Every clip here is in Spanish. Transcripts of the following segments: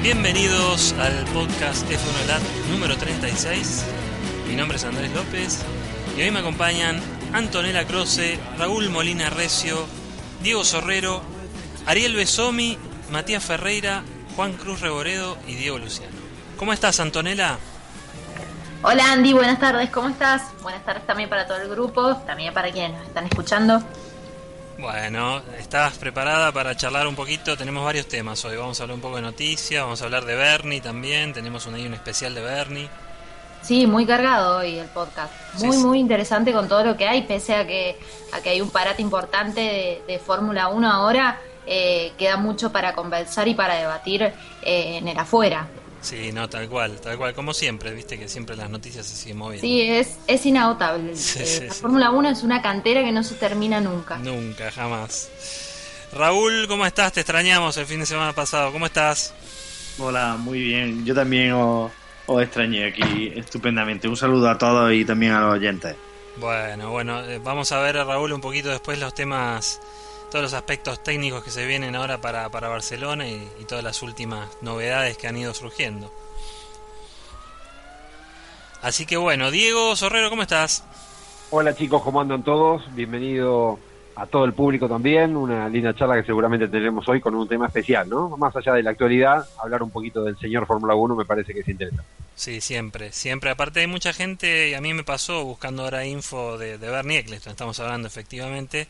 Bienvenidos al podcast F1 Lat número 36. Mi nombre es Andrés López y hoy me acompañan Antonella Croce, Raúl Molina Recio, Diego Sorrero, Ariel Besomi, Matías Ferreira, Juan Cruz Reboredo y Diego Luciano. ¿Cómo estás, Antonella? Hola Andy, buenas tardes, ¿cómo estás? Buenas tardes también para todo el grupo, también para quienes nos están escuchando. Bueno, ¿estás preparada para charlar un poquito? Tenemos varios temas hoy. Vamos a hablar un poco de noticias, vamos a hablar de Bernie también. Tenemos ahí un especial de Bernie. Sí, muy cargado hoy el podcast. Muy interesante con todo lo que hay, pese a que hay un parate importante de Fórmula 1 ahora. Queda mucho para conversar y para debatir en el afuera. Sí, no, tal cual, como siempre, viste que siempre las noticias se siguen moviendo. Sí, es inagotable. La Fórmula 1 es una cantera que no se termina nunca. Nunca, jamás. Raúl, ¿cómo estás? Te extrañamos el fin de semana pasado. ¿Cómo estás? Hola, muy bien. Yo también os extrañé aquí estupendamente. Un saludo a todos y también a los oyentes. Bueno, vamos a ver, Raúl, un poquito después los temas, todos los aspectos técnicos que se vienen ahora para Barcelona y todas las últimas novedades que han ido surgiendo. Así que bueno, Diego Sorrero, ¿cómo estás? Hola chicos, ¿cómo andan todos? Bienvenido a todo el público también, una linda charla que seguramente tendremos hoy con un tema especial, ¿no? Más allá de la actualidad, hablar un poquito del señor Fórmula 1 me parece que es interesante. Sí, siempre. Aparte hay mucha gente, y a mí me pasó buscando ahora info de Bernie Eccleston, estamos hablando efectivamente.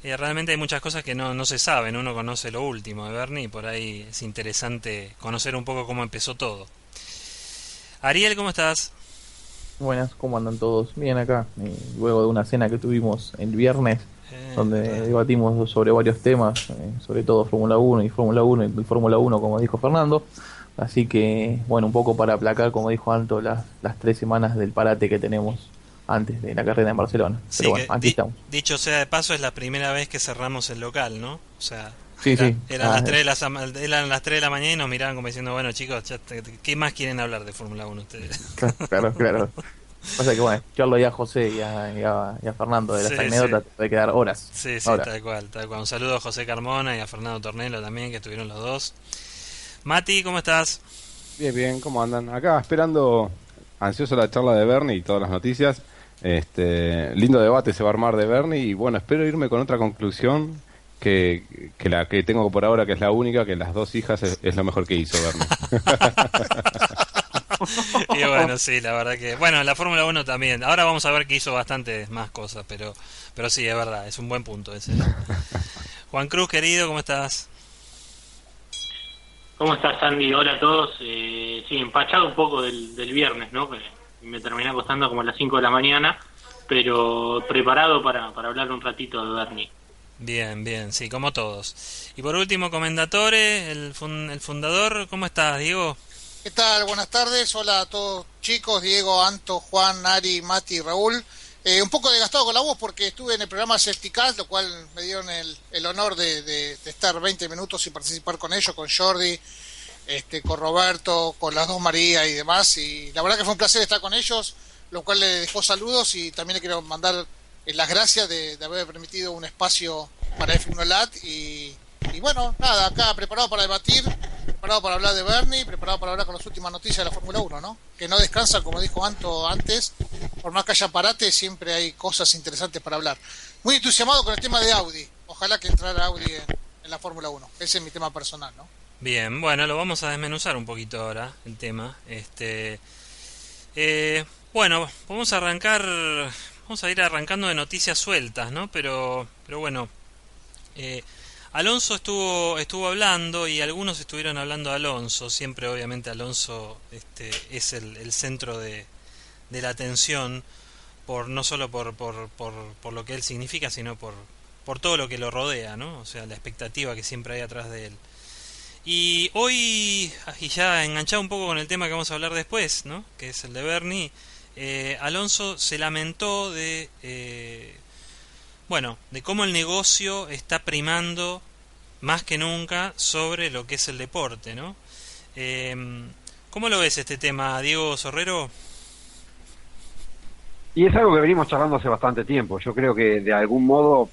Realmente hay muchas cosas que no se saben, uno conoce lo último de Bernie y por ahí es interesante conocer un poco cómo empezó todo. Ariel, ¿cómo estás? Buenas, ¿cómo andan todos? Bien acá, luego de una cena que tuvimos el viernes, donde debatimos sobre varios temas, sobre todo Fórmula 1 y Fórmula 1 y Fórmula 1, como dijo Fernando. Así que, bueno, un poco para aplacar, como dijo Anto, las 3 semanas del parate que tenemos antes de la carrera en Barcelona. Sí, pero bueno, aquí estamos. Dicho sea de paso, es la primera vez que cerramos el local, ¿no? O sea, eran las 3 de la mañana y nos miraban como diciendo, bueno chicos, ¿qué más quieren hablar de Fórmula 1 ustedes? Claro. Pasa que bueno, yo hablo ya a José y a Fernando de las anécdotas, te puede quedar horas. Sí, tal cual. Un saludo a José Carmona y a Fernando Tornelo también, que estuvieron los dos. Mati, ¿cómo estás? Bien, ¿cómo andan? Acá esperando, ansioso la charla de Bernie y todas las noticias. Lindo debate se va a armar de Bernie y bueno, espero irme con otra conclusión que la que tengo por ahora, que es la única, que las 2 hijas es lo mejor que hizo Bernie. Y bueno, sí, la verdad que... Bueno, la Fórmula 1 también. Ahora vamos a ver que hizo bastantes más cosas, pero sí, es verdad, es un buen punto ese. Juan Cruz, querido, ¿cómo estás? ¿Cómo estás, Andy? Hola a todos. Sí, empachado un poco del viernes, ¿no? Que me terminé acostando como a las 5 de la mañana, pero preparado para hablar un ratito de Bernie. Bien, sí, como todos. Y por último, Comendatore, el fundador, ¿cómo estás, Diego? ¿Qué tal? Buenas tardes. Hola a todos chicos, Diego, Anto, Juan, Ari, Mati, Raúl. Un poco desgastado con la voz porque estuve en el programa Celtical, lo cual me dieron el honor de estar 20 minutos y participar con ellos, con Jordi, con Roberto, con las 2 María y demás. Y la verdad que fue un placer estar con ellos, lo cual les dejo saludos y también le quiero mandar las gracias de haber permitido un espacio para F1 Lat. Y bueno, nada, acá preparado para debatir, preparado para hablar de Bernie, preparado para hablar con las últimas noticias de la Fórmula 1, ¿no? Que no descansan, como dijo Anto antes, por más que haya parate, siempre hay cosas interesantes para hablar. Muy entusiasmado con el tema de Audi, ojalá que entrara Audi en la Fórmula 1, ese es mi tema personal, ¿no? Bien, bueno, lo vamos a desmenuzar un poquito ahora, el tema. Bueno, vamos a ir arrancando de noticias sueltas, ¿no? Pero bueno, Alonso estuvo hablando y algunos estuvieron hablando de Alonso. Siempre obviamente Alonso es el centro de la atención, no solo por lo que él significa, sino por todo lo que lo rodea, ¿no? O sea, la expectativa que siempre hay atrás de él. Y hoy, y ya enganchado un poco con el tema que vamos a hablar después, ¿no? Que es el de Bernie, Alonso se lamentó de cómo el negocio está primando más que nunca sobre lo que es el deporte, ¿no? ¿Cómo lo ves este tema, Diego Sorrero? Y es algo que venimos charlando hace bastante tiempo. Yo creo que de algún modo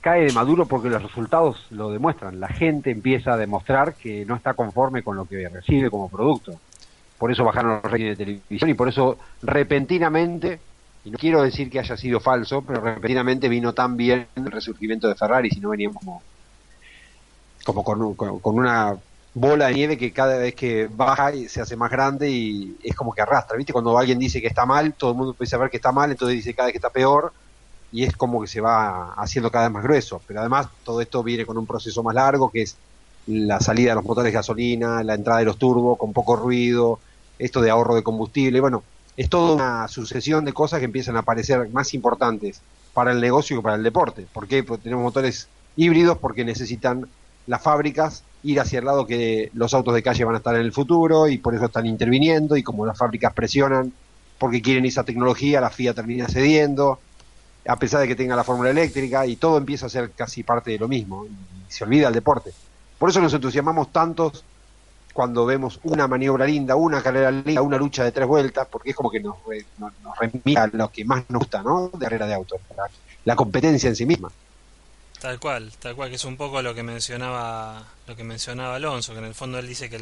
cae de maduro porque los resultados lo demuestran. La gente empieza a demostrar que no está conforme con lo que recibe como producto. Por eso bajaron los ratings de televisión y por eso repentinamente, y no quiero decir que haya sido falso, pero repentinamente vino tan bien el resurgimiento de Ferrari, si no veníamos como con una bola de nieve que cada vez que baja se hace más grande y es como que arrastra, ¿viste? Cuando alguien dice que está mal, todo el mundo empieza a ver que está mal, entonces dice cada vez que está peor y es como que se va haciendo cada vez más grueso. Pero además todo esto viene con un proceso más largo, que es la salida de los motores de gasolina, la entrada de los turbos con poco ruido, esto de ahorro de combustible, bueno, es toda una sucesión de cosas que empiezan a parecer más importantes para el negocio que para el deporte. ¿Por qué? Porque tenemos motores híbridos porque necesitan las fábricas ir hacia el lado que los autos de calle van a estar en el futuro y por eso están interviniendo, y como las fábricas presionan porque quieren esa tecnología, la FIA termina cediendo, a pesar de que tenga la fórmula eléctrica, y todo empieza a ser casi parte de lo mismo y se olvida el deporte. Por eso nos entusiasmamos tantos cuando vemos una maniobra linda, una carrera linda, una lucha de 3 vueltas, porque es como que nos remite a lo que más nos gusta, ¿no? De carrera de autos, la competencia en sí misma. Tal cual, que es un poco lo que mencionaba Alonso, que en el fondo él dice que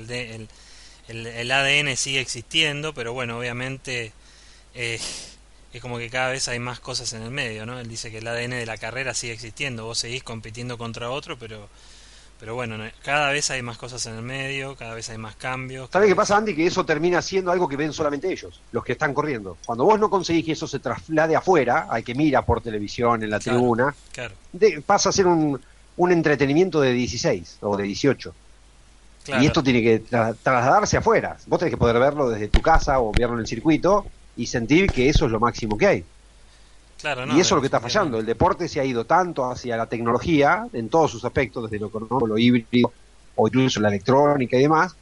el ADN sigue existiendo, pero bueno, obviamente es como que cada vez hay más cosas en el medio, ¿no? Él dice que el ADN de la carrera sigue existiendo, vos seguís compitiendo contra otro, pero bueno, cada vez hay más cosas en el medio, cada vez hay más cambios. ¿Sabes qué pasa, Andy? Que eso termina siendo algo que ven solamente ellos, los que están corriendo. Cuando vos no conseguís que eso se traslade afuera, al que mira por televisión, en la tribuna, pasa a ser un entretenimiento de 16 o de 18. Claro. Y esto tiene que trasladarse afuera. Vos tenés que poder verlo desde tu casa o verlo en el circuito y sentir que eso es lo máximo que hay. Claro, y eso es lo que está fallando. El deporte se ha ido tanto hacia la tecnología en todos sus aspectos, desde lo económico, lo híbrido o incluso la electrónica y demás,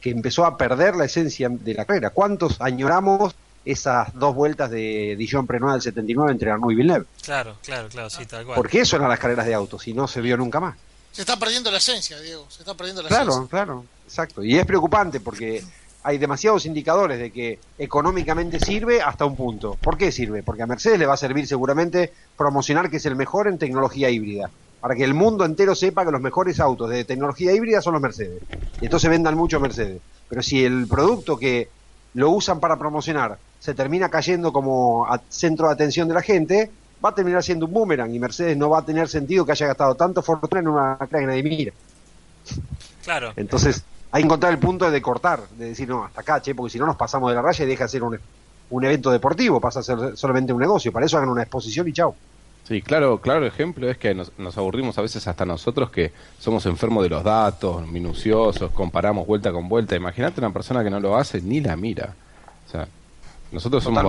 que empezó a perder la esencia de la carrera. ¿Cuántos añoramos esas 2 vueltas de Dijon-Prenois del 79 entre Arnoux y Villeneuve? Claro, sí, tal cual. Porque eso eran las carreras de autos y no se vio nunca más. Se está perdiendo la esencia, Diego, se está perdiendo la esencia. Claro, exacto. Y es preocupante porque hay demasiados indicadores de que económicamente sirve hasta un punto. ¿Por qué sirve? Porque a Mercedes le va a servir seguramente promocionar que es el mejor en tecnología híbrida, para que el mundo entero sepa que los mejores autos de tecnología híbrida son los Mercedes, y entonces vendan mucho Mercedes. Pero si el producto que lo usan para promocionar se termina cayendo como centro de atención de la gente, va a terminar siendo un boomerang, y Mercedes no va a tener sentido que haya gastado tanto fortuna en una carrera que nadie mira. Claro. Entonces hay que encontrar el punto de cortar, de decir, no, hasta acá, porque si no nos pasamos de la raya y deja de ser un evento deportivo, pasa a ser solamente un negocio. Para eso hagan una exposición y chao. Sí, claro ejemplo es que nos aburrimos a veces hasta nosotros, que somos enfermos de los datos, minuciosos, comparamos vuelta con vuelta. Imagínate una persona que no lo hace ni la mira. O sea, nosotros somos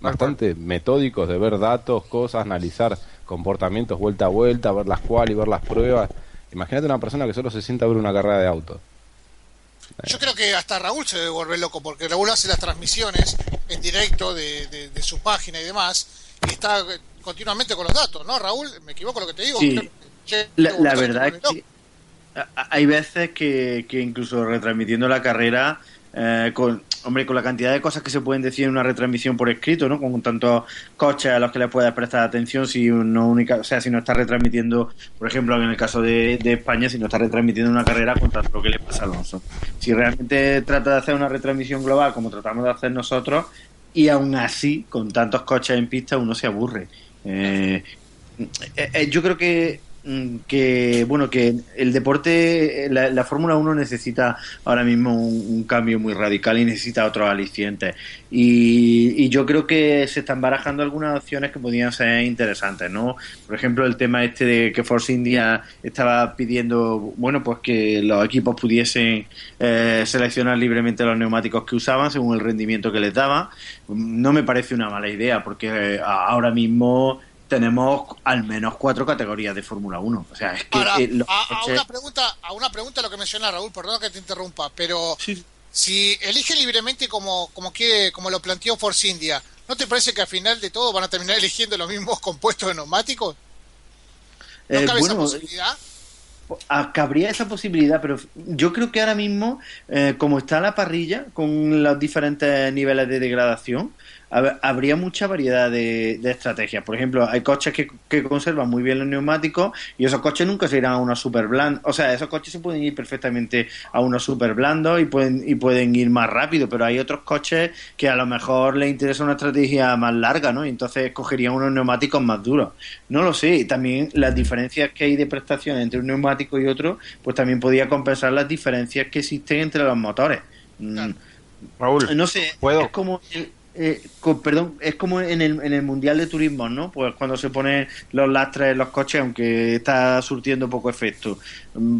bastante metódicos de ver datos, cosas, analizar comportamientos vuelta a vuelta, ver las cuales y ver las pruebas. Imagínate una persona que solo se sienta a ver una carrera de autos. Yo creo que hasta Raúl se debe volver loco, porque Raúl hace las transmisiones en directo de su página y demás, y está continuamente con los datos, ¿no, Raúl? ¿Me equivoco lo que te digo? Sí, la verdad es que hay veces que incluso retransmitiendo la carrera, con la cantidad de cosas que se pueden decir en una retransmisión por escrito, ¿no? Con tantos coches a los que le puedes prestar atención, si no está retransmitiendo, por ejemplo, en el caso de España, si no está retransmitiendo una carrera, con tanto lo que le pasa a Alonso. Si realmente trata de hacer una retransmisión global como tratamos de hacer nosotros, y aún así, con tantos coches en pista, uno se aburre. Yo creo que el deporte, la Fórmula 1 necesita ahora mismo un cambio muy radical y necesita otros alicientes, y yo creo que se están barajando algunas opciones que podrían ser interesantes, ¿no? Por ejemplo, el tema de que Force India estaba pidiendo, pues que los equipos pudiesen seleccionar libremente los neumáticos que usaban según el rendimiento que les daba. No me parece una mala idea, porque ahora mismo tenemos al menos 4 categorías de Fórmula 1. O sea, es que ahora, a una pregunta lo que menciona Raúl, perdón que te interrumpa, pero sí. Si elige libremente como lo planteó Force India, ¿no te parece que al final de todo van a terminar eligiendo los mismos compuestos de neumáticos? ¿No cabe esa posibilidad? Cabría esa posibilidad, pero yo creo que ahora mismo, como está la parrilla, con los diferentes niveles de degradación, habría mucha variedad de estrategias. Por ejemplo, hay coches que conservan muy bien los neumáticos y esos coches nunca se irán a unos super blandos. O sea, esos coches se pueden ir perfectamente a unos super blandos y pueden ir más rápido, pero hay otros coches que a lo mejor les interesa una estrategia más larga, ¿no? Y entonces escogerían unos neumáticos más duros. No lo sé. Y también las diferencias que hay de prestaciones entre un neumático y otro, pues también podía compensar las diferencias que existen entre los motores. Claro. Raúl, No sé, ¿puedo? es como es como en el Mundial de Turismo, ¿no? Pues cuando se ponen los lastres en los coches, aunque está surtiendo poco efecto.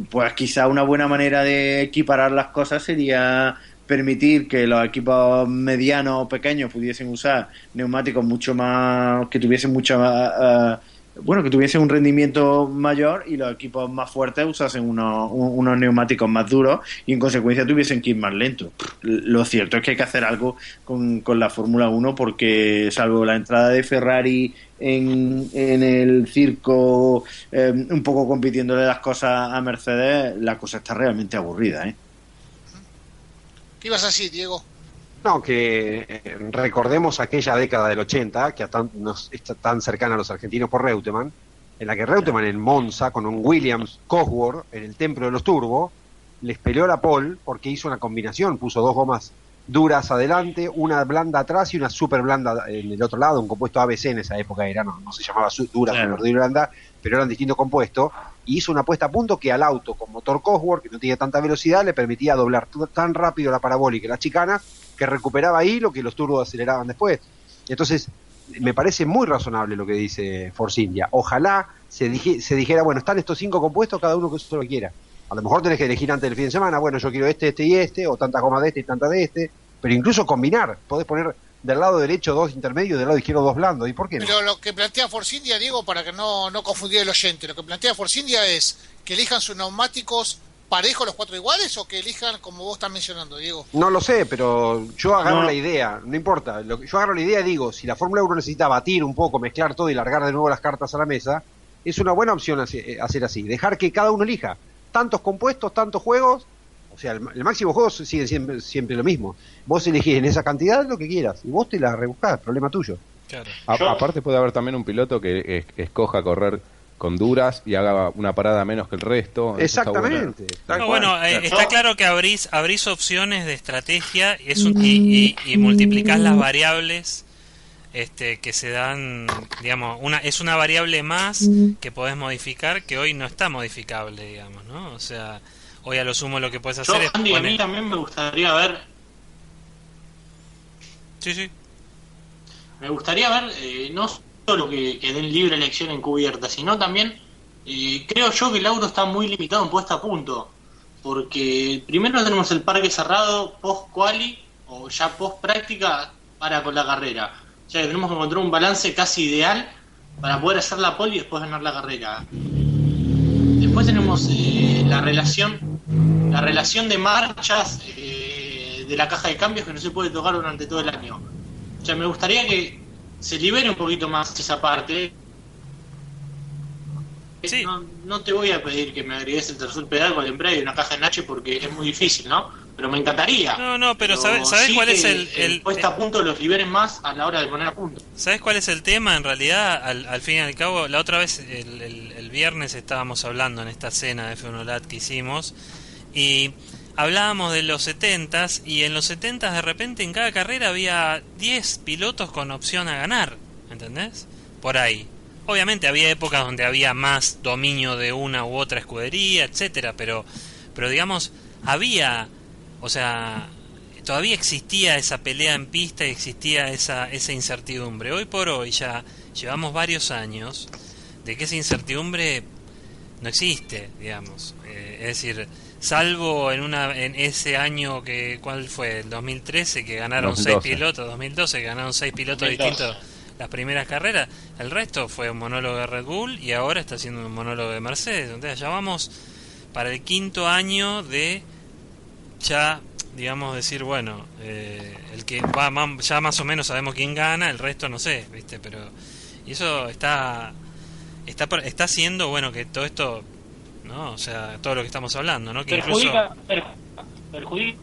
Pues quizá una buena manera de equiparar las cosas sería permitir que los equipos medianos o pequeños pudiesen usar neumáticos mucho más, que tuviesen mucha más, que tuviesen un rendimiento mayor, y los equipos más fuertes usasen unos neumáticos más duros y en consecuencia tuviesen que ir más lentos. Lo cierto es que hay que hacer algo con la Fórmula 1 porque, salvo la entrada de Ferrari en el circo, un poco compitiéndole las cosas a Mercedes, la cosa está realmente aburrida, ¿eh? ¿Qué ibas a decir, Diego? No, que recordemos aquella década del 80, que nos está tan cercana a los argentinos por Reutemann, en la que Reutemann en Monza, con un Williams Cosworth en el templo de los turbos, les peleó la pole porque hizo una combinación, puso dos gomas duras adelante, una blanda atrás y una super blanda en el otro lado, un compuesto ABC en esa época era, no se llamaba dura, claro, y blanda, pero eran distintos compuestos, y hizo una puesta a punto que al auto con motor Cosworth, que no tenía tanta velocidad, le permitía doblar tan rápido la parabólica y la chicana, que recuperaba ahí lo que los turbos aceleraban después. Entonces, me parece muy razonable lo que dice Force India. Ojalá se dijera, bueno, están estos 5 compuestos, cada uno que usted lo quiera. A lo mejor tenés que elegir antes del fin de semana, bueno, yo quiero este y este, o tantas gomas de este y tantas de este, pero incluso combinar, podés poner del lado derecho 2 intermedios, del lado izquierdo 2 blandos, ¿y por qué no? Pero lo que plantea Force India, Diego, para que no confundir el oyente, lo que plantea Force India es que elijan sus neumáticos parejos los 4 iguales, o que elijan como vos estás mencionando, Diego. No lo sé, pero yo agarro la idea, no importa, yo agarro la idea y digo, si la Fórmula 1 necesita batir un poco, mezclar todo y largar de nuevo las cartas a la mesa, es una buena opción hacer así, dejar que cada uno elija tantos compuestos, tantos juegos, o sea, el máximo juego sigue siempre lo mismo, vos elegís en esa cantidad lo que quieras, y vos te la rebuscás, problema tuyo. Claro. Aparte puede haber también un piloto que escoja correr con duras y haga una parada menos que el resto. Exactamente. Está claro que abrís opciones de estrategia y multiplicás las variables que se dan, digamos, es una variable más que podés modificar que hoy no está modificable, digamos, ¿no? O sea, hoy a lo sumo lo que puedes hacer es Andy, a mí también me gustaría ver... Sí. Me gustaría ver no solo que den libre elección encubierta, sino también creo yo que el Lauro está muy limitado en puesta a punto, porque primero tenemos el parque cerrado post quali o ya post práctica para con la carrera, o sea que tenemos que encontrar un balance casi ideal para poder hacer la pole y después ganar la carrera. Después tenemos la relación de marchas de la caja de cambios que no se puede tocar durante todo el año. O sea, me gustaría que se libere un poquito más esa parte. Sí. No te voy a pedir que me agregues el tercer pedal con el embrague y una caja de Nache porque es muy difícil, ¿no? Pero me encantaría. Pero ¿sabes sí cuál es el puesta a punto los liberen más a la hora de poner a punto? ¿Sabes cuál es el tema? En realidad, al fin y al cabo, la otra vez, el viernes estábamos hablando en esta cena de F1 Lat que hicimos y hablábamos de los 70s, y en los 70s de repente en cada carrera había 10 pilotos con opción a ganar, ¿entendés? Por ahí. Obviamente había épocas donde había más dominio de una u otra escudería, etcétera, pero digamos, había, o sea, todavía existía esa pelea en pista y existía esa incertidumbre. Hoy por hoy ya llevamos varios años de que esa incertidumbre no existe, digamos. Es decir, salvo en ese año ¿cuál fue? El 2013, que ganaron 6 pilotos, 2012 que ganaron 6 pilotos 2012. Distintos las primeras carreras, el resto fue un monólogo de Red Bull y ahora está haciendo un monólogo de Mercedes. Entonces ya vamos para el 5.º año de ya, digamos, decir, bueno, el que va ya más o menos sabemos quién gana, el resto no sé, ¿viste? Pero y eso está haciendo, bueno, que todo esto, ¿no? O sea, todo lo que estamos hablando, ¿no? Que perjudica la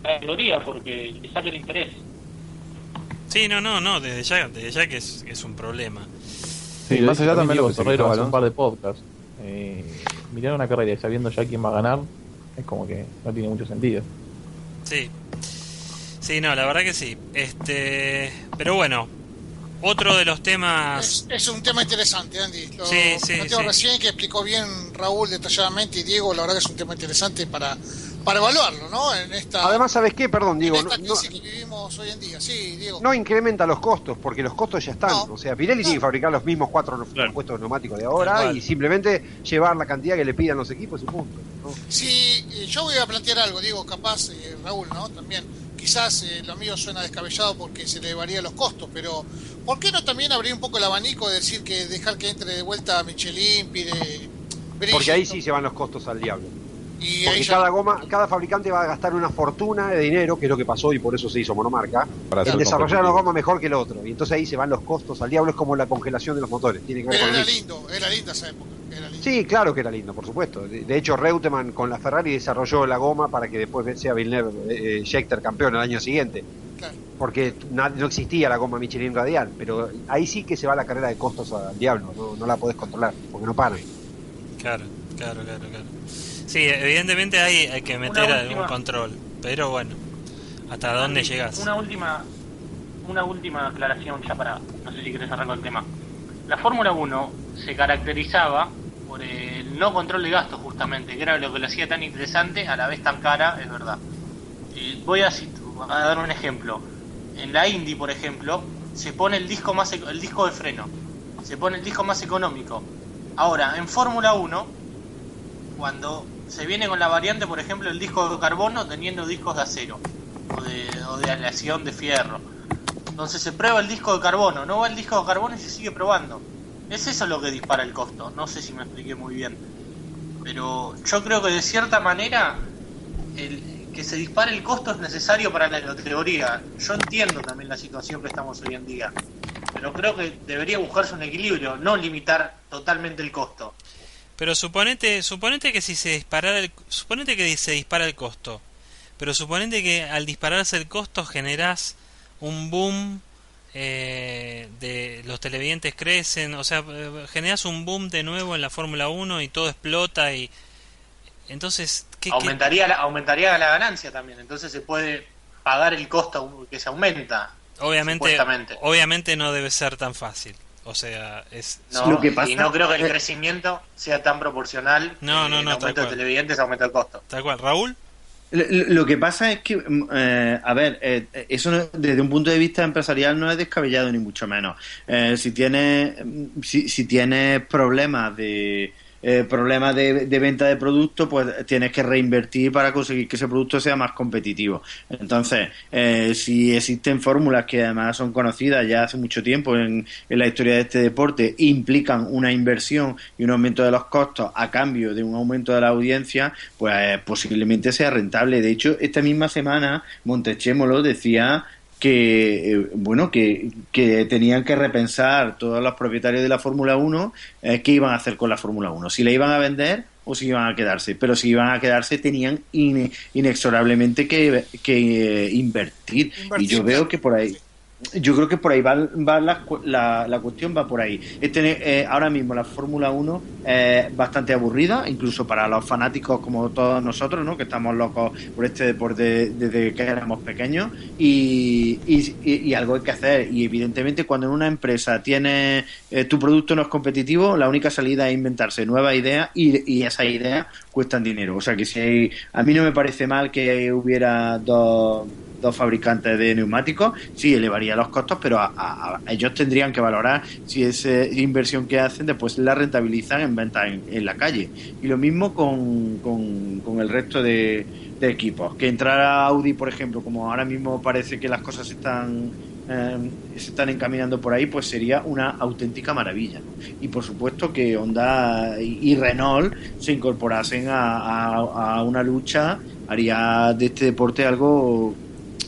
categoría porque le saca el interés. Sí, no, desde ya que es un problema. Sí, más allá también lo que se Ferrero quejaba hace un Alonso. par de podcasts. Mirar una carrera y sabiendo ya quién va a ganar es como que no tiene mucho sentido. Sí. Sí, no, la verdad que sí. Pero bueno, otro de los temas. Es un tema interesante, Andy. Lo Sí, planteo sí. recién, que explicó bien Raúl detalladamente, y Diego, la verdad que es un tema interesante para evaluarlo, ¿no? En esta, Además, ¿sabes qué? Perdón, en Diego, esta crisis que vivimos hoy en día. Sí, Diego. no incrementa los costos, porque los costos ya están. No. O sea, Pirelli tiene que fabricar los mismos 4 puestos neumáticos de Tal ahora cual. y simplemente llevar la cantidad que le pidan los equipos y punto, ¿no? Sí, yo voy a plantear algo, Diego, capaz, Raúl, ¿no? También, quizás lo mío suena descabellado porque se elevaría los costos, pero ¿por qué no también abrir un poco el abanico de decir que dejar que entre de vuelta Michelin, Pirelli, Porque ahí sí se van los costos al diablo. y Porque ahí ya... cada fabricante va a gastar una fortuna de dinero, que es lo que pasó y por eso se hizo monomarca, Para en ser desarrollar una competitivo. goma mejor que el otro. Y entonces ahí se van los costos al diablo, es como la congelación de los motores. Tiene que ver Pero con lo era mismo. lindo, era linda esa época. Era lindo. Sí, claro que era lindo, por supuesto. De hecho, Reutemann con la Ferrari desarrolló la goma para que después sea Villeneuve, Scheckter campeón el año siguiente. Claro. Porque no existía la goma Michelin radial. Pero ahí sí que se va la carrera de costos al diablo. No la podés controlar, porque no paran. Claro. Sí, evidentemente hay que meter Una algún última. control. Pero bueno, ¿hasta dónde Andy, llegas? Una última aclaración ya para, no sé si querés arrancar el tema. La Fórmula 1 se caracterizaba por el no control de gastos, justamente, que era lo que lo hacía tan interesante, a la vez tan cara, es verdad. Voy a dar un ejemplo. En la Indy, por ejemplo, se pone el disco de freno, se pone el disco más económico. Ahora, en Fórmula 1, cuando se viene con la variante, por ejemplo, el disco de carbono teniendo discos de acero o de aleación de fierro. Entonces se prueba el disco de carbono, no va el disco de carbono y se sigue probando. Es eso lo que dispara el costo. No sé si me expliqué muy bien. Pero yo creo que de cierta manera el que se dispare el costo es necesario para la teoría. Yo entiendo también la situación que estamos hoy en día. Pero creo que debería buscarse un equilibrio, no limitar totalmente el costo. Pero suponete que si se disparara suponete que se dispara el costo, pero suponete que al dispararse el costo generás un boom, de los televidentes crecen, o sea, generás un boom de nuevo en la Fórmula 1 y todo explota y entonces Aumentaría la ganancia también, entonces se puede pagar el costo que se aumenta. Supuestamente. obviamente no debe ser tan fácil. O sea, No, Lo que pasa- y no creo que el crecimiento sea tan proporcional. No, el tal aumento de cual. televidentes aumenta el costo. Tal cual. Raúl. Lo que pasa es que, a ver, eso desde un punto de vista empresarial no es descabellado ni mucho menos. Si tienes problemas de venta de producto, pues tienes que reinvertir para conseguir que ese producto sea más competitivo. Entonces, si existen fórmulas que además son conocidas ya hace mucho tiempo en la historia de este deporte, implican una inversión y un aumento de los costos a cambio de un aumento de la audiencia, pues posiblemente sea rentable. De hecho, esta misma semana Montechémolo decía que tenían que repensar todos los propietarios de la Fórmula 1 qué iban a hacer con la Fórmula 1, si la iban a vender o si iban a quedarse, pero si iban a quedarse tenían inexorablemente que invertir, y yo veo que por ahí yo creo que por ahí va la cuestión, va por ahí. Ahora mismo la Fórmula 1 es bastante aburrida, incluso para los fanáticos como todos nosotros, ¿no? Que estamos locos por este deporte desde que éramos pequeños, y algo hay que hacer. Y evidentemente cuando en una empresa tiene tu producto no es competitivo, la única salida es inventarse nuevas ideas, y esas ideas cuestan dinero. O sea que a mí no me parece mal que hubiera dos fabricantes de neumáticos, sí elevaría los costos, pero a ellos tendrían que valorar si esa inversión que hacen después la rentabilizan en ventas en la calle. Y lo mismo con el resto de equipos. Que entrara Audi, por ejemplo, como ahora mismo parece que las cosas se están encaminando por ahí, pues sería una auténtica maravilla. Y por supuesto que Honda y Renault se incorporasen a una lucha, haría de este deporte algo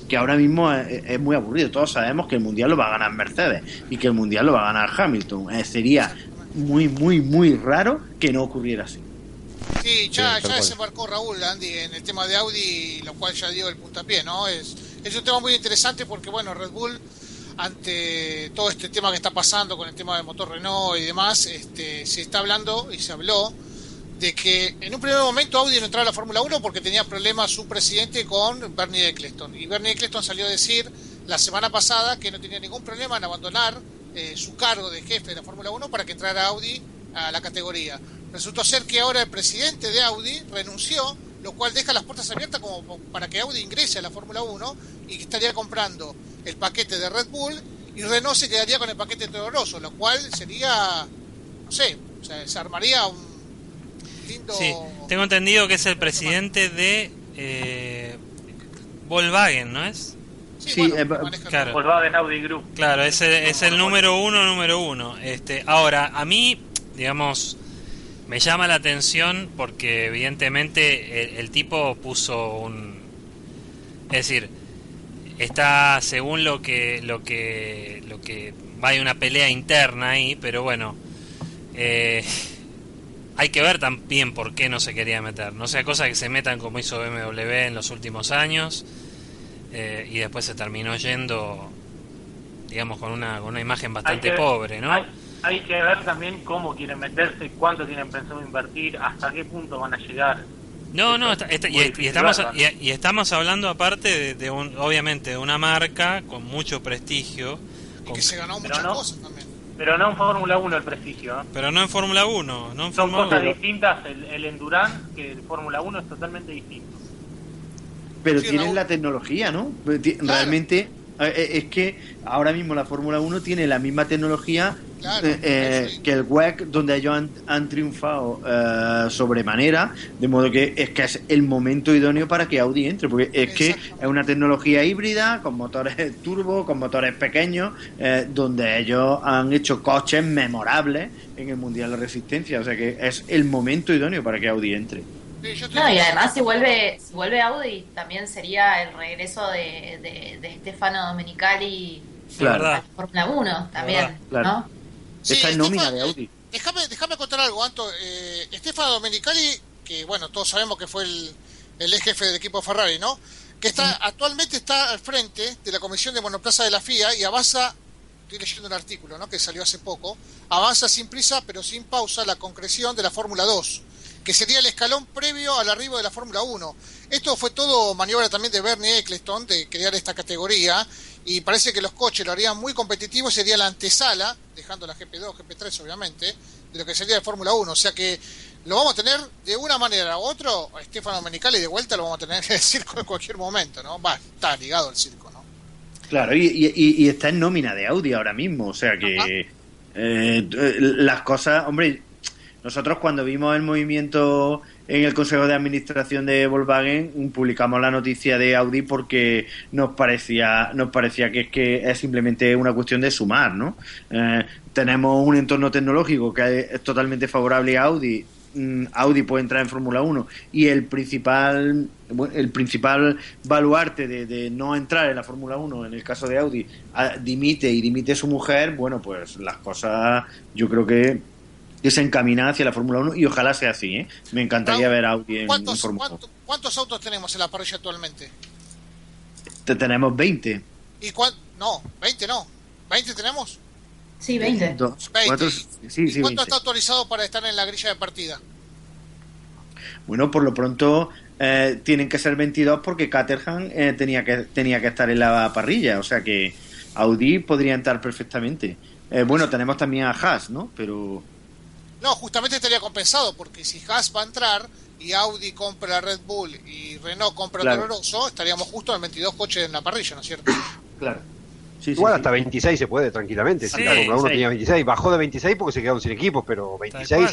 que ahora mismo es muy aburrido. Todos sabemos que el Mundial lo va a ganar Mercedes y que el Mundial lo va a ganar Hamilton. Sería muy, muy, muy raro que no ocurriera así. Sí, ya desembarcó Raúl, Andy, en el tema de Audi, lo cual ya dio el puntapié, ¿no? Es un tema muy interesante porque, bueno, Red Bull ante todo este tema que está pasando con el tema del motor Renault y demás, se está hablando y se habló de que en un primer momento Audi no entraba a la Fórmula 1 porque tenía problemas su presidente con Bernie Eccleston. Y Bernie Eccleston salió a decir la semana pasada que no tenía ningún problema en abandonar su cargo de jefe de la Fórmula 1 para que entrara Audi a la categoría. Resultó ser que ahora el presidente de Audi renunció, lo cual deja las puertas abiertas como para que Audi ingrese a la Fórmula 1 y que estaría comprando el paquete de Red Bull y Renault se quedaría con el paquete de Toro Rosso, lo cual sería, no sé, o sea, se armaría un lindo... Sí, tengo entendido que es el presidente de Volkswagen, ¿no es? Sí, claro. Volkswagen Audi Group. Claro, es el número uno. Ahora, a mí, digamos, me llama la atención porque evidentemente el tipo puso un... Es decir, está según lo que hay una pelea interna ahí, pero bueno, hay que ver también por qué no se quería meter. No sea cosa que se metan como hizo BMW en los últimos años y después se terminó yendo, digamos, con una imagen bastante pobre, ¿no? Hay que ver también cómo quieren meterse, cuánto tienen pensado invertir, hasta qué punto van a llegar. Y estamos hablando aparte de obviamente de una marca con mucho prestigio. Y que se ganó muchas cosas también. Pero no en Fórmula 1 el prestigio. Pero no en Fórmula 1. Son cosas distintas, el Endurance que el Fórmula 1 es totalmente distinto. Pero tienen la tecnología, ¿no? Realmente es que ahora mismo la Fórmula 1 tiene la misma tecnología que el WEC, donde ellos han triunfado sobremanera, de modo que es el momento idóneo para que Audi entre, porque es que es una tecnología híbrida con motores turbo, con motores pequeños, donde ellos han hecho coches memorables en el Mundial de Resistencia, o sea que es el momento idóneo para que Audi entre. No, y además si vuelve Audi también sería el regreso de Stefano Domenicali a la Fórmula 1 también, claro. ¿no? Sí, está en nómina de Audi. Déjame contar algo, Anto. Stefano Domenicali, que bueno, todos sabemos que fue el ex jefe del equipo Ferrari, ¿no? Que actualmente está al frente de la comisión de monoplaza de la FIA y avanza, estoy leyendo un artículo, ¿no?, que salió hace poco, avanza sin prisa pero sin pausa la concreción de la Fórmula 2, que sería el escalón previo al arribo de la Fórmula 1. Esto fue todo maniobra también de Bernie Eccleston, de crear esta categoría, y parece que los coches lo harían muy competitivo, sería la antesala, dejando la GP2, GP3 obviamente, de lo que sería la Fórmula 1, o sea que lo vamos a tener de una manera u otra, a Stefano Domenicali de vuelta lo vamos a tener en el circo en cualquier momento, ¿no? Está ligado al circo, ¿no? Claro, y está en nómina de Audi ahora mismo, o sea que las cosas, hombre... Nosotros cuando vimos el movimiento en el Consejo de Administración de Volkswagen publicamos la noticia de Audi porque nos parecía que es simplemente una cuestión de sumar, ¿no? Tenemos un entorno tecnológico que es totalmente favorable a Audi. Audi puede entrar en Fórmula 1 y el principal baluarte de no entrar en la Fórmula 1 en el caso de Audi dimite su mujer. Bueno, pues las cosas yo creo que se encamina hacia la Fórmula 1 y ojalá sea así, ¿eh? Me encantaría ver a Audi en Fórmula 1. ¿Cuántos autos tenemos en la parrilla actualmente? Tenemos 20. ¿Y no, 20 no. ¿20 tenemos? Sí, 20. 20. 4, sí, ¿Y cuánto 20. está autorizado para estar en la grilla de partida? Bueno, por lo pronto tienen que ser 22 porque Caterham tenía que estar en la parrilla, o sea que Audi podría entrar perfectamente. Bueno, tenemos también a Haas, ¿no? Pero... No, justamente estaría compensado, porque si Haas va a entrar y Audi compra Red Bull y Renault compra Toro Rosso, estaríamos justo en 22 coches en la parrilla, ¿no es cierto? Claro. Igual hasta 26 se puede tranquilamente. Si la Fórmula 1 tenía 26, bajó de 26 porque se quedaron sin equipos, pero 26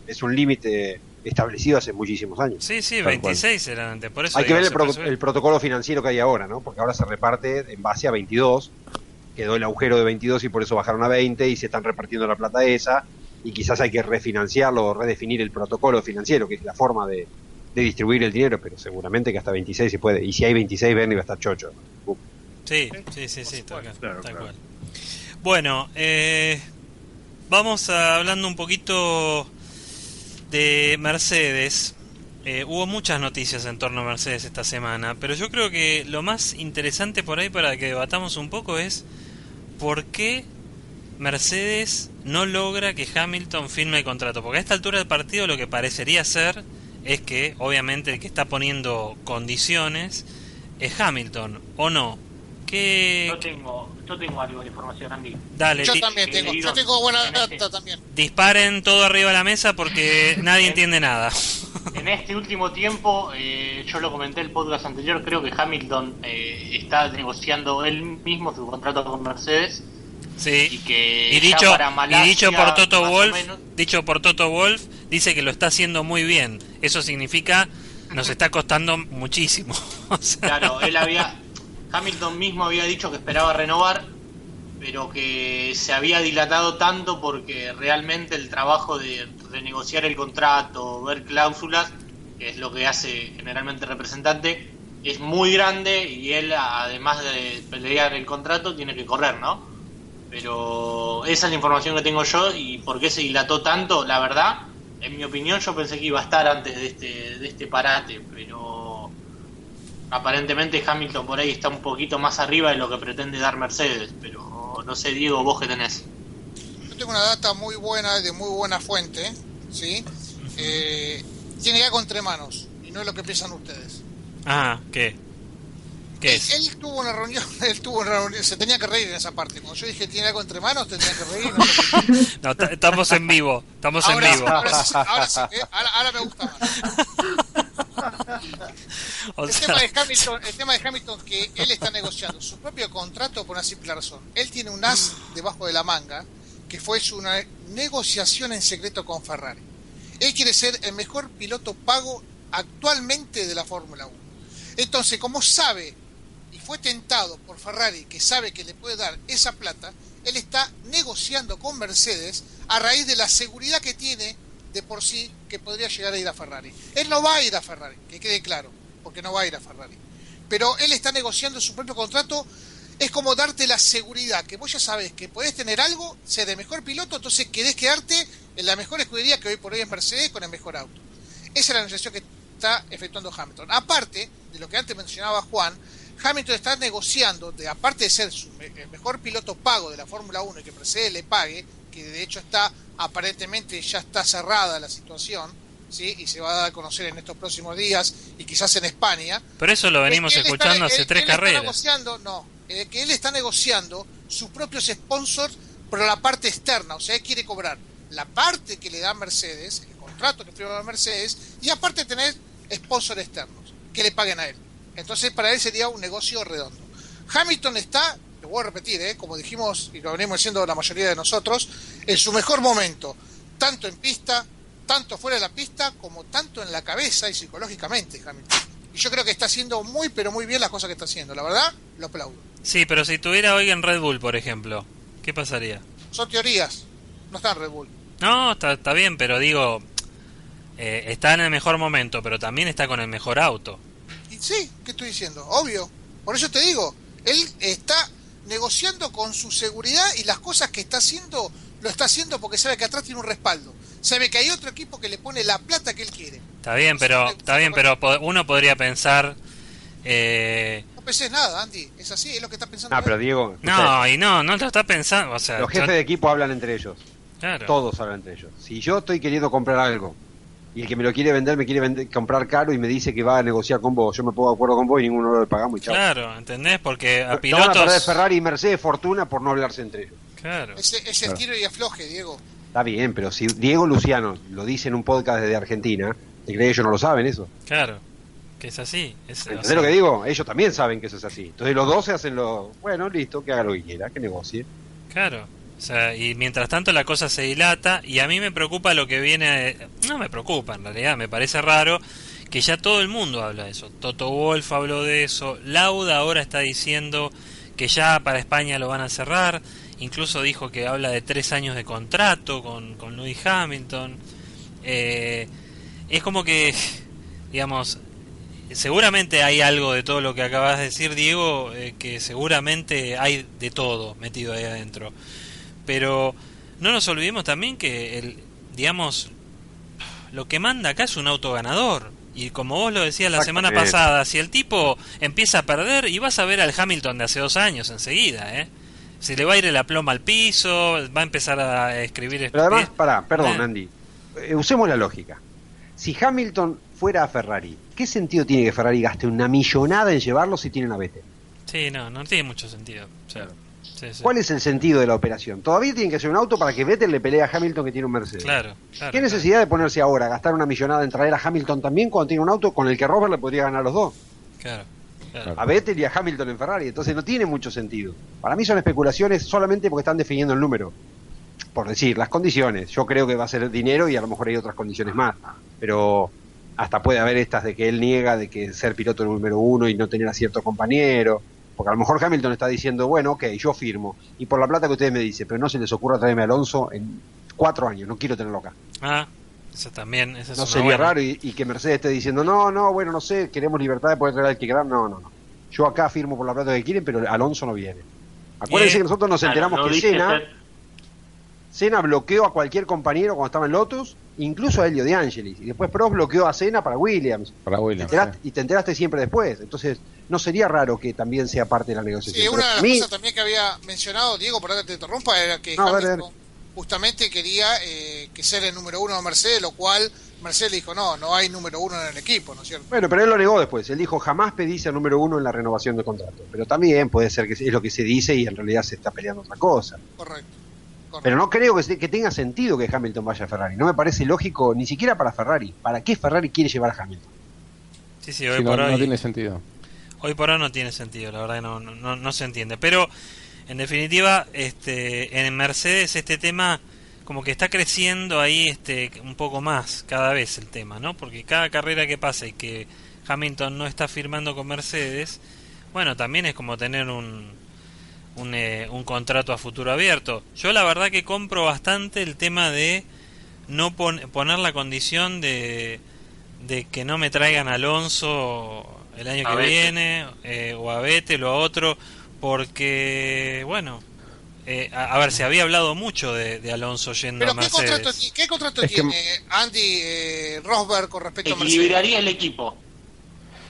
es un límite establecido hace muchísimos años. Sí, 26 era antes. Por eso hay que ver el protocolo financiero que hay ahora, ¿no? Porque ahora se reparte en base a 22. Quedó el agujero de 22 y por eso bajaron a 20 y se están repartiendo la plata esa. Y quizás hay que refinanciarlo o redefinir el protocolo financiero, que es la forma de distribuir el dinero, pero seguramente que hasta 26 se puede. Y si hay 26, Bernie va a estar chocho. Sí, tal cual. Bueno, vamos hablando un poquito de Mercedes. Hubo muchas noticias en torno a Mercedes esta semana, pero yo creo que lo más interesante por ahí para que debatamos un poco es por qué Mercedes no logra que Hamilton firme el contrato, porque a esta altura del partido lo que parecería ser es que obviamente el que está poniendo condiciones es Hamilton, ¿o no? Yo tengo algo de información, Andy. Dale, Yo también tengo. Yo tengo buena data también. Disparen todo arriba de la mesa porque nadie entiende nada. En este último tiempo, yo lo comenté en el podcast anterior, creo que Hamilton está negociando él mismo su contrato con Mercedes. Sí. Y que dicho por Toto Wolff, dice que lo está haciendo muy bien. Eso significa nos está costando muchísimo. O sea, claro, Hamilton mismo había dicho que esperaba renovar, pero que se había dilatado tanto porque realmente el trabajo de renegociar el contrato, ver cláusulas, que es lo que hace generalmente el representante, es muy grande y él, además de pelear el contrato, tiene que correr, ¿no? Pero esa es la información que tengo yo. Y por qué se dilató tanto, la verdad, en mi opinión, yo pensé que iba a estar antes de este parate, pero aparentemente Hamilton por ahí está un poquito más arriba de lo que pretende dar Mercedes. Pero no sé, Diego, vos qué tenés. Yo tengo una data muy buena, de muy buena fuente, ¿sí? Tiene algo entre manos, y no es lo que piensan ustedes. ¿qué? ¿Qué es? Él tuvo una reunión, se tenía que reír en esa parte. Cuando yo dije tiene algo entre manos, tendría que reír. No, estamos en vivo, Ahora sí, ahora me gusta más. El tema de Hamilton, que él está negociando su propio contrato por una simple razón. Él tiene un as debajo de la manga, que fue su negociación en secreto con Ferrari. Él quiere ser el mejor piloto pago actualmente de la Fórmula 1. Entonces, como sabe y fue tentado por Ferrari, que sabe que le puede dar esa plata, él está negociando con Mercedes a raíz de la seguridad que tiene de por sí que podría llegar a ir a Ferrari. Él no va a ir a Ferrari, que quede claro, porque no va a ir a Ferrari. Pero él está negociando su propio contrato. Es como darte la seguridad, que vos ya sabés que podés tener algo, ser el mejor piloto, entonces querés quedarte en la mejor escudería que hoy por hoy es Mercedes con el mejor auto. Esa es la negociación que está efectuando Hamilton. Aparte de lo que antes mencionaba Juan, Hamilton está negociando, aparte de ser el mejor piloto pago de la Fórmula 1 y que Mercedes le pague, que de hecho aparentemente ya está cerrada la situación, ¿sí? Y se va a dar a conocer en estos próximos días y quizás en España. Pero eso lo venimos escuchando hace 3 carreras. Que él está negociando sus propios sponsors por la parte externa, o sea, él quiere cobrar la parte que le da Mercedes, el contrato que firma Mercedes, y aparte tener sponsors externos que le paguen a él. Entonces para él sería un negocio redondo. Hamilton está, lo voy a repetir, como dijimos y lo venimos diciendo la mayoría de nosotros, en su mejor momento, tanto en pista, tanto fuera de la pista, como tanto en la cabeza y psicológicamente, Hamilton. Y yo creo que está haciendo muy, pero muy bien las cosas que está haciendo. La verdad, lo aplaudo. Sí, pero si tuviera hoy en Red Bull, por ejemplo, ¿qué pasaría? Son teorías, no está en Red Bull. No, está bien, pero digo, está en el mejor momento, pero también está con el mejor auto. Y sí, ¿qué estoy diciendo? Obvio. Por eso te digo, él está negociando con su seguridad y las cosas que está haciendo, lo está haciendo porque sabe que atrás tiene un respaldo. Sabe que hay otro equipo que le pone la plata que él quiere. Está bien, pero uno podría pensar... No pensés nada, Andy, es así, es lo que está pensando. Pero Diego... No lo está pensando, o sea... Los jefes de equipo hablan entre ellos. Claro. Todos hablan entre ellos. Si yo estoy queriendo comprar algo y el que me lo quiere vender me quiere comprar caro y me dice que va a negociar con vos, yo me pongo de acuerdo con vos y ninguno lo pagamos y chao. Claro, ¿entendés? Porque a No pilotos... van a perder Ferrari y Mercedes fortuna por no hablarse entre ellos. Claro. Es el tiro y afloje, Diego. Está bien, pero si Diego Luciano lo dice en un podcast desde Argentina, ¿te crees que ellos no lo saben eso? Claro, que es así. ¿Entendés lo que digo? Ellos también saben que eso es así. Entonces los dos se hacen bueno, listo, que haga lo que quiera, que negocie. Claro, o sea, y mientras tanto la cosa se dilata y a mí me preocupa lo que viene... No me preocupa, en realidad, me parece raro que ya todo el mundo habla de eso. Toto Wolff habló de eso, Lauda ahora está diciendo que ya para España lo van a cerrar. Incluso dijo que habla de 3 años de contrato con Lewis Hamilton. Es como que, digamos, seguramente hay algo de todo lo que acabas de decir, Diego, que seguramente hay de todo metido ahí adentro. Pero no nos olvidemos también que, digamos, lo que manda acá es un auto ganador. Y como vos lo decías la semana pasada, si el tipo empieza a perder, y vas a ver al Hamilton de hace 2 años enseguida, se le va a ir la ploma al piso, va a empezar a escribir... Pero además, perdón, Andy, usemos la lógica. Si Hamilton fuera a Ferrari, ¿qué sentido tiene que Ferrari gaste una millonada en llevarlo si tiene una Vettel? Sí, no tiene mucho sentido. Claro. Sí. ¿Cuál es el sentido de la operación? Todavía tienen que hacer un auto para que Vettel le pelee a Hamilton que tiene un Mercedes. Claro. ¿Qué necesidad de ponerse ahora, gastar una millonada en traer a Hamilton también cuando tiene un auto con el que Robert le podría ganar los dos? Claro. A Vettel y a Hamilton en Ferrari. Entonces no tiene mucho sentido. Para mí son especulaciones solamente porque están definiendo el número. Por decir, las condiciones. Yo creo que va a ser dinero y a lo mejor hay otras condiciones más. Pero hasta puede haber estas de que él niega de que ser piloto número 1 y no tener a cierto compañero. Porque a lo mejor Hamilton está diciendo, bueno, ok, yo firmo. Y por la plata que ustedes me dicen, pero no se les ocurra traerme a Alonso en 4 años. No quiero tenerlo acá. Eso también. Esa es no una sería buena. raro y que Mercedes esté diciendo, no sé, queremos libertad de poder traer al que queramos. No. Yo acá firmo por la plata que quieren, pero Alonso no viene. Acuérdense que nosotros nos enteramos que Senna bloqueó a cualquier compañero cuando estaba en Lotus, incluso a Elio De Angelis. Y después Prost bloqueó a Senna para Williams. Y te enteraste siempre después. Entonces, no sería raro que también sea parte de la negociación. Sí, una de las cosas también que había mencionado, Diego, por que te interrumpa, era que Hamilton justamente quería que ser el número 1 de Mercedes, lo cual Mercedes le dijo, no hay número 1 en el equipo, ¿no es cierto? Bueno, pero él lo negó después. Él dijo, jamás pedí ser número 1 en la renovación de contrato. Pero también puede ser que es lo que se dice y en realidad se está peleando otra cosa. Correcto. Pero no creo que tenga sentido que Hamilton vaya a Ferrari. No me parece lógico, ni siquiera para Ferrari. ¿Para qué Ferrari quiere llevar a Hamilton? Sí, hoy por hoy no tiene sentido. Hoy por hoy no tiene sentido, la verdad que no se entiende. Pero, en definitiva, en Mercedes este tema como que está creciendo ahí un poco más cada vez el tema, ¿no? Porque cada carrera que pasa y que Hamilton no está firmando con Mercedes, bueno, también es como tener un contrato a futuro abierto. Yo la verdad que compro bastante el tema de no poner la condición de que no me traigan a Alonso el año que viene, o a Vettel o a otro, porque bueno, a ver, se había hablado mucho de Alonso yendo a Mercedes. ¿Qué contrato tiene Andy Rosberg con respecto a Mercedes? Equilibraría el equipo.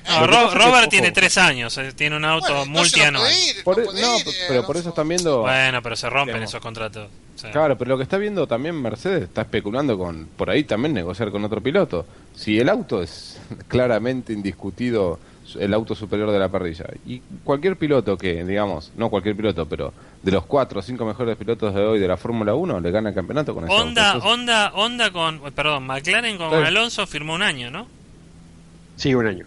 No, Robert tiene 3 años, tiene un auto multianual. Pero por eso están viendo... Bueno, pero se rompen esos contratos. O sea, claro, pero lo que está viendo también Mercedes está especulando con, por ahí también negociar con otro piloto. Si el auto es claramente indiscutido el auto superior de la parrilla, y cualquier piloto que, digamos, no cualquier piloto, pero de los 4 o 5 mejores pilotos de hoy de la Fórmula 1, le gana el campeonato con ese Honda con, perdón, McLaren con Alonso firmó un año, ¿no? Sí, un año.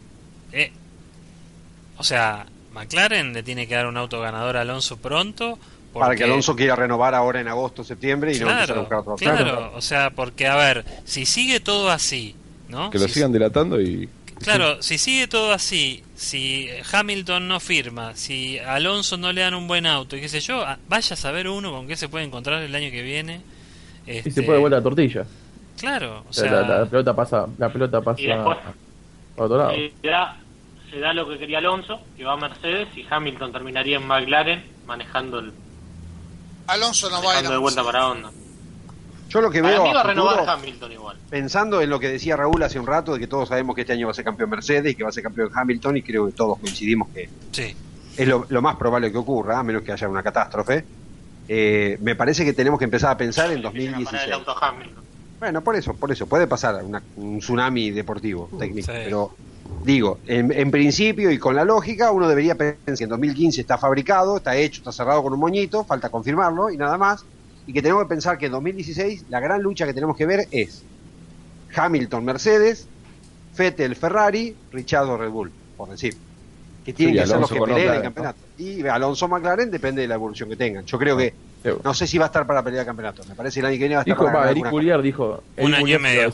O sea, McLaren le tiene que dar un auto ganador a Alonso pronto. Para que Alonso quiera renovar ahora en agosto, septiembre y no empezar a buscar otro. Claro, o sea, porque a ver, si sigue todo así, ¿no? Que lo sigan dilatando y... Claro, si sigue todo así, si Hamilton no firma, si Alonso no le dan un buen auto y qué sé yo, vaya a saber uno con qué se puede encontrar el año que viene. Y se puede vuelta la tortilla. Claro, o sea... La pelota pasa y después, a otro lado. Se da lo que quería Alonso, que va a Mercedes, y Hamilton terminaría en McLaren manejando Alonso no va a ir de vuelta para Honda. Yo lo que veo mí va a futuro, renovar Hamilton igual. Pensando en lo que decía Raúl hace un rato, de que todos sabemos que este año va a ser campeón Mercedes y que va a ser campeón Hamilton, y creo que todos coincidimos que es lo más probable que ocurra, a menos que haya una catástrofe. Me parece que tenemos que empezar a pensar en 2016. El auto Hamilton. Bueno, por eso, puede pasar un tsunami deportivo técnico, pero digo, en principio y con la lógica, uno debería pensar que en 2015 está fabricado, está hecho, está cerrado con un moñito, falta confirmarlo y nada más, y que tenemos que pensar que en 2016 la gran lucha que tenemos que ver es Hamilton Mercedes, Vettel Ferrari, Ricciardo Red Bull, por decir, que tienen que ser los que peleen el campeonato. Y Alonso McLaren depende de la evolución que tengan. Yo creo que no sé si va a estar para pelear el campeonato. Me parece que el año que viene va a estar para Eric Boulier dijo un año y medio.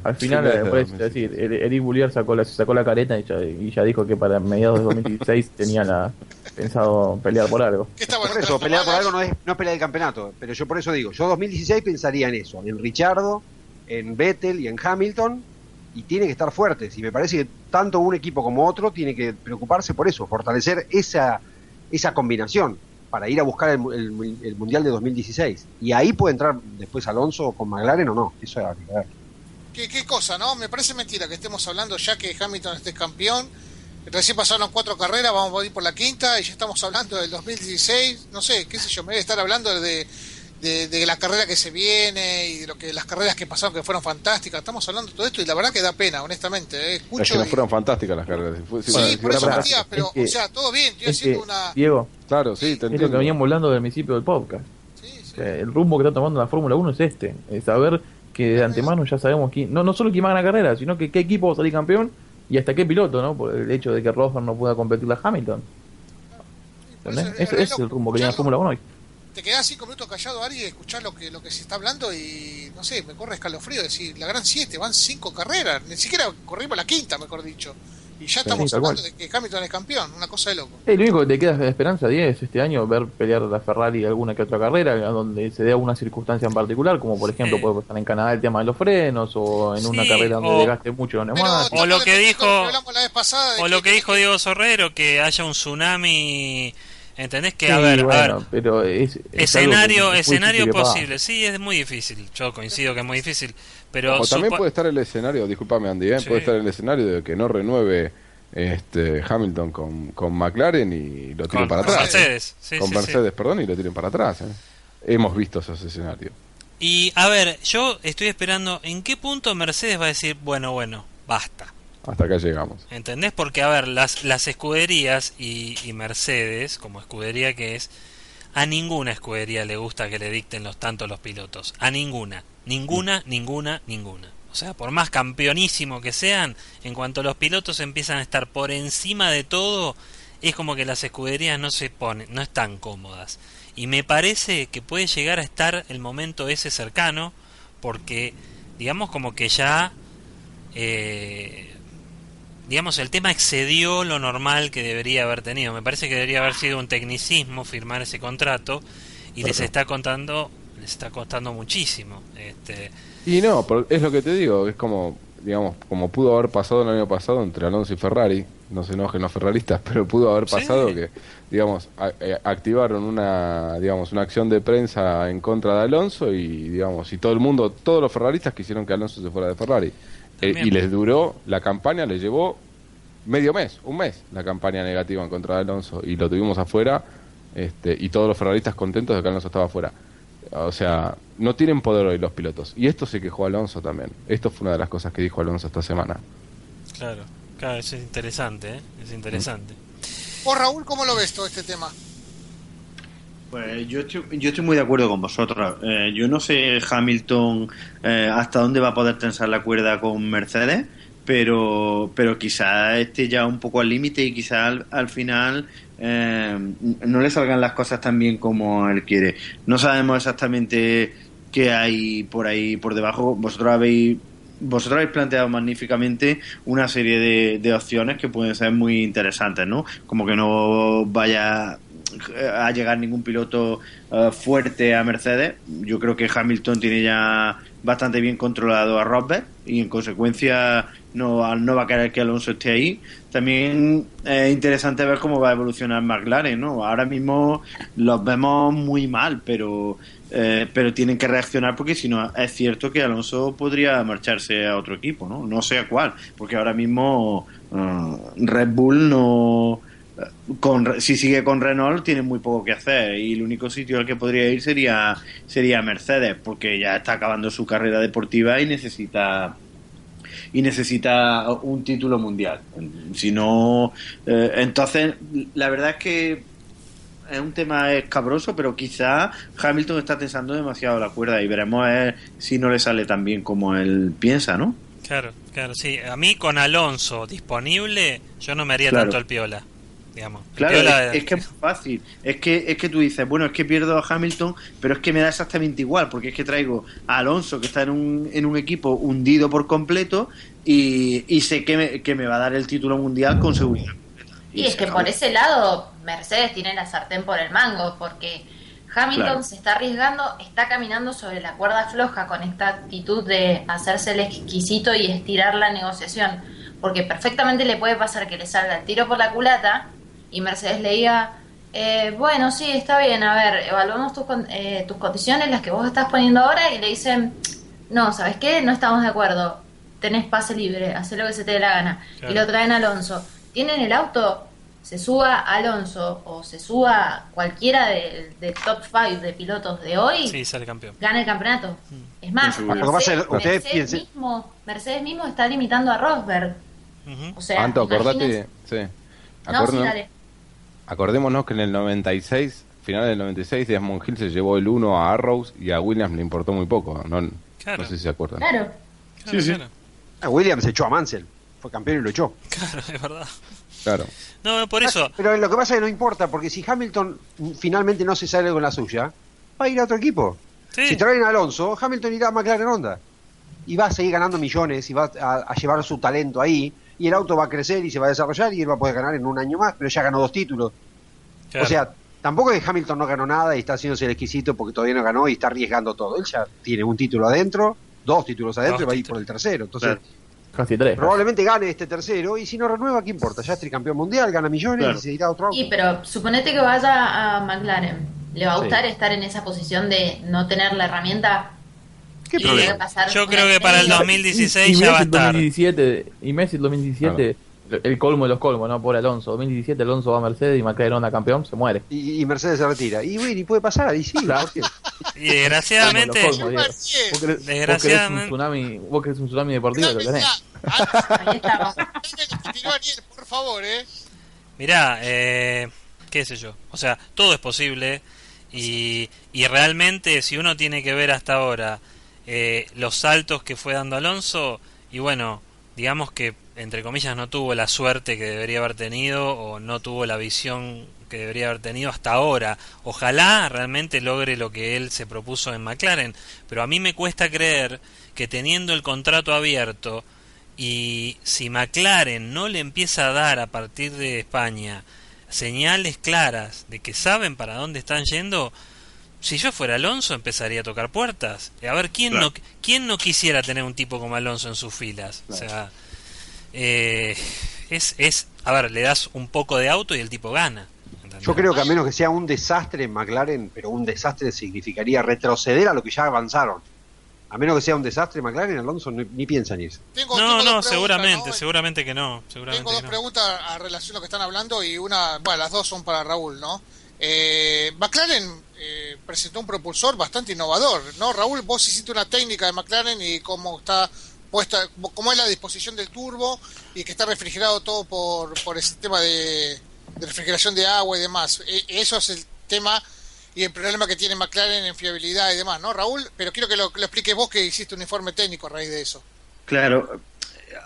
Al final, Eric Boulier sacó la careta y ya dijo que para mediados de 2016 tenía pensado pelear por algo. Por eso, pelear por algo no es pelear el campeonato. Pero yo por eso digo, yo 2016 pensaría en eso, en Ricciardo, en Vettel y en Hamilton, y tiene que estar fuertes. Y me parece que tanto un equipo como otro tiene que preocuparse por eso, fortalecer esa combinación para ir a buscar el Mundial de 2016. Y ahí puede entrar después Alonso con McLaren o no. Eso es a ver. ¿Qué cosa, no? Me parece mentira que estemos hablando ya que Hamilton esté campeón. recién pasaron 4 carreras, vamos a ir por la quinta y ya estamos hablando del 2016, no sé, qué sé yo, me voy a estar hablando de la carrera que se viene y de las carreras que pasaron que fueron fantásticas. Estamos hablando de todo esto y la verdad que da pena, honestamente. Escucho es que no fueron fantásticas las carreras. Sí, por eso Matías, pero, o sea, todo bien, estoy haciendo una... Diego, claro, sí, te entiendo. Es lo que veníamos hablando del principio del podcast. Sí. O sea, el rumbo que está tomando la Fórmula 1 es es saber que de antemano ya sabemos no solo quién va a ganar la carrera, sino que qué equipo va a salir campeón y hasta qué piloto, ¿no? Por el hecho de que Rosberg no pueda competir a Hamilton. Ese es el rumbo que tiene la Fórmula 1 hoy. Te quedás 5 minutos callado, Ari, y escuchás lo que se está hablando y, no sé, me corre escalofrío decir, la Gran 7, van 5 carreras, ni siquiera corrimos la quinta, mejor dicho. Y ya estamos hablando de que Hamilton es campeón, una cosa de loco. Lo único que te queda de esperanza, 10 este año, ver pelear a Ferrari alguna que otra carrera, donde se dé alguna circunstancia en particular, como por ejemplo puede pasar en Canadá el tema de los frenos, o en una carrera donde desgaste mucho los neumáticos. O lo que dijo Diego Sorrero, que haya un tsunami. ¿Entendés? Que, a ver, pero escenario posible. Sí, es muy difícil. Yo coincido que es muy difícil. Pero también puede estar el escenario, discúlpame Andy, puede estar el escenario de que no renueve Hamilton con McLaren y lo tiren para atrás. Mercedes. Con Mercedes, perdón, y lo tiren para atrás. Hemos visto esos escenarios. Y, a ver, yo estoy esperando en qué punto Mercedes va a decir, bueno, basta. Hasta acá llegamos. ¿Entendés? Porque, a ver, las escuderías y Mercedes, como escudería que es, a ninguna escudería le gusta que le dicten los pilotos. A ninguna. Ninguna. O sea, por más campeonísimo que sean, en cuanto los pilotos empiezan a estar por encima de todo, es como que las escuderías no están cómodas. Y me parece que puede llegar a estar el momento ese cercano, porque, digamos, como que ya... el tema excedió lo normal que debería haber tenido. Me parece que debería haber sido un tecnicismo firmar ese contrato y les está costando muchísimo. Y no, es lo que te digo, es como, digamos, como pudo haber pasado el año pasado entre Alonso y Ferrari, no se enojen los ferraristas, pero pudo haber pasado que, digamos, activaron una acción de prensa en contra de Alonso y, digamos, y todos los ferraristas quisieron que Alonso se fuera de Ferrari. Y les duró, la campaña les llevó un mes, la campaña negativa en contra de Alonso, y lo tuvimos afuera, y todos los ferraristas contentos de que Alonso estaba afuera. O sea, no tienen poder hoy los pilotos. Y esto se quejó Alonso también. Esto fue una de las cosas que dijo Alonso esta semana. Claro, eso es interesante, es interesante. ¿Vos, Raúl, cómo lo ves todo este tema? Pues yo estoy muy de acuerdo con vosotros. Yo no sé Hamilton hasta dónde va a poder tensar la cuerda con Mercedes, pero quizás esté ya un poco al límite y quizás al final no le salgan las cosas tan bien como él quiere. No sabemos exactamente qué hay por ahí por debajo. Vosotros habéis planteado magníficamente una serie de opciones que pueden ser muy interesantes, ¿no? Como que no vaya a llegar ningún piloto fuerte a Mercedes. Yo creo que Hamilton tiene ya bastante bien controlado a Rosberg y en consecuencia no va a querer que Alonso esté ahí. También es interesante ver cómo va a evolucionar McLaren, ¿no? Ahora mismo los vemos muy mal, pero tienen que reaccionar, porque si no, es cierto que Alonso podría marcharse a otro equipo, no sé a cuál, porque ahora mismo Red Bull si sigue con Renault tiene muy poco que hacer, y el único sitio al que podría ir sería Mercedes, porque ya está acabando su carrera deportiva y necesita un título mundial. Si no, entonces la verdad es que es un tema escabroso, pero quizá Hamilton está tensando demasiado la cuerda y veremos si no le sale tan bien como él piensa, ¿no? Claro, sí. A mí con Alonso disponible yo no me haría tanto el piola. Digamos. Claro, es que es fácil. Es que tú dices, bueno, es que pierdo a Hamilton, pero es que me da exactamente igual, porque es que traigo a Alonso, que está en un equipo hundido por completo, y sé que me va a dar el título mundial con seguridad. Y es que por ese lado Mercedes tiene la sartén por el mango, porque Hamilton se está arriesgando, está caminando sobre la cuerda floja con esta actitud de hacerse el exquisito y estirar la negociación, porque perfectamente le puede pasar que le salga el tiro por la culata y Mercedes le diga, bueno, sí, está bien, a ver, evaluamos tus condiciones, las que vos estás poniendo ahora, y le dicen, no, ¿sabes qué? No estamos de acuerdo, tenés pase libre, hacé lo que se te dé la gana. Claro. Y lo traen a Alonso. tienen el auto, se suba Alonso o se suba cualquiera del top 5 de pilotos de hoy, Sí, sale campeón. gana el campeonato. Es más, Seguro. Lo que pasa es que ustedes Mercedes mismo está limitando a Rosberg. Ujú. O sea, Anto, acordate, imagínense- sí. No, sí, dale. Acordémonos que en el 96, final del 96, Desmond Hill se llevó el 1 a Arrows y a Williams le importó muy poco. No, Claro. no sé si se acuerdan. Claro. Claro, sí. claro. Williams echó a Mansell, fue campeón y lo echó. Claro, es verdad. Claro. No, por eso. Pero lo que pasa es que no importa, porque si Hamilton finalmente no se sale con la suya, va a ir a otro equipo. Sí. Si traen a Alonso, Hamilton irá a McLaren Honda. Y va a seguir ganando millones y va a llevar su talento ahí. Y el auto va a crecer y se va a desarrollar y él va a poder ganar en un año más, pero ya ganó 2 títulos. Claro. O sea, tampoco es que Hamilton no ganó nada y está haciéndose el exquisito porque todavía no ganó y está arriesgando todo. Él ya tiene un título adentro, 2 títulos adentro y va a ir por el tercero. Entonces, Casi 3. probablemente gane este tercero y si no renueva, ¿qué importa? Ya es tricampeón mundial, gana millones Claro. y se irá a otro auto. Sí, pero suponete que vaya a McLaren. ¿Le va a gustar estar en esa posición de no tener la herramienta? ¿Qué Y problema? pasar yo una creo que para el media. 2016 ya va a estar. Y Messi el 2017, el colmo de los colmos, ¿no? Por Alonso. 2017 Alonso va a Mercedes y McLaren Honda campeón, se muere. Y Mercedes se retira. Y bueno, y puede pasar, y sí. Claro. ¿por qué? Y desgraciadamente, Colmo, Diego. Vos querés Desgraciadamente. vos querés un tsunami deportivo, lo tenés. Ahí estamos. Por favor, mirá, qué sé yo. O sea, todo es posible. Y realmente, si uno tiene que ver hasta ahora los saltos que fue dando Alonso, y bueno, digamos que entre comillas no tuvo la suerte que debería haber tenido o no tuvo la visión que debería haber tenido hasta ahora. Ojalá realmente logre lo que él se propuso en McLaren, pero a mí me cuesta creer que teniendo el contrato abierto y si McLaren no le empieza a dar a partir de España señales claras de que saben para dónde están yendo, si yo fuera Alonso empezaría a tocar puertas. A ver, Claro. ¿quién no quisiera tener un tipo como Alonso en sus filas? Claro. O sea, a ver, le das un poco de auto y el tipo gana. ¿entendés? Yo creo que a menos que sea un desastre en McLaren, pero un desastre significaría retroceder a lo que ya avanzaron. A menos que sea un desastre en McLaren, Alonso ni piensa en eso. tengo No, dos no, preguntas, seguramente, ¿no? seguramente que no. Seguramente Tengo dos que no. preguntas a relación a lo que están hablando y una, bueno, las dos son para Raúl, ¿no? McLaren presentó un propulsor bastante innovador, ¿no? Raúl, vos hiciste una técnica de McLaren y cómo está puesta, cómo es la disposición del turbo y que está refrigerado todo por el sistema de refrigeración de agua y demás. Eso es el tema y el problema que tiene McLaren en fiabilidad y demás, ¿no, Raúl? Pero quiero que lo expliques vos, que hiciste un informe técnico a raíz de eso. Claro.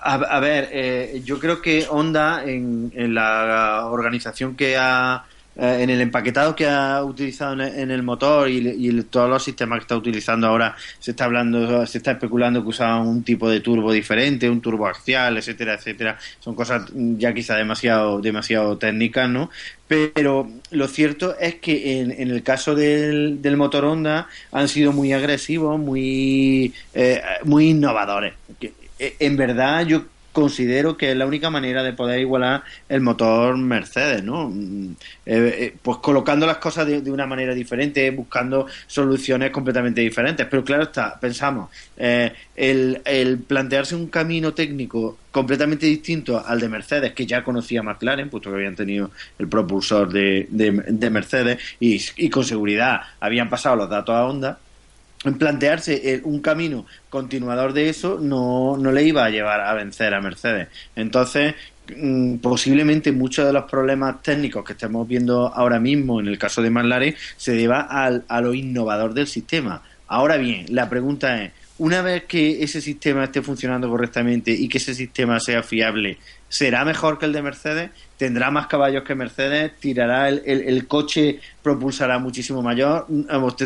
A ver, yo creo que Honda en la organización que ha en el empaquetado que ha utilizado en el motor y todos los sistemas que está utilizando ahora, se está especulando que usaba un tipo de turbo diferente, un turbo axial, etcétera, etcétera. Son cosas ya quizá demasiado técnicas, ¿no? Pero lo cierto es que en el caso del motor Honda han sido muy agresivos, muy innovadores. En verdad yo considero que es la única manera de poder igualar el motor Mercedes, ¿no? Pues colocando las cosas de una manera diferente, buscando soluciones completamente diferentes. Pero claro está, pensamos, el plantearse un camino técnico completamente distinto al de Mercedes, que ya conocía McLaren, puesto que habían tenido el propulsor de Mercedes y con seguridad habían pasado los datos a Honda. Plantearse un camino continuador de eso no le iba a llevar a vencer a Mercedes. Entonces, posiblemente muchos de los problemas técnicos que estamos viendo ahora mismo en el caso de McLaren se deba a lo innovador del sistema. Ahora bien, la pregunta es, una vez que ese sistema esté funcionando correctamente y que ese sistema sea fiable, ¿será mejor que el de Mercedes? ¿Tendrá más caballos que Mercedes? ¿Tirará el coche, propulsará muchísimo mayor?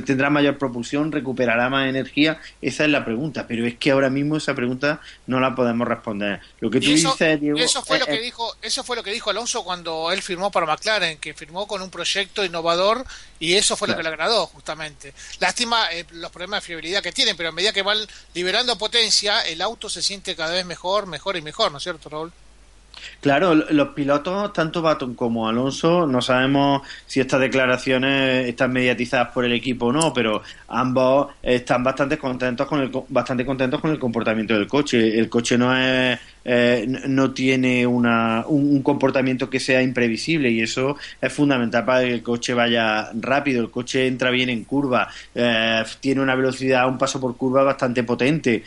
¿Tendrá mayor propulsión? ¿Recuperará más energía? Esa es la pregunta, pero es que ahora mismo esa pregunta no la podemos responder. Lo que tú dices, Diego... Eso fue lo que dijo Alonso cuando él firmó para McLaren, que firmó con un proyecto innovador y eso fue lo que le agradó, justamente. Lástima los problemas de fiabilidad que tienen, pero a medida que van liberando potencia, el auto se siente cada vez mejor y mejor, ¿no es cierto, Raúl? Claro, los pilotos, tanto Button como Alonso, no sabemos si estas declaraciones están mediatizadas por el equipo o no, pero ambos están bastante contentos con el comportamiento del coche. El coche no es no tiene un comportamiento que sea imprevisible, y eso es fundamental para que el coche vaya rápido. El coche entra bien en curva, tiene una velocidad, un paso por curva bastante potente,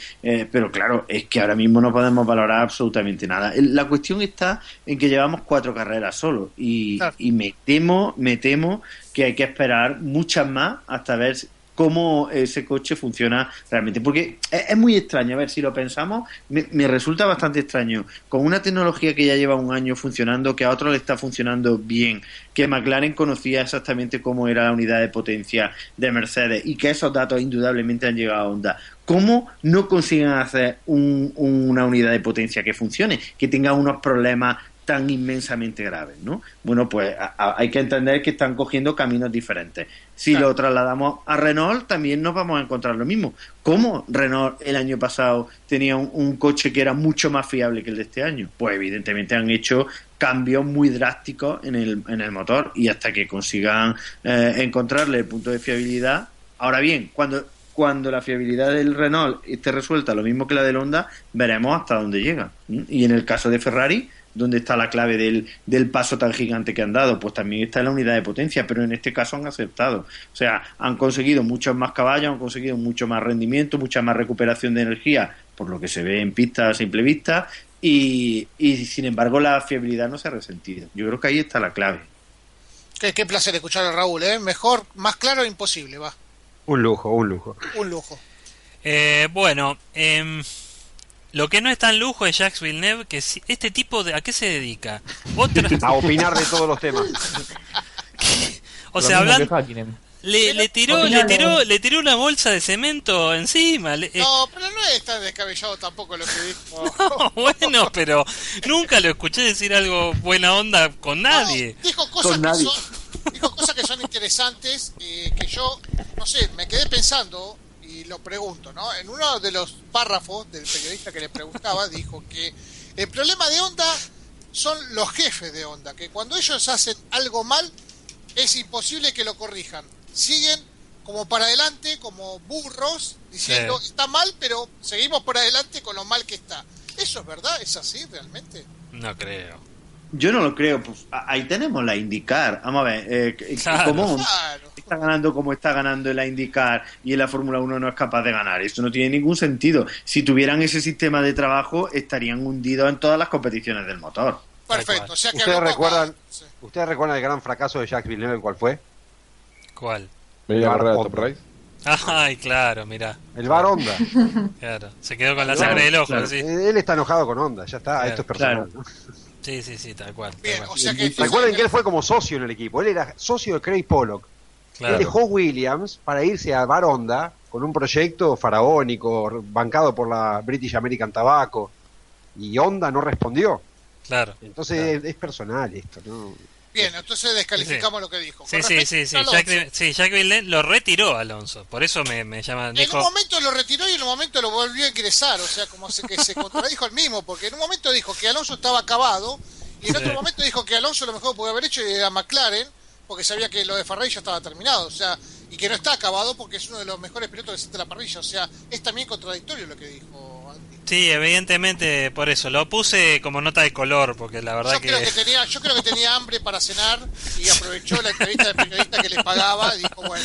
pero claro, es que ahora mismo no podemos valorar absolutamente nada. La cuestión está en que llevamos 4 carreras solo, y me temo que hay que esperar muchas más hasta ver cómo ese coche funciona realmente, porque es muy extraño. A ver, si lo pensamos, me resulta bastante extraño, con una tecnología que ya lleva un año funcionando, que a otro le está funcionando bien, que McLaren conocía exactamente cómo era la unidad de potencia de Mercedes, y que esos datos indudablemente han llegado a Honda. ¿Cómo no consiguen hacer una unidad de potencia que funcione, que tenga unos problemas tan inmensamente graves, ¿no? Bueno, pues hay que entender que están cogiendo caminos diferentes. Si lo trasladamos a Renault, también nos vamos a encontrar lo mismo. ¿Cómo Renault el año pasado tenía un coche que era mucho más fiable que el de este año? Pues evidentemente han hecho cambios muy drásticos en el motor, y hasta que consigan encontrarle el punto de fiabilidad. Ahora bien, cuando la fiabilidad del Renault esté resuelta, lo mismo que la del Honda, veremos hasta dónde llega. Y en el caso de Ferrari, ¿dónde está la clave del paso tan gigante que han dado? Pues también está en la unidad de potencia, pero en este caso han aceptado. O sea, han conseguido muchos más caballos, han conseguido mucho más rendimiento, mucha más recuperación de energía, por lo que se ve en pista a simple vista, y sin embargo la fiabilidad no se ha resentido. Yo creo que ahí está la clave. Qué placer escuchar a Raúl, ¿eh? Mejor, más claro imposible, va. Un lujo, un lujo. Un lujo. Bueno, lo que no es tan lujo es Jacques Villeneuve, que este tipo ¿a qué se dedica? A opinar de todos los temas. O sea, hablando, le tiró una bolsa de cemento encima. No, pero no es tan descabellado tampoco lo que dijo. No, bueno, pero nunca lo escuché decir algo buena onda con nadie. No, dijo cosas que son interesantes, que yo, no sé, me quedé pensando. Y lo pregunto, ¿no? En uno de los párrafos del periodista que le preguntaba, dijo que el problema de Honda son los jefes de Honda, que cuando ellos hacen algo mal es imposible que lo corrijan. Siguen como para adelante, como burros, diciendo está mal, pero seguimos por adelante con lo mal que está. ¿Eso es verdad? ¿Es así realmente? No creo. Yo no lo creo. Pues ahí tenemos la IndyCar. Vamos a ver, ¿cómo está ganando como está ganando en la IndyCar y en la Fórmula 1 no es capaz de ganar? Esto no tiene ningún sentido. Si tuvieran ese sistema de trabajo, estarían hundidos en todas las competiciones del motor. Perfecto. O sea que ¿Ustedes recuerdan el gran fracaso de Jacques Villeneuve? ¿Cuál fue? ¿Cuál? ¿Media carrera de Top Race? Ay, claro, mirá. El bar Honda. Claro, se quedó con la sangre del ojo. Claro. ¿Sí? Él está enojado con Honda, ya está, esto es personal. Claro. ¿no? Sí, tal cual. Bien, o sea que recuerden que él fue como socio en el equipo, él era socio de Craig Pollock. Claro. Él dejó Williams para irse a bar Honda con un proyecto faraónico, bancado por la British American Tobacco, y Honda no respondió. Claro. Entonces es personal esto, ¿no? Bien, entonces descalificamos lo que dijo. Sí. Jacques Villeneuve lo retiró a Alonso, por eso me llaman. En un momento lo retiró y en un momento lo volvió a ingresar, o sea, como que se contradijo el mismo, porque en un momento dijo que Alonso estaba acabado y en otro momento dijo que Alonso lo mejor que podía haber hecho era McLaren, porque sabía que lo de Ferrari ya estaba terminado, o sea, y que no está acabado porque es uno de los mejores pilotos que existe en la parrilla, o sea, es también contradictorio lo que dijo Andy. Sí, evidentemente por eso lo puse como nota de color, porque la verdad yo creo que tenía hambre para cenar y aprovechó la entrevista del periodista que le pagaba y dijo, bueno,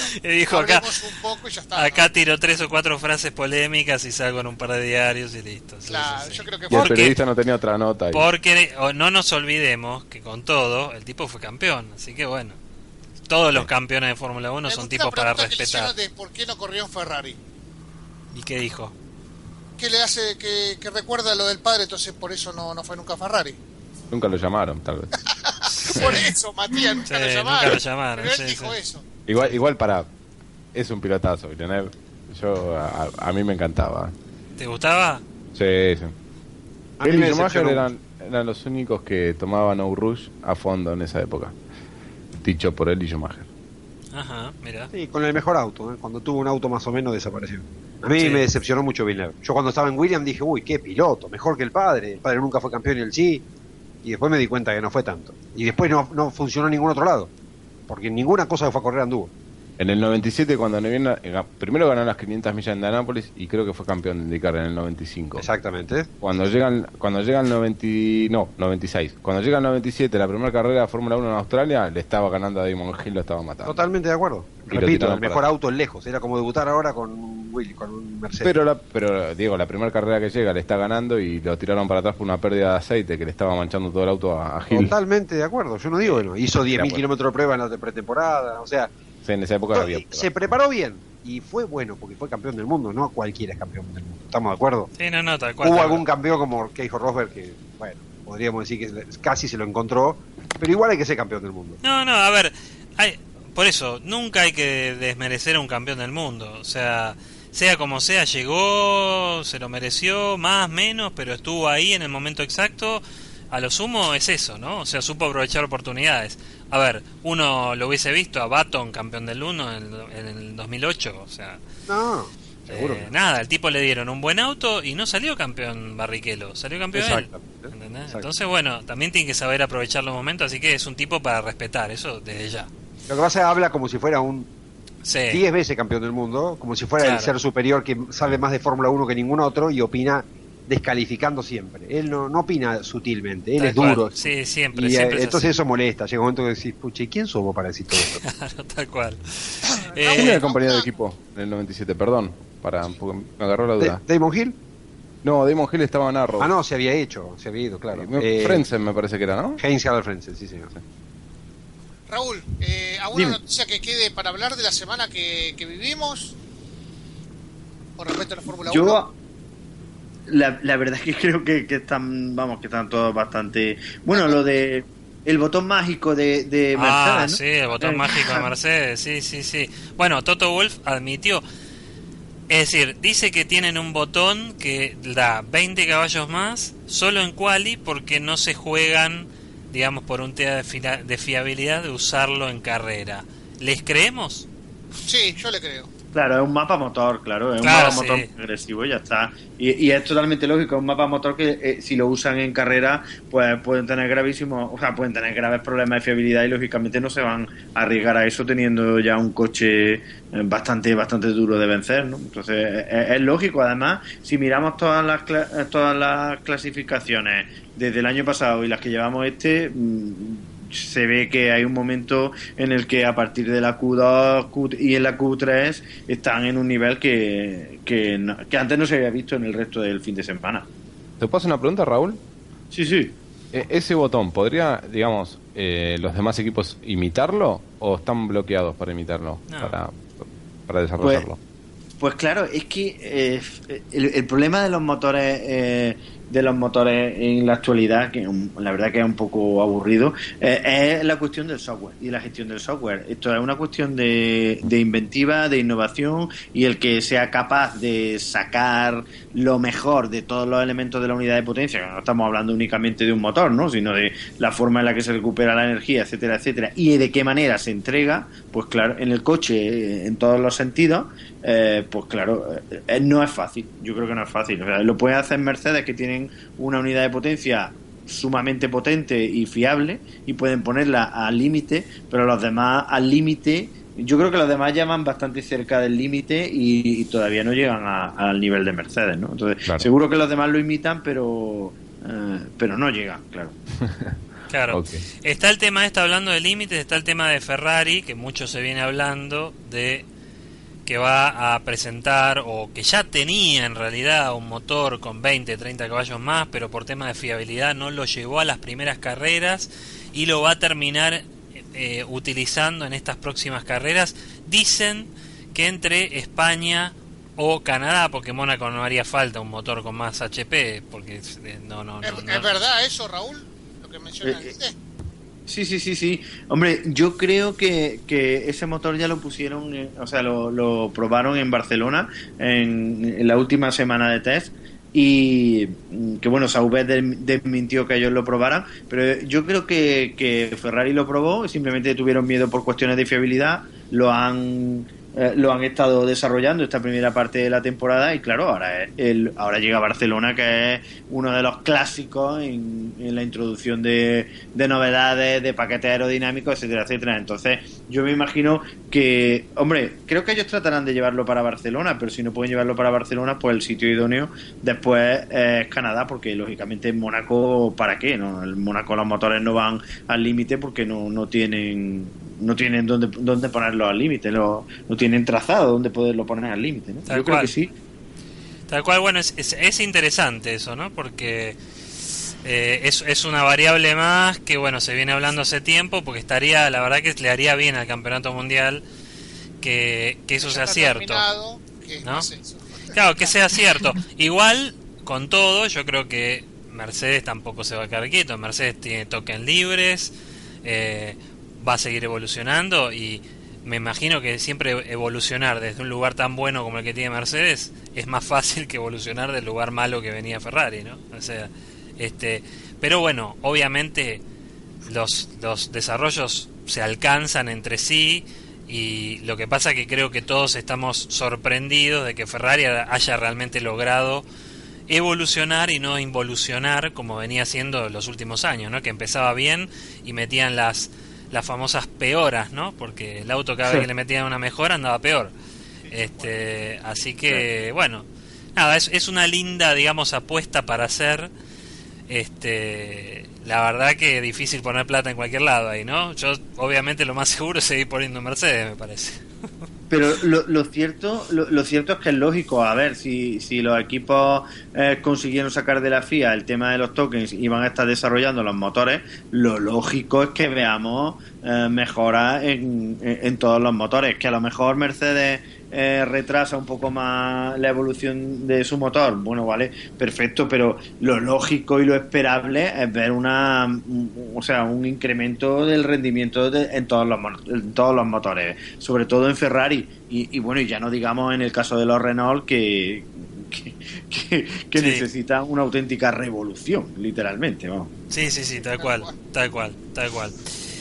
hablemos un poco y ya está. Acá tiro 3 o 4 frases polémicas y salgo en un par de diarios y listo. Claro, yo creo que y el periodista no tenía otra nota ahí. Porque no nos olvidemos que con todo, el tipo fue campeón, así que bueno, todos los campeones de Fórmula 1 son tipos para respetar. De ¿por qué no corrió en Ferrari? ¿Y qué dijo? ¿Qué le hace que recuerda lo del padre, entonces por eso no fue nunca a Ferrari? Nunca lo llamaron, tal vez. Por eso, Matías, nunca lo llamaron. Nunca lo llamaron. Pero él dijo eso. Igual es un pilotazo, Villeneuve. A mí me encantaba. ¿Te gustaba? Sí. Él y Schumacher eran los únicos que tomaban Eau Rouge a fondo en esa época. Dicho por él y Schumacher. Ajá, mira. Sí, con el mejor auto, ¿eh? Cuando tuvo un auto más o menos desapareció. A mí me decepcionó mucho Villeneuve. Yo cuando estaba en Williams dije, uy, qué piloto, mejor que el padre nunca fue campeón y él sí. Y después me di cuenta que no fue tanto. Y después no funcionó en ningún otro lado, porque en ninguna cosa que fue a correr anduvo. En el 97, cuando primero ganó las 500 millas en Indianápolis y creo que fue campeón de IndyCar en el 95. Exactamente. Cuando llega el 96. Cuando llega el 97, la primera carrera de Fórmula 1 en Australia, le estaba ganando a Damon Hill, lo estaba matando. Totalmente de acuerdo. Y Repito, el mejor auto lejos. Era como debutar ahora con un Mercedes. Pero Diego, la primera carrera que llega le está ganando y lo tiraron para atrás por una pérdida de aceite que le estaba manchando todo el auto a Hill. Totalmente de acuerdo. Yo no digo que no. Hizo 10.000 kilómetros de prueba en la pretemporada. O sea, sí, en esa época había. Se preparó bien y fue bueno porque fue campeón del mundo. No cualquiera es campeón del mundo. ¿Estamos de acuerdo? Sí, no, tal cual. Hubo algún campeón como Keijo Rosberg que, bueno, podríamos decir que casi se lo encontró, pero igual hay que ser campeón del mundo. No, a ver, por eso, nunca hay que desmerecer a un campeón del mundo. O sea como sea, llegó, se lo mereció, más, menos, pero estuvo ahí en el momento exacto. A lo sumo es eso, ¿no? O sea, supo aprovechar oportunidades. A ver, uno lo hubiese visto a Button, campeón del 1 en el 2008, o sea... No, seguro. Nada, al tipo le dieron un buen auto y no salió campeón Barrichello, salió campeón él. Entonces, bueno, también tiene que saber aprovechar los momentos, así que es un tipo para respetar, eso desde ya. Lo que pasa es que habla como si fuera un 10 veces campeón del mundo, como si fuera el ser superior que sabe más de Fórmula 1 que ningún otro y opina descalificando siempre. Él no opina sutilmente, él es duro. Sí, siempre. Y siempre entonces eso molesta. Llega un momento que decís, pucha, ¿y quién somos para decir todo esto? Claro, tal cual. Una compañía de equipo en el 97, perdón, porque me agarró la duda. ¿Damon Hill? No, Damon Hill estaba en Arrow. No, se había ido, claro. Frentzen me parece que era, ¿no? Heinz-Harald Frentzen, sí, señor. Raúl, ¿alguna noticia que quede para hablar de la semana que vivimos con respecto a la Fórmula 1? La verdad es que creo que están todos bastante... Bueno, lo de el botón mágico de Mercedes, ¿no? Sí, el botón mágico de Mercedes, sí. Bueno, Toto Wolff admitió, es decir, dice que tienen un botón que da 20 caballos más solo en quali porque no se juegan, digamos, por un tema de fiabilidad de usarlo en carrera. ¿Les creemos? Sí, yo le creo. Claro, es un mapa motor, un mapa motor agresivo y ya está. Y es totalmente lógico, es un mapa motor que si lo usan en carrera, pues pueden tener pueden tener graves problemas de fiabilidad y lógicamente no se van a arriesgar a eso teniendo ya un coche bastante duro de vencer, ¿no? Entonces es lógico. Además, si miramos todas las clasificaciones desde el año pasado y las que llevamos se ve que hay un momento en el que a partir de la Q2 y en la Q3 están en un nivel que antes no se había visto en el resto del fin de semana. ¿Te puedo hacer una pregunta, Raúl? Sí. ¿Ese botón podría, digamos, los demás equipos imitarlo o están bloqueados para imitarlo, para desarrollarlo? Pues claro, es que el problema de los motores en la actualidad, que la verdad que es un poco aburrido, es la cuestión del software y la gestión del software. Esto es una cuestión de inventiva, de innovación, y el que sea capaz de sacar lo mejor de todos los elementos de la unidad de potencia, que no estamos hablando únicamente de un motor, ¿no?, sino de la forma en la que se recupera la energía, etcétera, y de qué manera se entrega, pues claro, en el coche, en todos los sentidos, pues claro, no es fácil. Yo creo que no es fácil. O sea, lo puede hacer Mercedes, que tienen una unidad de potencia sumamente potente y fiable y pueden ponerla al límite, pero los demás al límite, yo creo que los demás ya van bastante cerca del límite y todavía no llegan al nivel de Mercedes, ¿no? Entonces, claro, seguro que los demás lo imitan, pero no llegan, claro. Claro. Okay. Está el tema, hablando de límites, está el tema de Ferrari, que mucho se viene hablando de que va a presentar, o que ya tenía en realidad un motor con 20, 30 caballos más, pero por tema de fiabilidad no lo llevó a las primeras carreras y lo va a terminar utilizando en estas próximas carreras. Dicen que entre España o Canadá, porque Mónaco no haría falta un motor con más HP, porque ¿Es verdad eso, Raúl? Lo que mencionaste. Sí. Hombre, yo creo que ese motor ya lo pusieron, lo probaron en Barcelona en la última semana de test, y que bueno, Sauber desmintió que ellos lo probaran, pero yo creo que Ferrari lo probó y simplemente tuvieron miedo por cuestiones de fiabilidad, lo han lo han estado desarrollando esta primera parte de la temporada y claro, ahora llega Barcelona, que es uno de los clásicos en la introducción de novedades, de paquetes aerodinámicos, etcétera, etcétera. Entonces yo me imagino que, hombre, creo que ellos tratarán de llevarlo para Barcelona, pero si no pueden llevarlo para Barcelona, pues el sitio idóneo después es Canadá, porque lógicamente en Mónaco, ¿para qué? ¿No? En Mónaco los motores no van al límite porque no tienen dónde ponerlo al límite, no tienen trazado dónde poderlo poner al límite, ¿no? Yo creo que sí. Tal cual, bueno, es interesante eso, ¿no? Porque es una variable más que, bueno, se viene hablando hace tiempo, porque la verdad que le haría bien al campeonato mundial que eso sea cierto, ¿no? Claro, que sea cierto. Igual, con todo, yo creo que Mercedes tampoco se va a quedar quieto. Mercedes tiene token libres, va a seguir evolucionando y me imagino que siempre evolucionar desde un lugar tan bueno como el que tiene Mercedes es más fácil que evolucionar del lugar malo que venía Ferrari, ¿no? O sea, pero bueno, obviamente los desarrollos se alcanzan entre sí y lo que pasa que creo que todos estamos sorprendidos de que Ferrari haya realmente logrado evolucionar y no involucionar como venía haciendo los últimos años, ¿no? Que empezaba bien y metían las famosas peoras, ¿no? Porque el auto cada vez que le metían una mejora andaba peor. Así que, bueno, nada, es una linda, digamos, apuesta para hacer. La verdad que es difícil poner plata en cualquier lado ahí, ¿no? Yo, obviamente, lo más seguro es seguir poniendo Mercedes, me parece. Pero lo cierto es que es lógico. A ver, si los equipos consiguieron sacar de la FIA el tema de los tokens y van a estar desarrollando los motores, lo lógico es que veamos mejoras en todos los motores. Que a lo mejor Mercedes retrasa un poco más la evolución de su motor, bueno, vale, perfecto, pero lo lógico y lo esperable es ver un incremento del rendimiento en todos los motores, sobre todo en Ferrari y bueno, y ya no digamos en el caso de los Renault que necesitan una auténtica revolución, literalmente, vamos. Sí, tal cual.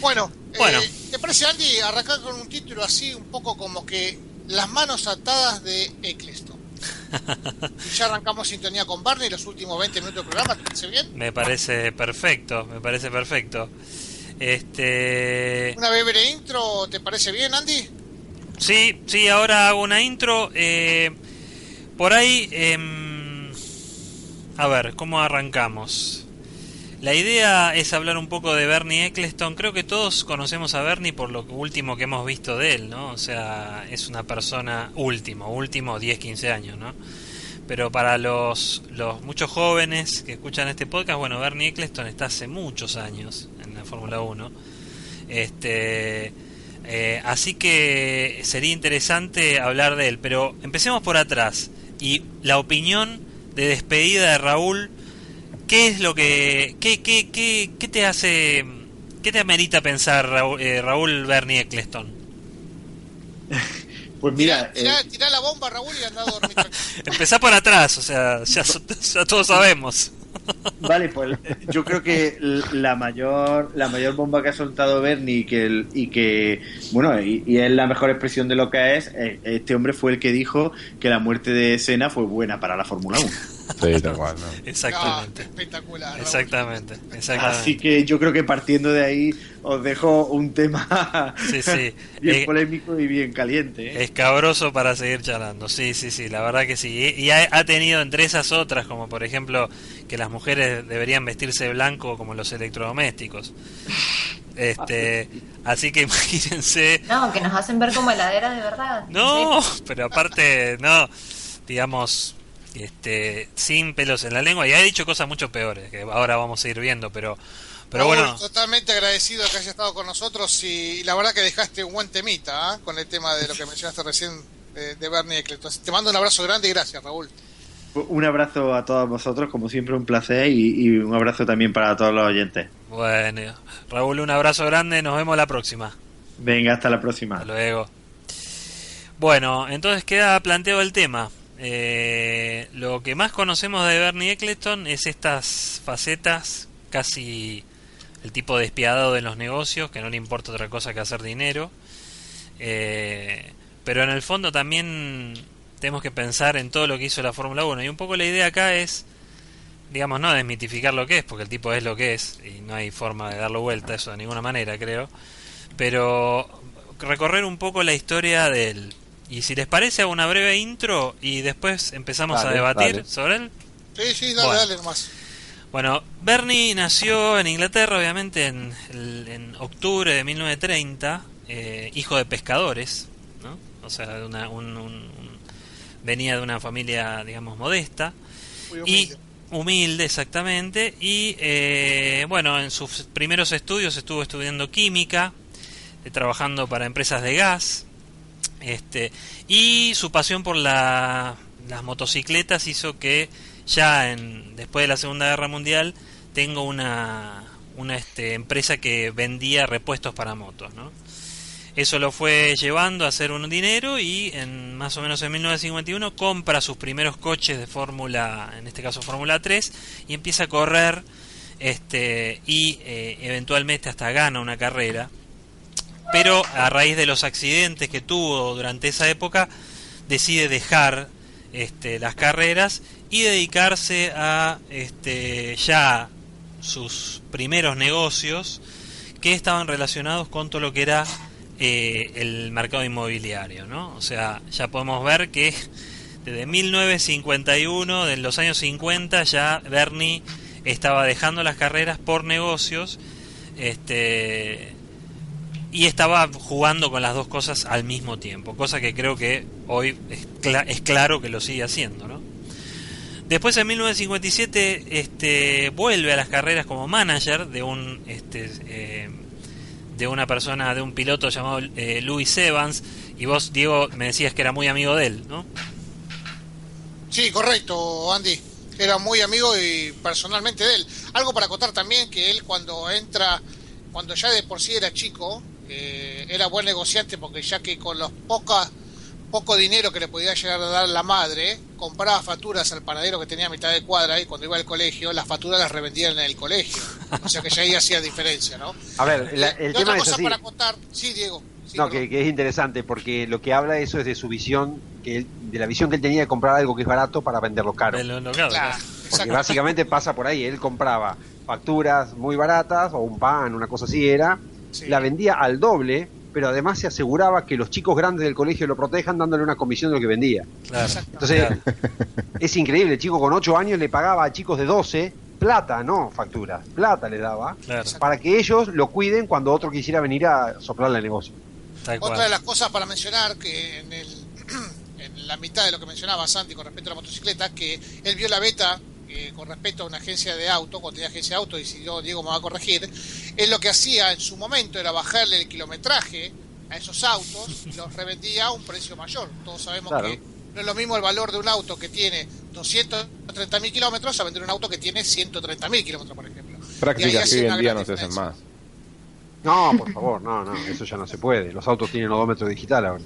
Bueno, ¿te parece, Andy, arrancar con un título así, un poco como que las manos atadas de Eccleston? Y ya arrancamos sintonía con Barney los últimos 20 minutos del programa, ¿te parece bien? Me parece perfecto. ¿Una breve intro te parece bien, Andy? Sí, ahora hago una intro. Por ahí, a ver, ¿cómo arrancamos? La idea es hablar un poco de Bernie Eccleston. Creo que todos conocemos a Bernie por lo último que hemos visto de él, ¿no? O sea, es una persona último 10, 15 años, ¿no? Pero para los muchos jóvenes que escuchan este podcast, bueno, Bernie Eccleston está hace muchos años en la Fórmula 1. Así que sería interesante hablar de él, pero empecemos por atrás. Y la opinión de despedida de Raúl, ¿qué es lo que qué te hace, qué te amerita pensar Raúl Bernie Eccleston? Pues mira, tirá la bomba, Raúl, y anda a dormir. Empezá por atrás, o sea, ya todos sabemos. Vale, pues yo creo que la mayor bomba que ha soltado Bernie y que bueno, y es la mejor expresión de lo que es, este hombre fue el que dijo que la muerte de Senna fue buena para la Fórmula 1. Sí, tal cual, ¿no? Exactamente. Espectacular. Exactamente. Así que yo creo que partiendo de ahí os dejo un tema bien polémico y bien caliente. Escabroso para seguir charlando. Sí, la verdad que sí. Y ha tenido entre esas otras, como por ejemplo que las mujeres deberían vestirse de blanco como los electrodomésticos. Así que imagínense. No, que nos hacen ver como heladera de verdad. No, pero aparte, no, digamos, sin pelos en la lengua. Y ha dicho cosas mucho peores que ahora vamos a ir viendo, pero bueno. Totalmente agradecido que haya estado con nosotros y la verdad que dejaste un buen temita con el tema de lo que mencionaste recién de Bernie Eccleston. Te mando un abrazo grande y gracias, Raúl. Un abrazo a todos vosotros, como siempre un placer y un abrazo también para todos los oyentes. Bueno, Raúl, un abrazo grande, nos vemos la próxima. Venga, hasta la próxima. Hasta luego. Bueno, entonces queda planteado el tema. Lo que más conocemos de Bernie Eccleston es estas facetas, casi el tipo despiadado de los negocios, que no le importa otra cosa que hacer dinero. pero en el fondo también tenemos que pensar en todo lo que hizo la Fórmula 1. Y un poco la idea acá es, digamos, no desmitificar lo que es, porque el tipo es lo que es y no hay forma de darlo vuelta, eso de ninguna manera, creo. Pero recorrer un poco la historia de él. Y si les parece, hago una breve intro y después empezamos a debatir sobre él. Sí, dale nomás. Bueno, Bernie nació en Inglaterra, obviamente, en octubre de 1930, hijo de pescadores, ¿no? O sea, venía de una familia, digamos, modesta. Muy humilde. Y humilde, exactamente. Y bueno, en sus primeros estudios estuvo estudiando química, trabajando para empresas de gas. Y su pasión por las motocicletas hizo que ya después de la Segunda Guerra Mundial tengo una empresa que vendía repuestos para motos, ¿no? Eso lo fue llevando a hacer un dinero y más o menos en 1951 compra sus primeros coches de Fórmula, en este caso Fórmula 3, y empieza a correr y eventualmente hasta gana una carrera. Pero a raíz de los accidentes que tuvo durante esa época decide dejar las carreras y dedicarse a ya sus primeros negocios que estaban relacionados con todo lo que era el mercado inmobiliario, ¿no? O sea, ya podemos ver que desde 1951, de los años 50, ya Bernie estaba dejando las carreras por negocios, y estaba jugando con las dos cosas al mismo tiempo, cosa que creo que hoy es claro que lo sigue haciendo, ¿no? Después en 1957 vuelve a las carreras como manager de una persona, de un piloto llamado Louis Evans, y vos, Diego, me decías que era muy amigo de él, ¿no? Sí, correcto, Andy. Era muy amigo y personalmente de él. Algo para contar también, que él cuando ya de por sí era chico, era buen negociante, porque ya que con los poco dinero que le podía llegar a dar la madre, compraba facturas al panadero que tenía a mitad de cuadra, y cuando iba al colegio, las facturas las revendían en el colegio. O sea que ya ahí hacía diferencia, ¿no? A ver, el tema es así. Para contar, sí, Diego. Sí, no, que es interesante, porque lo que habla eso es de su visión, de la visión que él tenía de comprar algo que es barato para venderlo caro. Claro, porque básicamente pasa por ahí, él compraba facturas muy baratas, o un pan, una cosa así era, sí, la vendía al doble, pero además se aseguraba que los chicos grandes del colegio lo protejan dándole una comisión de lo que vendía. Claro. Entonces, es increíble, el chico con 8 años le pagaba a chicos de 12 plata, no facturas, plata le daba, claro, para que ellos lo cuiden cuando otro quisiera venir a soplarle el negocio. Otra de las cosas para mencionar, que en la mitad de lo que mencionaba Santi con respecto a la motocicleta, que él vio la beta con respecto a una agencia de auto, cuando tenía agencia de auto, y si yo, Diego me va a corregir, él lo que hacía en su momento era bajarle el kilometraje a esos autos y los revendía a un precio mayor. Todos sabemos que no es lo mismo el valor de un auto que tiene 230.000 kilómetros a vender un auto que tiene 130.000 kilómetros, por ejemplo. Prácticas que hoy en día no se hacen más. No, por favor, no, eso ya no se puede. Los autos tienen odómetro digital ahora.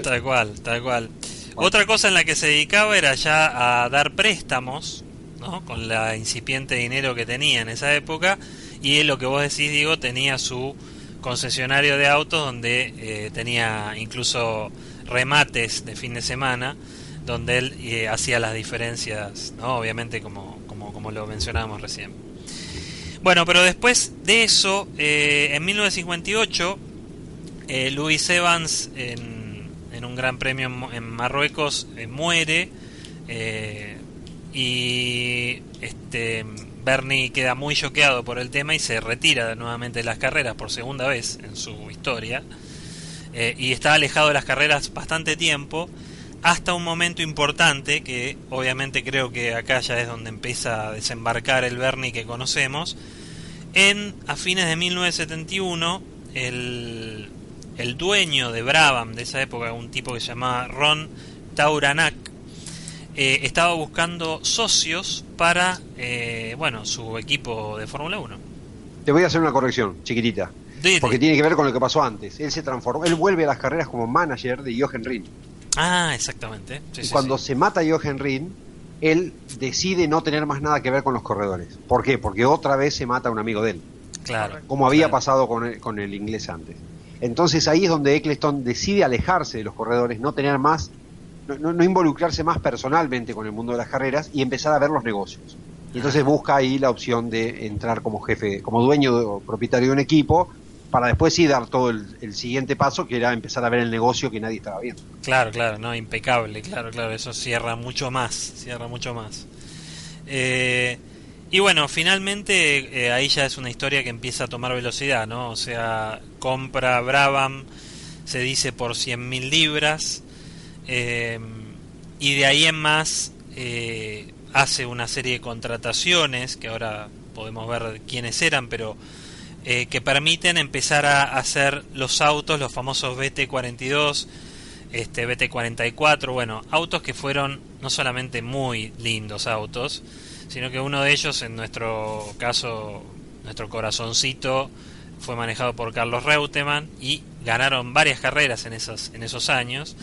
Tal cual. Bueno. Otra cosa en la que se dedicaba era ya a dar préstamos, ¿no? Con la incipiente dinero que tenía en esa época, y lo que vos decís, Diego, tenía su concesionario de autos donde tenía incluso remates de fin de semana, donde él hacía las diferencias, ¿no? Obviamente como lo mencionábamos recién. Bueno, pero después de eso, en 1958, Louis Evans, en un gran premio en Marruecos, muere, y Bernie queda muy choqueado por el tema y se retira nuevamente de las carreras por segunda vez en su historia, y está alejado de las carreras bastante tiempo, hasta un momento importante que obviamente creo que acá ya es donde empieza a desembarcar el Bernie que conocemos. A fines de 1971, el dueño de Brabham de esa época, un tipo que se llamaba Ron Tauranak, estaba buscando socios para su equipo de Fórmula 1. Te voy a hacer una corrección chiquitita, porque tiene que ver con lo que pasó antes. Él se transformó, él vuelve a las carreras como manager de Jochen Rindt. Ah, exactamente. Sí, y cuando se mata Jochen Rindt, él decide no tener más nada que ver con los corredores. ¿Por qué? Porque otra vez se mata a un amigo de él. Claro. Como había pasado con el inglés antes. Entonces ahí es donde Eccleston decide alejarse de los corredores, no tener más, no involucrarse más personalmente con el mundo de las carreras y empezar a ver los negocios. Y entonces busca ahí la opción de entrar como jefe, como dueño o propietario de un equipo, para después sí dar todo el siguiente paso, que era empezar a ver el negocio que nadie estaba viendo. Claro, no, impecable, claro, eso cierra mucho más. Y bueno, finalmente ahí ya es una historia que empieza a tomar velocidad, ¿no? O sea, compra Brabham, se dice por 100.000 libras, y de ahí en más hace una serie de contrataciones, que ahora podemos ver quiénes eran, pero que permiten empezar a hacer los autos, los famosos BT-42, BT-44, bueno, autos que fueron no solamente muy lindos autos, sino que uno de ellos, en nuestro caso, nuestro corazoncito, fue manejado por Carlos Reutemann y ganaron varias carreras en esos años.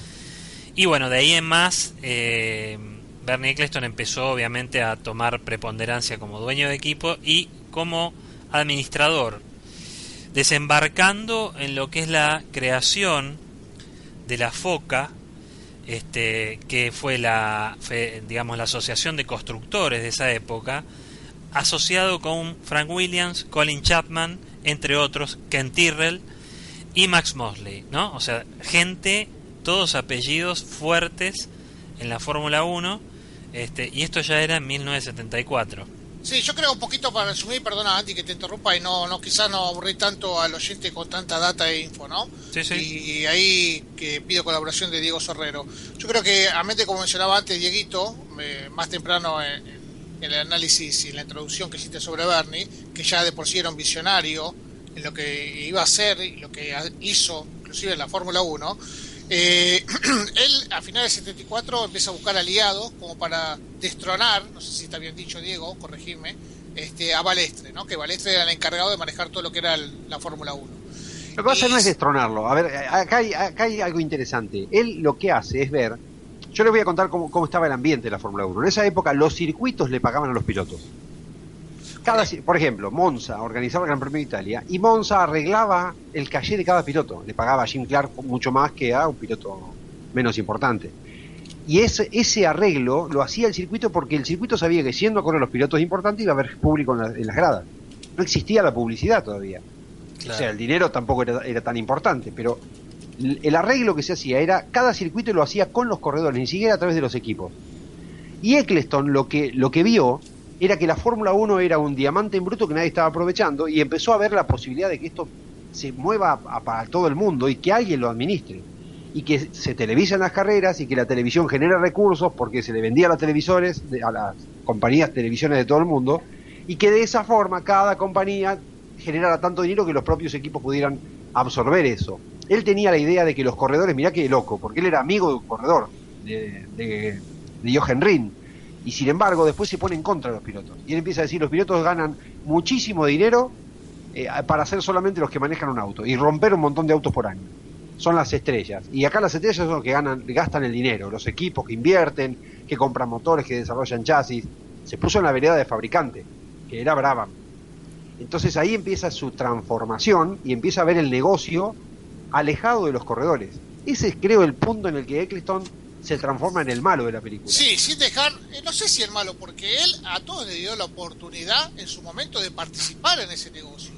Y bueno, de ahí en más, Bernie Eccleston empezó obviamente a tomar preponderancia como dueño de equipo y como administrador, desembarcando en lo que es la creación de la FOCA, que fue digamos la asociación de constructores de esa época, asociado con Frank Williams, Colin Chapman, entre otros, Ken Tyrrell y Max Mosley, ¿no? O sea, gente, todos apellidos fuertes en la Fórmula 1, y esto ya era en 1974. Sí, yo creo un poquito para resumir, perdona Andy que te interrumpa y quizás no aburrir tanto al oyente con tanta data e info, ¿no? Sí. Y ahí que pido colaboración de Diego Sorrero. Yo creo que, a mente como mencionaba antes Dieguito, más temprano en el análisis y en la introducción que hiciste sobre Bernie, que ya de por sí era un visionario en lo que iba a hacer y lo que hizo, inclusive en la Fórmula 1, él a finales de 74 empieza a buscar aliados como para destronar, no sé si está bien dicho Diego, corregirme, a Balestre, ¿no? Que Balestre era el encargado de manejar todo lo que era la Fórmula 1. Lo que pasa no es destronarlo. A ver, acá hay algo interesante. Él lo que hace es ver. Yo les voy a contar cómo estaba el ambiente de la Fórmula 1. En esa época los circuitos le pagaban a los pilotos. Por ejemplo, Monza organizaba el Gran Premio de Italia y Monza arreglaba el caché de cada piloto. Le pagaba a Jim Clark mucho más que a un piloto menos importante. Y ese arreglo lo hacía el circuito porque el circuito sabía que siendo a correr los pilotos importantes iba a haber público en las gradas. No existía la publicidad todavía. Claro. O sea, el dinero tampoco era tan importante, pero el arreglo que se hacía era, cada circuito lo hacía con los corredores, ni siquiera a través de los equipos. Y Eccleston lo que vio era que la Fórmula 1 era un diamante en bruto que nadie estaba aprovechando y empezó a ver la posibilidad de que esto se mueva para todo el mundo y que alguien lo administre. Y que se televisan las carreras y que la televisión genera recursos porque se le vendía a los televisores, a las compañías de televisiones de todo el mundo, y que de esa forma cada compañía generara tanto dinero que los propios equipos pudieran absorber eso. Él tenía la idea de que los corredores, mirá qué loco, porque él era amigo de un corredor, de Jochen Rindt, y sin embargo después se pone en contra de los pilotos. Y él empieza a decir, los pilotos ganan muchísimo dinero para ser solamente los que manejan un auto, y romper un montón de autos por año. Son las estrellas. Y acá las estrellas son los que gastan el dinero, los equipos que invierten, que compran motores, que desarrollan chasis. Se puso en la vereda de fabricante, que era Brabham. Entonces ahí empieza su transformación y empieza a ver el negocio alejado de los corredores. Ese es, creo, el punto en el que Eccleston se transforma en el malo de la película. Sí, sin dejar, no sé si el malo, porque él a todos le dio la oportunidad en su momento de participar en ese negocio.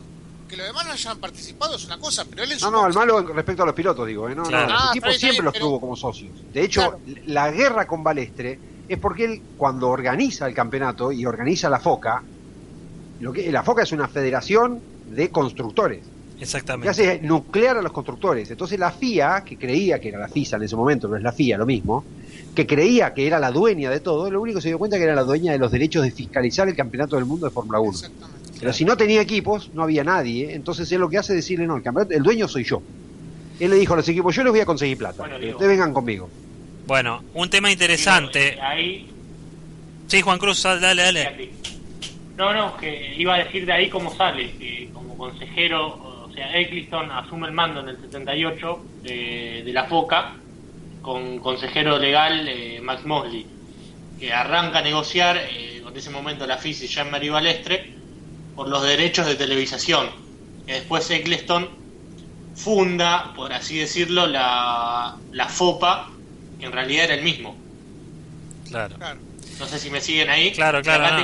Que los demás no hayan participado es una cosa, pero él en su el malo respecto a los pilotos, digo, Claro. Los equipos siempre los tuvo como socios. De hecho, claro, la guerra con Balestre es porque él, cuando organiza el campeonato y organiza la FOCA, la FOCA es una federación de constructores. Exactamente. Que hace nuclear a los constructores. Entonces la FIA, que creía que era la FISA en ese momento, pero es la FIA lo mismo, que creía que era la dueña de todo, lo único que se dio cuenta que era la dueña de los derechos de fiscalizar el campeonato del mundo de Fórmula 1. Exactamente. Pero si no tenía equipos, no había nadie, entonces él lo que hace es decirle, no, el campeonato, el dueño soy yo. Él le dijo a los equipos, yo les voy a conseguir plata, ustedes vengan conmigo. Bueno, un tema interesante. Ahí... Sí, Juan Cruz, dale. No, que iba a decir de ahí cómo sale, que como consejero, o sea, Eccleston asume el mando en el 78 de la FOCA, con consejero legal Max Mosley, que arranca a negociar con ese momento la FIS y Jean-Marie Balestre por los derechos de televisación, que después Eccleston funda, por así decirlo, la FOPA, que en realidad era el mismo. Claro. No sé si me siguen ahí. Claro. Acá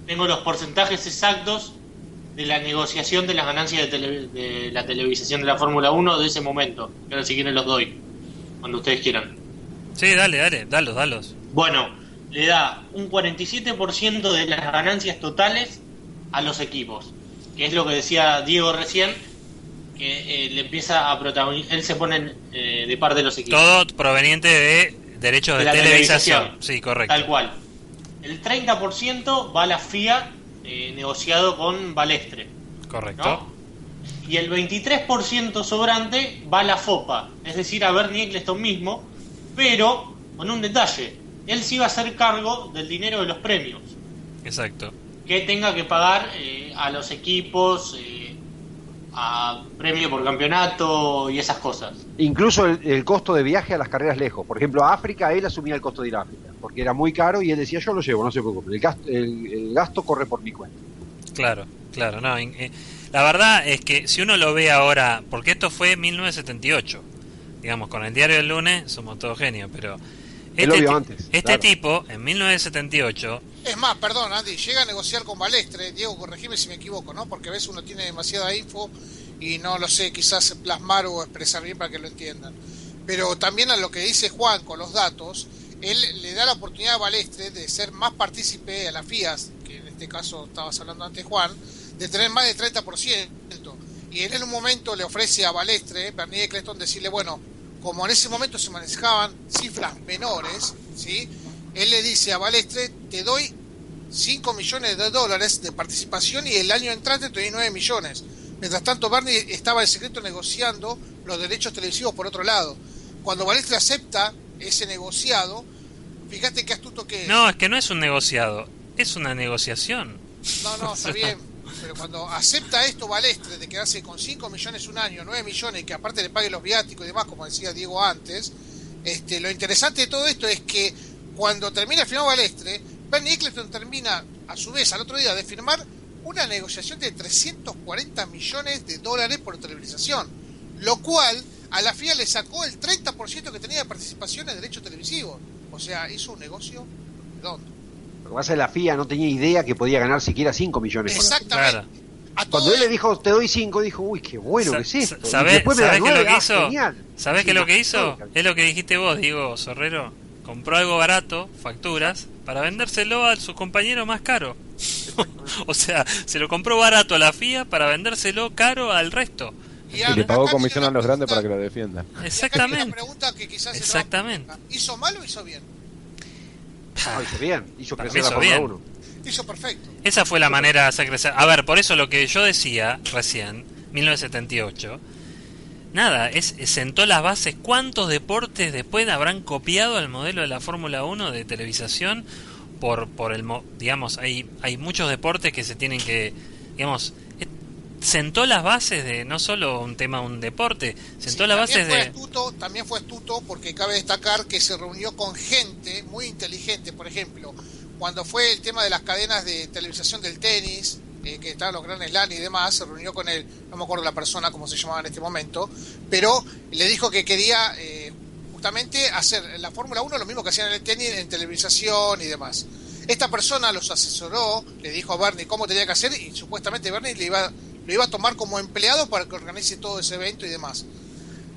tengo los porcentajes exactos de la negociación de las ganancias de la televisación de la Fórmula 1 de ese momento. Ahora si quieren los doy, cuando ustedes quieran. Sí, dale, dalos. Bueno, le da un 47% de las ganancias totales a los equipos, que es lo que decía Diego recién, que le empieza a protagonizar, él se pone de parte de los equipos. Todo proveniente de derechos de la televisación. Sí, correcto. Tal cual. El 30% va a la FIA, negociado con Balestre. Correcto. ¿No? Y el 23% sobrante va a la FOPA, es decir, a Bernie Eccleston mismo, pero con un detalle: él sí va a hacer cargo del dinero de los premios. Exacto. Que tenga que pagar a los equipos, a premio por campeonato y esas cosas. Incluso el costo de viaje a las carreras lejos. Por ejemplo, a África, él asumía el costo de ir a África, porque era muy caro y él decía, yo lo llevo, no se preocupe, el gasto corre por mi cuenta. Claro, no, la verdad es que si uno lo ve ahora, porque esto fue en 1978, digamos, con el diario del lunes somos todos genios, pero este tipo, en 1978... Es más, perdón, Andy, llega a negociar con Balestre, Diego, corregime si me equivoco, ¿no? Porque a veces uno tiene demasiada info y no lo sé, quizás plasmar o expresar bien para que lo entiendan. Pero también a lo que dice Juan con los datos, él le da la oportunidad a Balestre de ser más partícipe a la FIAS, que en este caso estabas hablando antes, Juan, de tener más del 30%. Y él en un momento le ofrece a Balestre, Bernie Eccleston, decirle, bueno, como en ese momento se manejaban cifras menores, ¿sí? Él le dice a Balestre, te doy $5 millones de participación y el año entrante te doy 9 millones. Mientras tanto, Bernie estaba en secreto negociando los derechos televisivos por otro lado. Cuando Balestre acepta ese negociado, fíjate qué astuto que es. No, es que no es un negociado, es una negociación. No, está bien. Pero cuando acepta esto Balestre, de quedarse con 5 millones un año, 9 millones, y que aparte le pague los viáticos y demás, como decía Diego antes, lo interesante de todo esto es que cuando termina el final Balestre, Bernie Eccleston termina, a su vez, al otro día, de firmar una negociación de $340 millones por televisación, lo cual a la FIA le sacó el 30% que tenía de participación en derechos televisivos. O sea, hizo un negocio redondo. Lo que pasa es que la FIA no tenía idea que podía ganar siquiera 5 millones. Exactamente. Claro. Cuando él le dijo, te doy 5, dijo, uy, qué bueno que es esto. ¿Sabés qué es lo que hizo? Genial. ¿Sabés qué es lo que hizo? Es lo que dijiste vos, Diego Sorrero. Compró algo barato, facturas, para vendérselo a sus compañeros más caro. O sea, se lo compró barato a la FIA para vendérselo caro al resto. Y le pagó comisión a los grandes para que lo defiendan. Exactamente. Una pregunta que quizás exactamente. ¿Hizo mal o hizo bien? No, hizo bien. Hizo crecer hizo la Fórmula bien. 1. Hizo perfecto. Esa fue la manera de hacer crecer. A ver, por eso lo que yo decía recién, 1978, nada, sentó las bases. ¿Cuántos deportes después habrán copiado el modelo de la Fórmula 1 de televisación? Digamos, hay muchos deportes que se tienen que, digamos, sentó las bases de no solo un tema, un deporte, sentó las bases de... También fue astuto porque cabe destacar que se reunió con gente muy inteligente. Por ejemplo, cuando fue el tema de las cadenas de televisación del tenis, que estaban los Grand Slam y demás, se reunió con él, no me acuerdo la persona cómo se llamaba en este momento, pero le dijo que quería justamente hacer en la Fórmula 1 lo mismo que hacían en el tenis, en televisación y demás. Esta persona los asesoró, le dijo a Bernie cómo tenía que hacer y supuestamente Bernie lo iba a tomar como empleado para que organice todo ese evento y demás.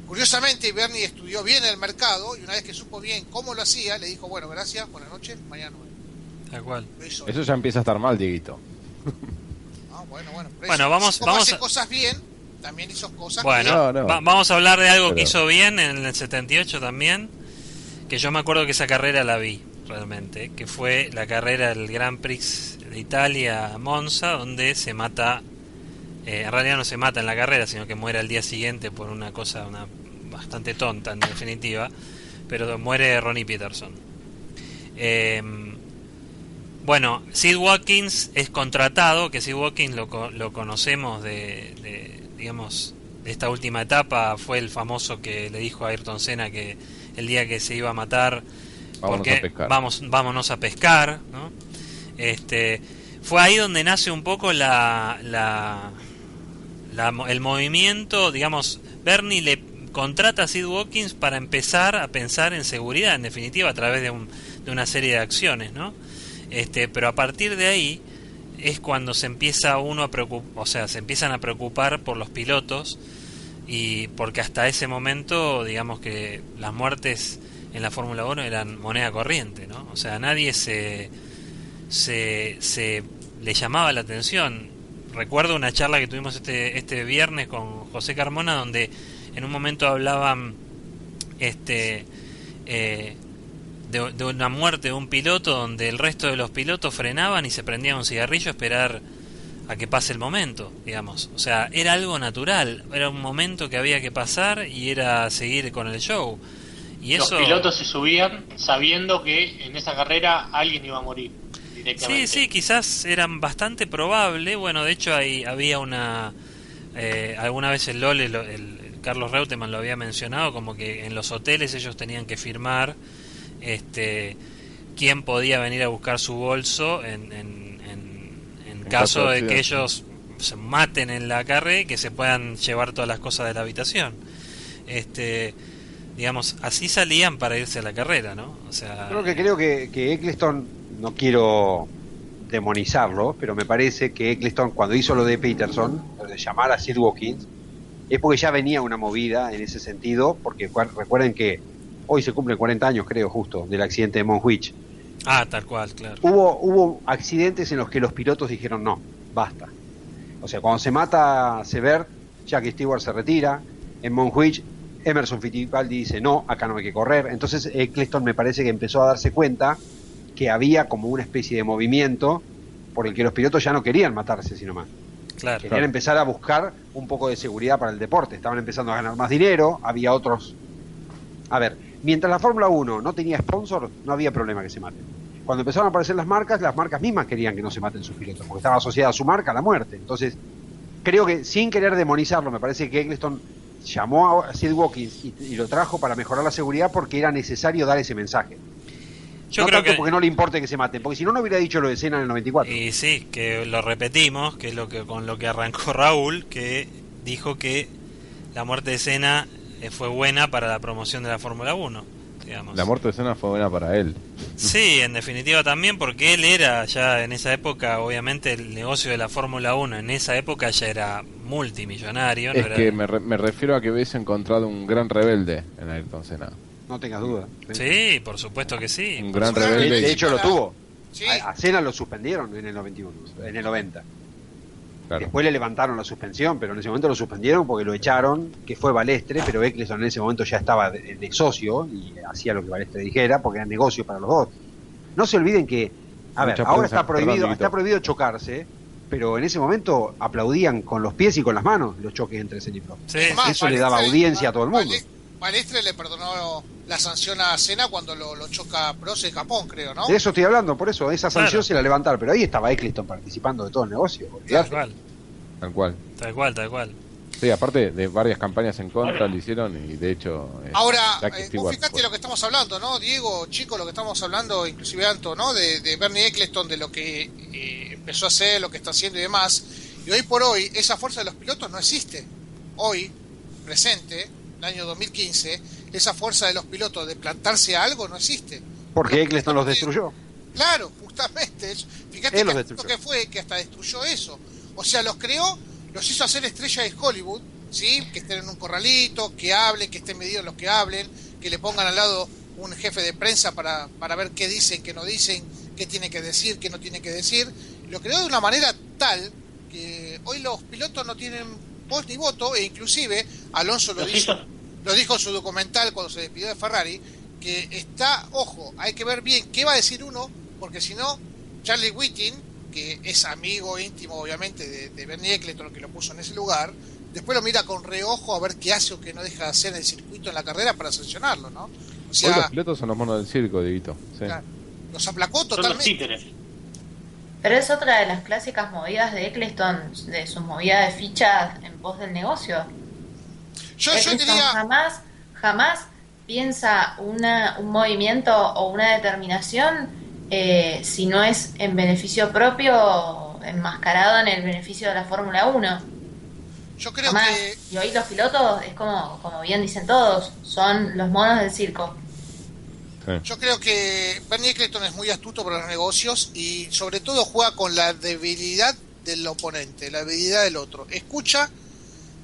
Curiosamente, Bernie estudió bien el mercado y una vez que supo bien cómo lo hacía, le dijo, bueno, gracias, buenas noches, mañana no voy. Tal cual. Eso ya empieza a estar mal, Dieguito. Bueno, vamos hace cosas bien, también hizo cosas bueno, bien. Vamos a hablar de algo que hizo bien en el 78 también, que yo me acuerdo que esa carrera la vi realmente, que fue la carrera del Grand Prix de Italia Monza, donde se mata, en realidad no se mata en la carrera, sino que muere al día siguiente por una cosa bastante tonta en definitiva, pero muere Ronnie Peterson. Bueno, Sid Watkins es contratado, que Sid Watkins lo conocemos digamos, de esta última etapa, fue el famoso que le dijo a Ayrton Senna que el día que se iba a matar, vámonos a pescar, ¿no? Fue ahí donde nace un poco la el movimiento, digamos, Bernie le contrata a Sid Watkins para empezar a pensar en seguridad, en definitiva, a través de una serie de acciones, ¿no? Pero a partir de ahí es cuando se empieza uno a preocupar, o sea, se empiezan a preocupar por los pilotos, y porque hasta ese momento, digamos que las muertes en la Fórmula 1 eran moneda corriente, ¿no? O sea, nadie se le llamaba la atención. Recuerdo una charla que tuvimos este viernes con José Carmona, donde en un momento hablaban de una muerte de un piloto, donde el resto de los pilotos frenaban y se prendían un cigarrillo a esperar a que pase el momento, digamos. O sea, era algo natural, era un momento que había que pasar y era seguir con el show. Y los eso... pilotos se subían sabiendo que en esa carrera alguien iba a morir directamente. Sí, quizás eran bastante probable. Bueno, de hecho había una... alguna vez el Lole, el Carlos Reutemann lo había mencionado, como que en los hoteles ellos tenían que firmar quién podía venir a buscar su bolso en caso de que ellos se maten en la carrera y que se puedan llevar todas las cosas de la habitación. Digamos, así salían para irse a la carrera, ¿no? O sea, creo que Eccleston, no quiero demonizarlo, pero me parece que Eccleston, cuando hizo lo de Peterson, lo de llamar a Sid Watkins, es porque ya venía una movida en ese sentido, porque recuerden que hoy se cumplen 40 años, creo, justo, del accidente de Monjuich. Tal cual, claro. Hubo accidentes en los que los pilotos dijeron no, basta. O sea, cuando se mata Sebert, Jack Stewart se retira. En Monjuich, Emerson Fittipaldi dice no, acá no hay que correr. Entonces Eccleston me parece que empezó a darse cuenta que había como una especie de movimiento por el que los pilotos ya no querían matarse, sino más. Claro. Querían empezar a buscar un poco de seguridad para el deporte. Estaban empezando a ganar más dinero, había otros... A ver, mientras la Fórmula 1 no tenía sponsor, no había problema que se maten. Cuando empezaron a aparecer las marcas mismas querían que no se maten sus pilotos, porque estaba asociada a su marca a la muerte. Entonces, creo que sin querer demonizarlo, me parece que Eccleston llamó a Sid Watkins y lo trajo para mejorar la seguridad porque era necesario dar ese mensaje. Yo no creo tanto que... porque no le importe que se maten, porque si no, no hubiera dicho lo de Senna en el 94. Y sí, que lo repetimos, que es con lo que arrancó Raúl, que dijo que la muerte de Senna fue buena para la promoción de la Fórmula 1, digamos. La muerte de Senna fue buena para él. Sí, en definitiva también, porque él era ya en esa época, obviamente el negocio de la Fórmula 1 en esa época ya era multimillonario. Es que me refiero a que hubiese encontrado un gran rebelde en Ayrton Senna. No tengas duda. Sí, por supuesto que sí. Un gran rebelde. De hecho lo tuvo. Sí. A Senna lo suspendieron en el 91, en el 90. Claro. Después le levantaron la suspensión, pero en ese momento lo suspendieron porque lo echaron, que fue Balestre, pero Eccleston en ese momento ya estaba de socio y hacía lo que Balestre dijera porque era negocio para los dos. No se olviden que, ahora está prohibido chocarse, pero en ese momento aplaudían con los pies y con las manos los choques entre Senna y Prost. Sí. Eso le daba audiencia a todo el mundo. Balestre le perdonó la sanción a Senna cuando lo choca Prost en Japón, creo, ¿no? De eso estoy hablando, por eso esa sanción Claro. se la levantaron, pero ahí estaba Eccleston participando de todo el negocio. Tal cual, Tal cual. tal cual. Sí, aparte de varias campañas en contra lo hicieron y de hecho... Ahora, Jack vos Stewart fíjate fue. lo que estamos hablando, ¿no? Diego, chico, lo que estamos hablando, inclusive Anto, ¿no? De Bernie Eccleston, de lo que empezó a hacer, lo que está haciendo y demás. Y hoy por hoy, esa fuerza de los pilotos no existe. Hoy, presente, el año 2015, esa fuerza de los pilotos de plantarse a algo no existe. Porque Eccleston los destruyó. Claro, justamente. Fíjate Él los que destruyó. fue que hasta destruyó eso. O sea, los creó, los hizo hacer estrellas de Hollywood, ¿sí? Que estén en un corralito, que hablen, que estén medidos los que hablen, que le pongan al lado un jefe de prensa para ver qué dicen, qué no dicen, qué tiene que decir, qué no tiene que decir. Lo creó de una manera tal que hoy los pilotos no tienen voz ni voto, e inclusive Alonso lo dijo en su documental cuando se despidió de Ferrari, que está, ojo, hay que ver bien qué va a decir uno, porque si no, Charlie Whiting, que es amigo íntimo obviamente de Bernie Eccleston, que lo puso en ese lugar, después lo mira con reojo a ver qué hace o qué no deja de hacer en el circuito, en la carrera, para sancionarlo, ¿no? O Hoy sea, los pilotos son los monos del circo, Dieguito. Sí. claro, los aplacó Son los totalmente. títeres. Pero es otra de las clásicas movidas de Eccleston, de sus movidas de fichas en pos del negocio. Yo Eccleston diría, jamás piensa un movimiento o una determinación si no es en beneficio propio, enmascarado en el beneficio de la Fórmula 1. Yo creo Además, que... y hoy los pilotos, es como bien dicen todos, son los monos del circo. Sí. Yo creo que Bernie Eccleston es muy astuto para los negocios y sobre todo juega con la debilidad del oponente, la debilidad del otro. Escucha,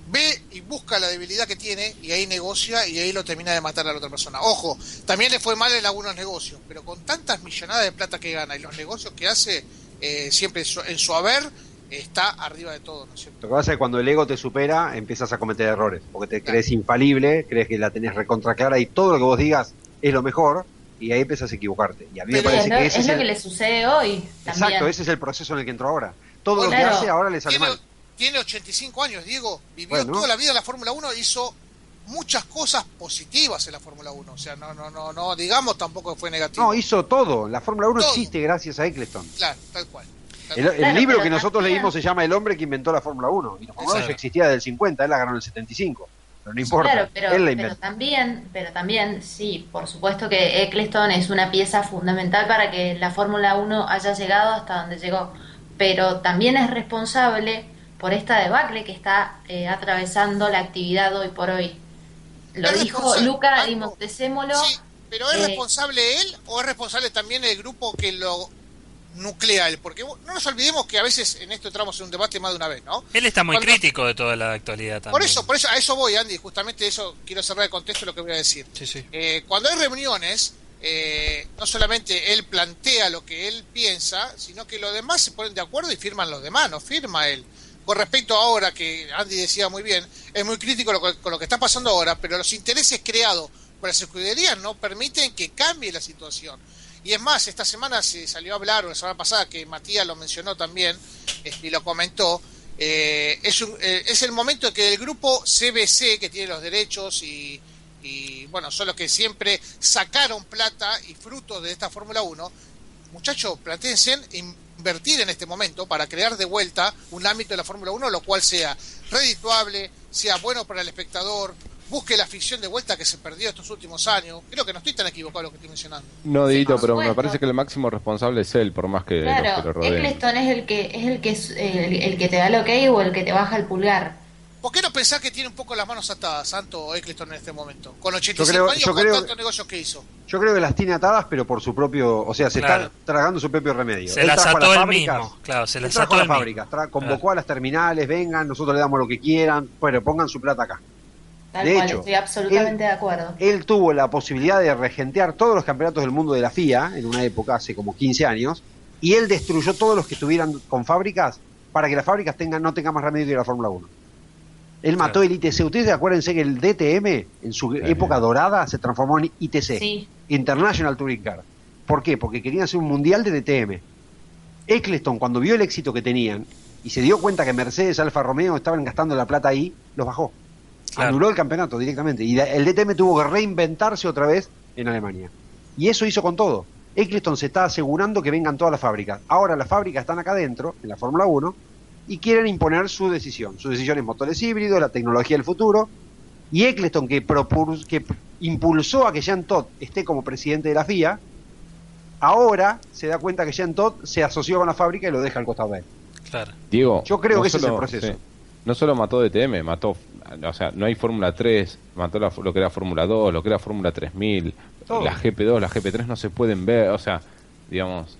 ve y busca la debilidad que tiene y ahí negocia y ahí lo termina de matar a la otra persona. Ojo, también le fue mal en algunos negocios, pero con tantas millonadas de plata que gana y los negocios que hace, siempre en su haber está arriba de todo, ¿no es cierto? Lo que pasa es que cuando el ego te supera, empiezas a cometer errores, porque te crees infalible, crees que la tenés recontra clara y todo lo que vos digas es lo mejor, y ahí empiezas a equivocarte. Y a mí me parece que ese es lo que le sucede hoy también. Exacto, ese es el proceso en el que entró ahora. Todo lo que Claro. hace ahora le sale mal. Tiene 85 años, Diego, vivió toda la vida en la Fórmula 1, hizo muchas cosas positivas en la Fórmula 1, o sea, no digamos tampoco que fue negativo. No, hizo todo. La Fórmula 1 Todo. existe gracias a Eccleston. Claro, tal cual. El libro pero que nosotros también- leímos se llama El hombre que inventó la Fórmula 1. Y la Fórmula 1 Exacto. existía desde el 50, él la ganó en el 75. Pero no importa, Claro, él la pero inventó. también, sí, por supuesto que Eccleston es una pieza fundamental para que la Fórmula 1 haya llegado hasta donde llegó, pero también es responsable por esta debacle que está atravesando la actividad hoy por hoy. Lo Es dijo responsable, Luca Marco. Di Montezemolo. Sí, pero ¿es eh, responsable él o es responsable también el grupo que lo nuclea él? Porque no nos olvidemos que a veces en esto entramos en un debate más de una vez, ¿no? Él está muy Cuando- crítico de toda la actualidad también. Por eso, a eso voy, Andy, justamente eso quiero cerrar el contexto de lo que voy a decir. Sí, sí. Cuando hay reuniones, no solamente él plantea lo que él piensa, sino que los demás se ponen de acuerdo y firman los demás, no firma él. Con respecto a ahora, que Andy decía muy bien, es muy crítico con lo que está pasando ahora, pero los intereses creados por las escuderías no permiten que cambie la situación. Y es más, esta semana se salió a hablar, o la semana pasada, que Matías lo mencionó también, y lo comentó, es el momento en que el grupo CBC, que tiene los derechos y bueno, son los que siempre sacaron plata y frutos de esta Fórmula 1, muchachos, plantéense en invertir en este momento para crear de vuelta un ámbito de la Fórmula 1, lo cual sea redituable, sea bueno para el espectador, busque la afición de vuelta que se perdió estos últimos años. Creo que no estoy tan equivocado en lo que estoy mencionando. No, Dieguito, por pero me supuesto. parece que el máximo responsable es él, por más que los que lo Claro, rodeen. Eccleston es el que te da el ok o el que te baja el pulgar. ¿Por qué no pensás que tiene un poco las manos atadas, Santo Eccleston, en este momento? Con 85 creo- años, yo con creo- tantos negocios que hizo. Yo creo que las tiene atadas, pero por su propio... O sea, se Claro. está tragando su propio remedio. Se Él las trajo a ató las él fábricas, mismo. Claro, se él las trajo ató a él las mismo. fábricas, convocó a las terminales, vengan, nosotros le damos lo que quieran, pero pongan su plata acá. Tal De cual, hecho, estoy absolutamente de acuerdo. Él tuvo la posibilidad de regentear todos los campeonatos del mundo de la FIA en una época, hace como 15 años, y él destruyó todos los que estuvieran con fábricas para que las fábricas no tengan más remedio que la Fórmula 1. Él mató el ITC. Ustedes acuérdense que el DTM, en su época dorada, se transformó en ITC, Sí. International Touring Car. ¿Por qué? Porque querían hacer un mundial de DTM. Eccleston, cuando vio el éxito que tenían y se dio cuenta que Mercedes, Alfa Romeo estaban gastando la plata ahí, los bajó. Claro. Anuló el campeonato directamente. Y el DTM tuvo que reinventarse otra vez en Alemania. Y eso hizo con todo. Eccleston se está asegurando que vengan todas las fábricas. Ahora las fábricas están acá adentro, en la Fórmula 1, y quieren imponer su decisión. Su decisión es motores híbridos, la tecnología del futuro. Y Eccleston, que impulsó a que Jean Todt esté como presidente de la FIA, ahora se da cuenta que Jean Todt se asoció con la fábrica y lo deja al costado de él. Claro. Diego, Yo creo no que ese es el solo- proceso. sí, no solo mató DTM, mató, o sea, no hay Fórmula 3, mató lo que era Fórmula 2, lo que era Fórmula 3000, Todo. la GP2, la GP3 no se pueden ver, o sea, digamos,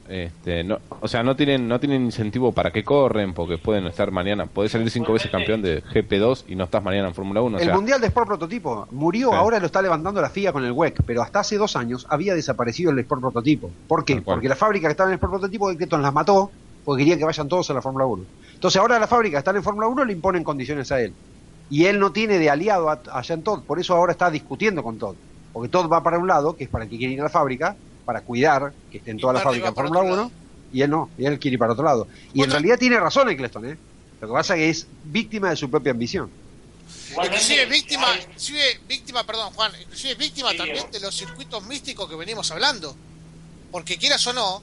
no, o sea, no tienen incentivo para que corren, porque pueden estar mañana, podés salir 5 veces campeón de GP2 y no estás mañana en Fórmula 1, o El sea, Mundial de Sport Prototipo murió, Sí. ahora lo está levantando la FIA con el WEC, pero hasta hace 2 años había desaparecido el Sport Prototipo. ¿Por qué? Tal cual. Porque la fábrica que estaba en el Sport Prototipo, Eccleston las mató porque quería que vayan todos a la Fórmula 1. Entonces ahora la fábrica que está en Fórmula 1 le imponen condiciones a él. Y él no tiene de aliado a Jean Todt, por eso ahora está discutiendo con Todt. Porque Todt va para un lado, que es para el que quiere ir a la fábrica, para cuidar que estén todas las Barry fábricas va en para Fórmula otro 1, y él no, y él quiere ir para otro lado. Y en Otra- realidad tiene razón Eccleston, ¿eh? Lo que pasa es que es víctima de su propia ambición. Inclusive víctima, perdón Juan, inclusive víctima también de los circuitos místicos que venimos hablando. Porque quieras o no,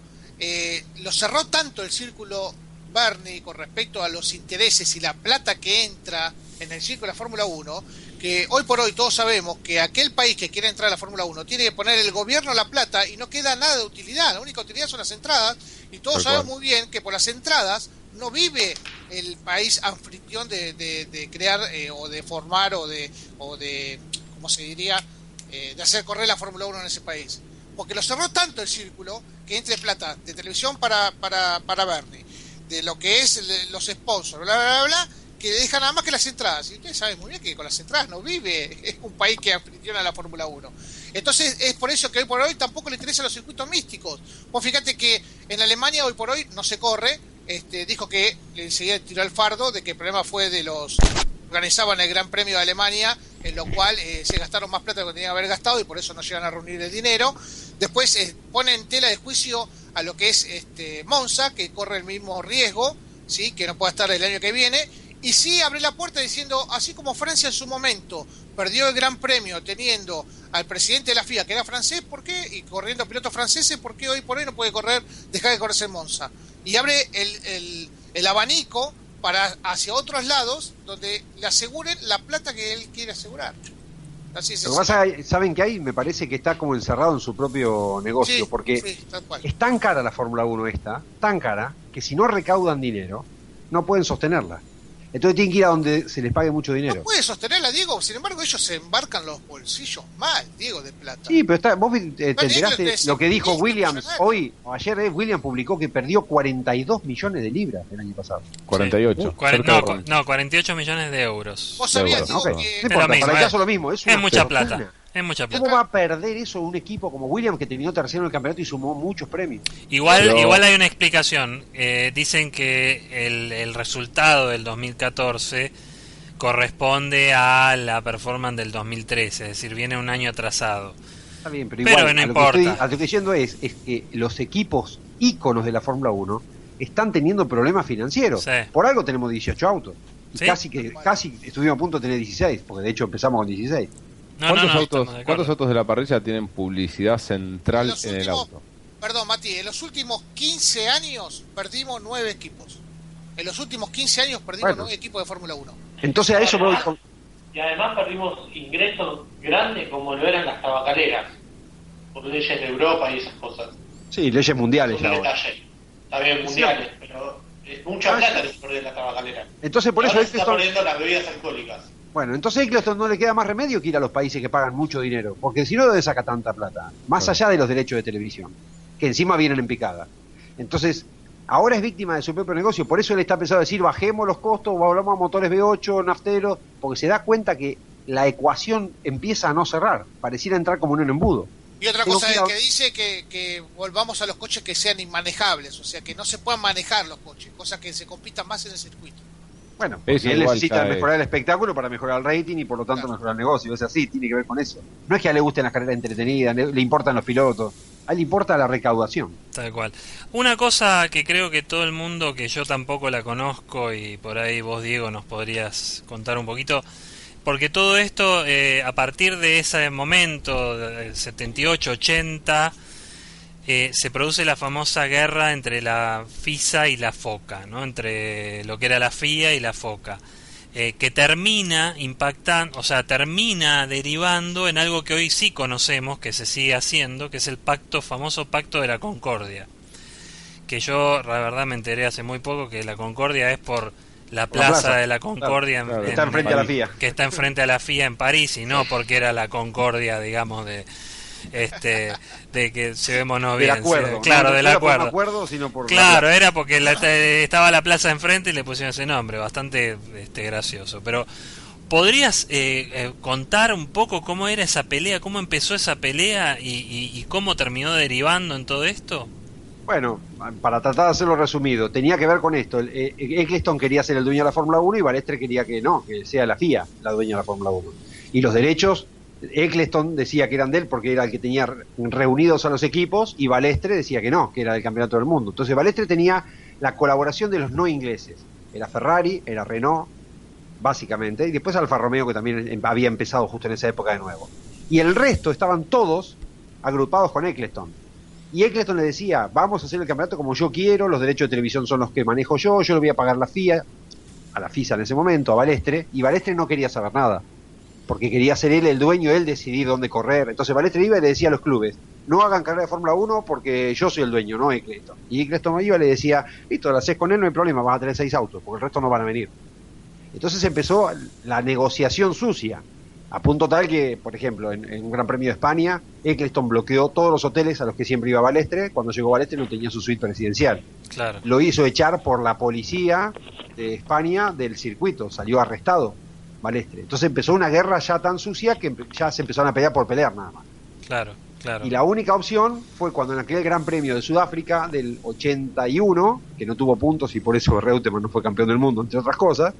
lo cerró tanto el círculo Bernie con respecto a los intereses y la plata que entra en el círculo de la Fórmula 1, que hoy por hoy todos sabemos que aquel país que quiere entrar a la Fórmula 1 tiene que poner el gobierno la plata y no queda nada de utilidad. La única utilidad son las entradas y todos Tal sabemos cual. muy bien que por las entradas no vive el país anfitrión de crear o de formar o de ¿cómo se diría? De hacer correr la Fórmula 1 en ese país. Porque lo cerró tanto el círculo que entre plata de televisión para Bernie, de lo que es los sponsors, bla, bla, bla, bla, que le dejan nada más que las entradas. Y ustedes saben muy bien que con las entradas no vive un país que anfitriona la Fórmula 1. Entonces es por eso que hoy por hoy tampoco le interesan los circuitos místicos. Vos fíjate que en Alemania hoy por hoy no se corre. Dijo que enseguida tiró el fardo de que el problema fue de los organizaban el Gran Premio de Alemania, en lo cual se gastaron más plata de lo que tenían que haber gastado y por eso no llegan a reunir el dinero. Después pone en tela de juicio a lo que es Monza, que corre el mismo riesgo, ¿sí? Que no pueda estar el año que viene. Y sí abre la puerta diciendo, así como Francia en su momento perdió el Gran Premio teniendo al presidente de la FIA, que era francés, ¿por qué? Y corriendo pilotos franceses, ¿por qué hoy por hoy no puede dejar de correrse en Monza? Y abre el abanico para hacia otros lados donde le aseguren la plata que él quiere asegurar. Así es. Lo que pasa, ¿saben qué hay? Me parece que está como encerrado en su propio negocio, Sí, porque sí, tal cual. es tan cara la Fórmula 1 tan cara, que si no recaudan dinero, no pueden sostenerla. Entonces tienen que ir a donde se les pague mucho dinero. No puede sostenerla, Diego. Sin embargo, ellos se embarcan los bolsillos mal, Diego, de plata. Sí, pero vos te enteraste Diego, lo que dijo es Williams impresionante. hoy o ayer. Williams publicó que perdió 42 millones de libras el año pasado. 48. No, 48 millones de euros. Vos sabías, Bueno, Diego, ok. que No Es importa, lo mismo, para el caso lo mismo. Es una mucha fortuna. plata. Es mucha plata. ¿Cómo va a perder eso un equipo como Williams que terminó tercero en el campeonato y sumó muchos premios? Igual Pero- hay una explicación. Dicen que el resultado del 2014 corresponde a la performance del 2013, es decir, viene un año atrasado. Está bien, pero Pero igual, no a lo importa. que estoy diciendo es que los equipos íconos de la Fórmula 1 están teniendo problemas financieros. Sí. Por algo tenemos 18 autos. Y Sí. casi estuvimos a punto de tener 16, porque de hecho empezamos con 16. No, ¿Cuántos, no, no, autos, estamos de acuerdo. ¿Cuántos autos de la parrilla tienen publicidad central Los en el últimos- auto? Perdón, Mati, en los últimos 15 años perdimos 9 equipos. En los últimos 15 años perdimos Bueno. 9 equipos de Fórmula 1. Entonces a eso me voy con... Y además perdimos ingresos grandes como lo eran las tabacaleras, por leyes de Europa y esas cosas. Sí, leyes mundiales Un ya ahora. detalle. Está bien, mundiales, pero es mucha plata que se pierde en la tabacalera. Entonces por eso Ahora se está Eccleston... perdiendo las bebidas alcohólicas. Bueno, entonces a Eccleston no le queda más remedio que ir a los países que pagan mucho dinero, porque si no, ¿de dónde saca tanta plata? Más allá de los derechos de televisión, que encima vienen en picada. Entonces, ahora es víctima de su propio negocio, por eso él está pensando decir, bajemos los costos, volvamos a motores V8, nafteros, porque se da cuenta que la ecuación empieza a no cerrar, pareciera entrar como en un embudo. Y otra Tengo cosa es que ir a- que dice que volvamos a los coches que sean inmanejables, o sea, que no se puedan manejar los coches, cosa que se compitan más en el circuito. Bueno, Eso porque él igual necesita ya es. mejorar el espectáculo para mejorar el rating y por lo tanto Claro. mejorar el negocio, es así, tiene que ver con eso. No es que a él le gusten las carreras entretenidas, le importan los pilotos, a él le importa la recaudación. Tal cual. Una cosa que creo que todo el mundo, que yo tampoco la conozco y por ahí vos, Diego, nos podrías contar un poquito, porque todo esto, a partir de ese momento, 78-80, se produce la famosa guerra entre la FISA y la FOCA, ¿no? Entre lo que era la FIA y la FOCA, que termina impactando, o sea, termina derivando en algo que hoy sí conocemos, que se sigue haciendo, que es el famoso pacto de la Concordia, que yo la verdad me enteré hace muy poco que la Concordia es por la plaza de la Concordia, claro, Está enfrente a la FIA. que está enfrente a la FIA en París, y no porque era la Concordia, digamos, de que llevémonos bien, Del acuerdo. sí, claro, no del era por un acuerdo. acuerdo, sino por Claro, era porque estaba la plaza enfrente y le pusieron ese nombre, bastante gracioso. Pero, ¿podrías contar un poco cómo era esa pelea, cómo empezó esa pelea y cómo terminó derivando en todo esto? Bueno, para tratar de hacerlo resumido, tenía que ver con esto. Eccleston quería ser el dueño de la Fórmula 1 y Balestre quería que no, que sea la FIA la dueña de la Fórmula 1. Y los derechos, Eccleston decía que eran de él porque era el que tenía reunidos a los equipos, y Balestre decía que no, que era del campeonato del mundo. Entonces Balestre tenía la colaboración de los no ingleses. Era Ferrari, era Renault, básicamente, y después Alfa Romeo, que también había empezado justo en esa época de nuevo. Y el resto estaban todos agrupados con Eccleston. Y Eccleston le decía, vamos a hacer el campeonato como yo quiero, los derechos de televisión son los que manejo yo le voy a pagar la FIA, a la FISA en ese momento, a Balestre, y Balestre no quería saber nada, porque quería ser él el dueño, él decidir dónde correr. Entonces Balestre iba y le decía a los clubes, no hagan carrera de Fórmula 1 porque yo soy el dueño, no Eccleston. Y Eccleston iba y le decía, listo, lo haces con él, no hay problema, vas a tener 6 autos, porque el resto no van a venir. Entonces empezó la negociación sucia, a punto tal que, por ejemplo, en un Gran Premio de España, Eccleston bloqueó todos los hoteles a los que siempre iba Balestre. Cuando llegó Balestre no tenía su suite presidencial. Claro. Lo hizo echar por la policía de España del circuito, salió arrestado Balestre. Entonces empezó una guerra ya tan sucia que ya se empezaron a pelear por pelear nada más. Claro, claro. Y la única opción fue cuando en aquel Gran Premio de Sudáfrica del 81, que no tuvo puntos y por eso Reutemann no fue campeón del mundo, entre otras cosas,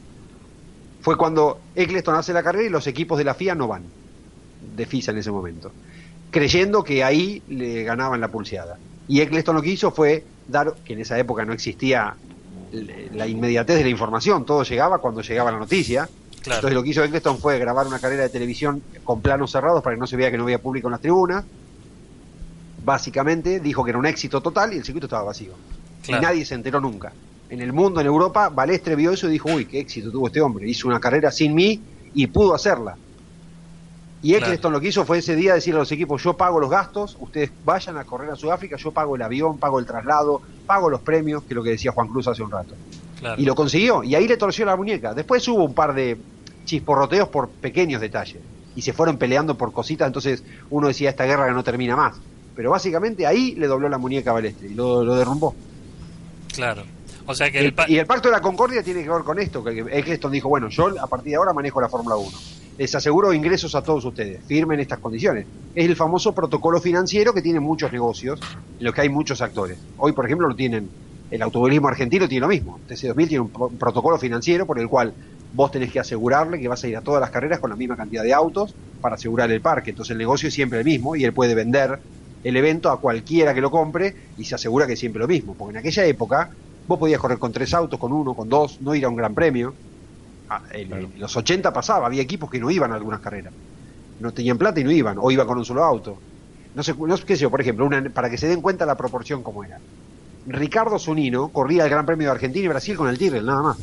fue cuando Eccleston hace la carrera y los equipos de la FIA no van, de FISA en ese momento, creyendo que ahí le ganaban la pulseada. Y Eccleston lo que hizo fue dar, que en esa época no existía la inmediatez de la información, todo llegaba cuando llegaba la noticia. Claro. Entonces lo que hizo Eccleston fue grabar una carrera de televisión con planos cerrados para que no se vea que no había público en las tribunas. Básicamente dijo que era un éxito total y el circuito estaba vacío. Claro. Y nadie se enteró nunca. En el mundo, en Europa, Balestre vio eso y dijo, uy, qué éxito tuvo este hombre. Hizo una carrera sin mí y pudo hacerla. Y Eccleston lo que hizo fue ese día decirle a los equipos, yo pago los gastos, ustedes vayan a correr a Sudáfrica, yo pago el avión, pago el traslado, pago los premios, que es lo que decía Juan Cruz hace un rato. Claro. Y lo consiguió, y ahí le torció la muñeca. Después hubo un par de chisporroteos por pequeños detalles, y se fueron peleando por cositas, entonces uno decía, esta guerra no termina más. Pero básicamente ahí le dobló la muñeca a Balestre, y lo derrumbó. Claro. O sea que y el Pacto de la Concordia tiene que ver con esto, que Eccleston dijo, bueno, yo a partir de ahora manejo la Fórmula 1. Les aseguro ingresos a todos ustedes, firmen estas condiciones. Es el famoso protocolo financiero que tiene muchos negocios, en los que hay muchos actores. Hoy, por ejemplo, lo tienen, el automovilismo argentino tiene lo mismo. TC2000 tiene un protocolo financiero por el cual vos tenés que asegurarle que vas a ir a todas las carreras con la misma cantidad de autos para asegurar el parque. Entonces el negocio es siempre el mismo y él puede vender el evento a cualquiera que lo compre y se asegura que es siempre lo mismo. Porque en aquella época vos podías correr con 3 autos, con 1, con 2, no ir a un gran premio. En los 80 pasaba, había equipos que no iban a algunas carreras. No tenían plata y no iban, o iban con un solo auto. No sé qué sé yo, por ejemplo, para que se den cuenta la proporción como era. Ricardo Zunino corría el Gran Premio de Argentina y Brasil con el Tyrrell, nada más.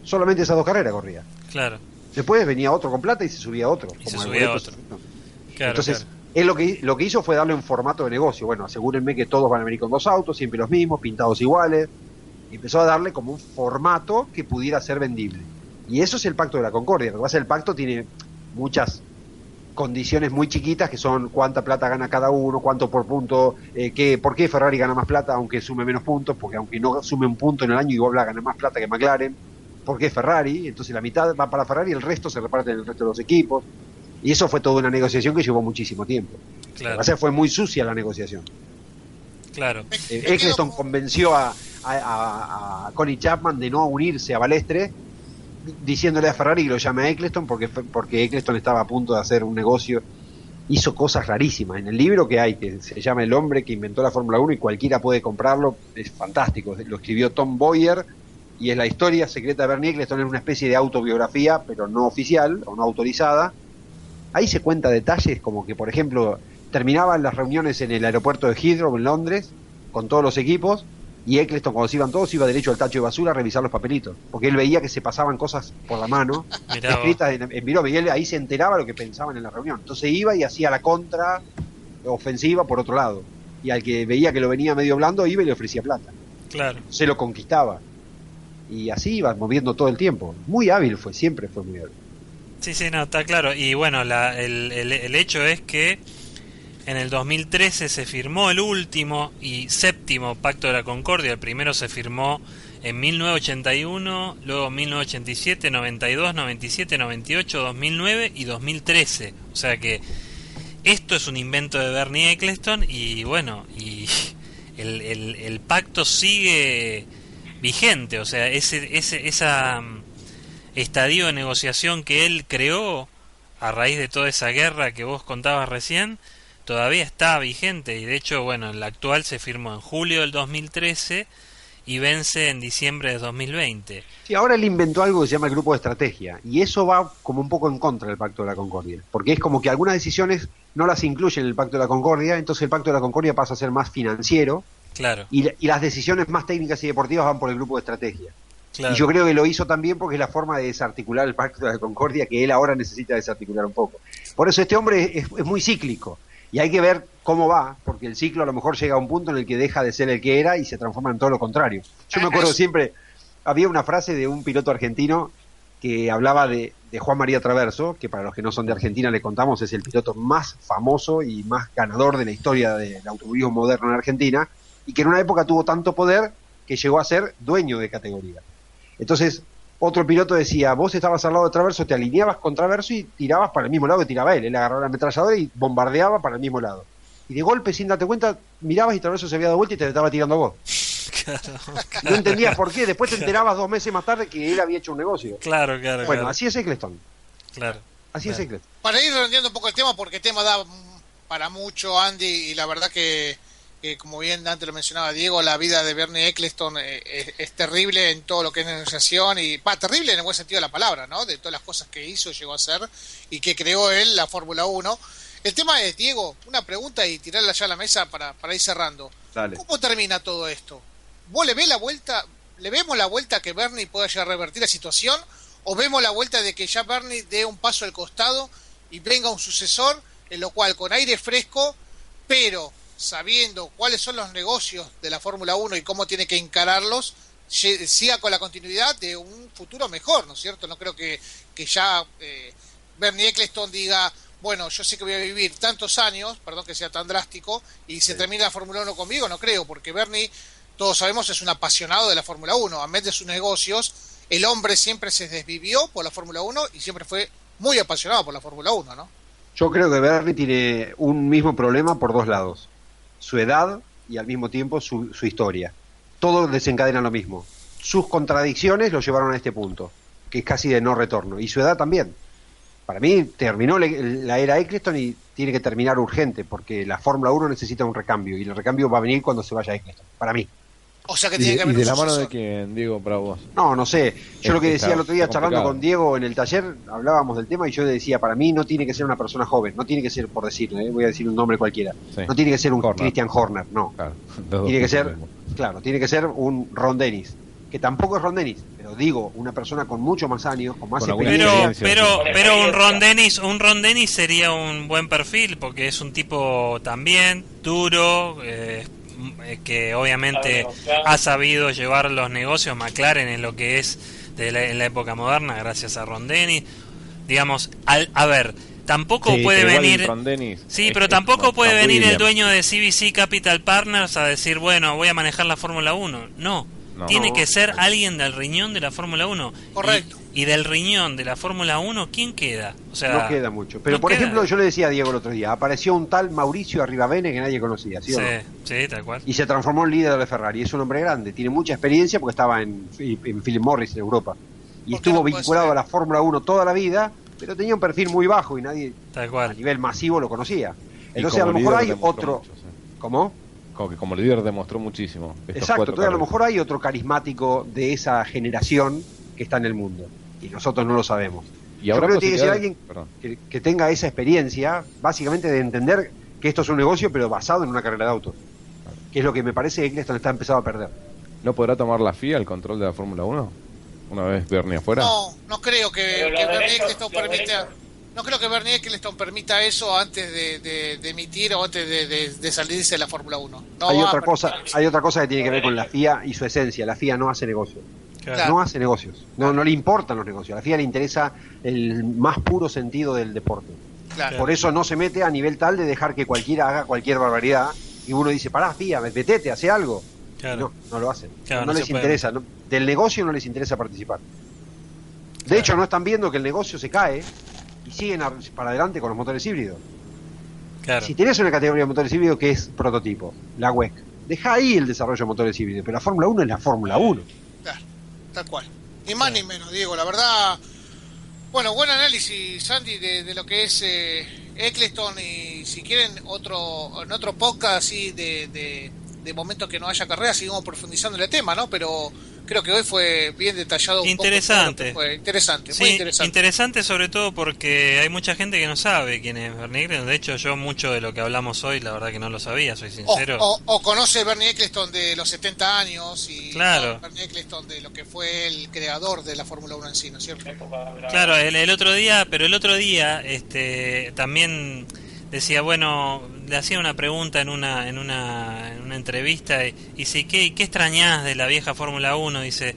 Solamente esas 2 carreras corría. Claro. Después venía otro con plata y se subía otro. Y se subía otro. Claro, entonces, claro. Él lo que hizo fue darle un formato de negocio. Bueno, asegúrenme que todos van a venir con 2 autos, siempre los mismos, pintados iguales. Y empezó a darle como un formato que pudiera ser vendible. Y eso es el Pacto de la Concordia. Lo que pasa es que el pacto tiene muchas condiciones muy chiquitas que son cuánta plata gana cada uno, cuánto por punto, por qué Ferrari gana más plata aunque sume menos puntos, porque aunque no sume un punto en el año igual gana más plata que McLaren, por qué Ferrari, entonces la mitad va para Ferrari y el resto se reparte en el resto de los equipos. Y eso fue toda una negociación que llevó muchísimo tiempo. Claro. Lo que pasa es que fue muy sucia la negociación. Claro. Eccleston convenció a Connie Chapman de no unirse a Balestre, diciéndole a Ferrari que lo llame a Eccleston porque Eccleston estaba a punto de hacer un negocio. Hizo cosas rarísimas. En el libro que hay, que se llama El hombre que inventó la Fórmula 1 y cualquiera puede comprarlo, es fantástico. Lo escribió Tom Boyer y es la historia secreta de Bernie Eccleston. Es una especie de autobiografía, pero no oficial o no autorizada. Ahí se cuenta detalles como que, por ejemplo, terminaban las reuniones en el aeropuerto de Heathrow en Londres con todos los equipos y Eccleston, cuando se iban todos, iba derecho al tacho de basura a revisar los papelitos, porque él veía que se pasaban cosas por la mano escritas en virome, y él ahí se enteraba lo que pensaban en la reunión. Entonces iba y hacía la contra ofensiva por otro lado, y al que veía que lo venía medio blando iba y le ofrecía plata. Claro. Se lo conquistaba y así iba moviendo todo el tiempo. Muy hábil siempre fue muy hábil. Sí, no, está claro. Y bueno, el hecho es que en el 2013 se firmó el último y séptimo Pacto de la Concordia. El primero se firmó en 1981, luego 1987, 92, 97, 98, 2009 y 2013. O sea que esto es un invento de Bernie Eccleston y bueno, y el pacto sigue vigente. O sea, esa estadio de negociación que él creó a raíz de toda esa guerra que vos contabas recién todavía está vigente y de hecho, bueno, el actual se firmó en julio del 2013 y vence en diciembre de 2020. Sí, ahora él inventó algo que se llama el grupo de estrategia y eso va como un poco en contra del Pacto de la Concordia, porque es como que algunas decisiones no las incluyen en el Pacto de la Concordia, entonces el Pacto de la Concordia pasa a ser más financiero. Claro. Y las decisiones más técnicas y deportivas van por el grupo de estrategia. Claro. Y yo creo que lo hizo también porque es la forma de desarticular el Pacto de la Concordia que él ahora necesita desarticular un poco. Por eso este hombre es muy cíclico y hay que ver cómo va, porque el ciclo a lo mejor llega a un punto en el que deja de ser el que era y se transforma en todo lo contrario. Yo me acuerdo siempre, había una frase de un piloto argentino que hablaba de Juan María Traverso, que para los que no son de Argentina le contamos, es el piloto más famoso y más ganador de la historia del automovilismo moderno en Argentina, y que en una época tuvo tanto poder que llegó a ser dueño de categoría. Entonces, otro piloto decía, vos estabas al lado de Traverso, te alineabas con Traverso y tirabas para el mismo lado que tiraba él agarraba la ametralladora y bombardeaba para el mismo lado. Y de golpe, sin darte cuenta, mirabas y Traverso se había dado vuelta y te estaba tirando a vos. Claro. No entendías por qué, después te enterabas 2 meses más tarde que él había hecho un negocio. Claro. Bueno, claro. así es Eccleston. Claro. Así es Eccleston. Para ir redondeando un poco el tema, porque el tema da para mucho, Andy, y la verdad que como bien antes lo mencionaba Diego, la vida de Bernie Eccleston es terrible en todo lo que es negociación, y terrible en el buen sentido de la palabra, ¿no? De todas las cosas que hizo, llegó a hacer, y que creó él la Fórmula 1. El tema es, Diego, una pregunta y tirarla ya a la mesa para ir cerrando. Dale. ¿Cómo termina todo esto? ¿Vos le vemos la vuelta que Bernie pueda llegar a revertir la situación, o vemos la vuelta de que ya Bernie dé un paso al costado y venga un sucesor, en lo cual con aire fresco, pero sabiendo cuáles son los negocios de la Fórmula 1 y cómo tiene que encararlos, siga con la continuidad de un futuro mejor, ¿no es cierto? No creo que ya Bernie Eccleston diga, bueno, yo sé que voy a vivir tantos años, perdón que sea tan drástico, y se termina la Fórmula 1 conmigo, no creo, porque Bernie, todos sabemos, es un apasionado de la Fórmula 1, a vez de sus negocios, el hombre siempre se desvivió por la Fórmula 1 y siempre fue muy apasionado por la Fórmula 1, ¿no? Yo creo que Bernie tiene un mismo problema por 2 lados. Su edad y al mismo tiempo su historia. Todo desencadena lo mismo. Sus contradicciones lo llevaron a este punto, que es casi de no retorno. Y su edad también. Para mí terminó la era Eccleston y tiene que terminar urgente, porque la Fórmula 1 necesita un recambio, y el recambio va a venir cuando se vaya Eccleston, para mí. O sea que tiene que haber ¿Y de un la mano sucesor. de quién, Diego, para vos? No sé. Yo lo que decía el otro día está charlando complicado. con Diego en el taller, hablábamos del tema y yo decía, para mí no tiene que ser una persona joven, no tiene que ser, por decirlo, voy a decir un nombre cualquiera, Sí. no tiene que ser un Horner. Christian Horner, no. Claro, los dos Tiene que ser, mismos. claro, tiene que ser un Ron Dennis, que tampoco es Ron Dennis, pero digo, una persona con mucho más años, con más Con alguna experiencia. Pero un Ron Dennis sería un buen perfil, porque es un tipo también duro, que obviamente ha sabido llevar los negocios McLaren en lo que es en la época moderna, gracias a Ron Dennis. Digamos, a ver, tampoco Sí, puede pero igual venir. Ron Dennis Sí, es- pero es tampoco como puede Tom venir el Williams. dueño de CVC Capital Partners a decir, bueno, voy a manejar la Fórmula 1. No. No. Tiene que ser alguien del riñón de la Fórmula 1. Correcto. Y del riñón de la Fórmula 1, ¿quién queda? O sea, No queda mucho. Pero no por queda. ejemplo, yo le decía a Diego el otro día, apareció un tal Mauricio Arribavene que nadie conocía, ¿sí o no? sí, tal cual. Y se transformó en líder de Ferrari. Es un hombre grande, tiene mucha experiencia porque estaba en Philip Morris en Europa. Y ¿Por qué estuvo no puede vinculado ser? a la Fórmula 1 toda la vida, pero tenía un perfil muy bajo y nadie Tal a cual. nivel masivo lo conocía. Y Entonces a lo como mejor líder hay demostró otro... mucho, sí. ¿cómo? Como que como líder demostró muchísimo. estos Exacto, 4 entonces a lo carreras. mejor hay otro carismático de esa generación que está en el mundo. Y nosotros no lo sabemos. Y Yo habrá creo que tiene que ser posibilidad- alguien Perdón. que tenga esa experiencia, básicamente de entender que esto es un negocio, pero basado en una carrera de autos. Que es lo que me parece que Eccleston está empezado a perder. ¿No podrá tomar la FIA el control de la Fórmula 1? Una vez Bernie afuera. No creo que Bernie Eccleston permita. No creo que Bernie Eccleston permita eso antes de emitir o antes de salirse de la Fórmula 1. No hay va a otra cosa, permitir eso. hay otra cosa que tiene que ver con la FIA y su esencia. La FIA no hace negocios. Claro. No hace negocios. No le importan los negocios. A la FIA le interesa el más puro sentido del deporte. Claro. Por eso no se mete a nivel tal de dejar que cualquiera haga cualquier barbaridad y uno dice, pará, FIA, metete, hace algo. Claro. No lo hacen. Claro, no no les se puede. interesa. Del negocio no les interesa participar. De hecho, no están viendo que el negocio se cae y siguen para adelante con los motores híbridos. Claro. Si tenés una categoría de motores híbridos que es prototipo, la WEC, deja ahí el desarrollo de motores híbridos, pero la Fórmula 1 es la Fórmula 1. Claro, tal cual. Ni más ni menos, Diego. La verdad, bueno, buen análisis, Sandy, de lo que es Eccleston. Y si quieren en otro podcast así de momentos que no haya carrera, seguimos profundizando en el tema, ¿no? Pero creo que hoy fue bien detallado. Interesante. Fue interesante, Sí, muy interesante. interesante sobre todo porque hay mucha gente que no sabe quién es Bernie Eccleston. De hecho, yo mucho de lo que hablamos hoy, la verdad que no lo sabía, soy sincero. O conoce Bernie Eccleston de los 70 años y Claro. no Bernie Eccleston de lo que fue el creador de la Fórmula 1 en sí, ¿no es cierto? Claro, el otro día, también decía, bueno, le hacía una pregunta en una entrevista y dice, ¿qué extrañás de la vieja Fórmula 1? Dice,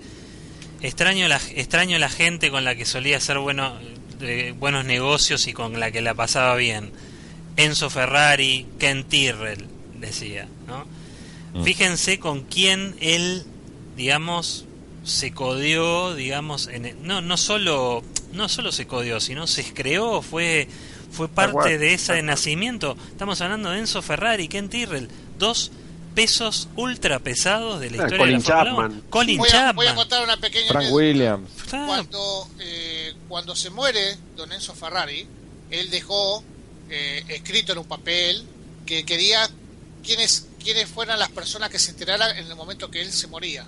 extraño la gente con la que solía hacer buenos negocios y con la que la pasaba bien. Enzo Ferrari, Ken Tyrrell, decía, ¿no? Fíjense con quién él, digamos, se codió, digamos, no solo se codió, sino se creó, fue parte de ese nacimiento. Estamos hablando de Enzo Ferrari, Ken Tyrrell, dos pesos ultra pesados de la historia Colin de la Fórmula Chapman. 1. Colin Voy Chapman. a contar una pequeña Frank anécdota. Williams. Cuando se muere don Enzo Ferrari, él dejó escrito en un papel que quería quiénes fueran las personas que se enteraran en el momento que él se moría.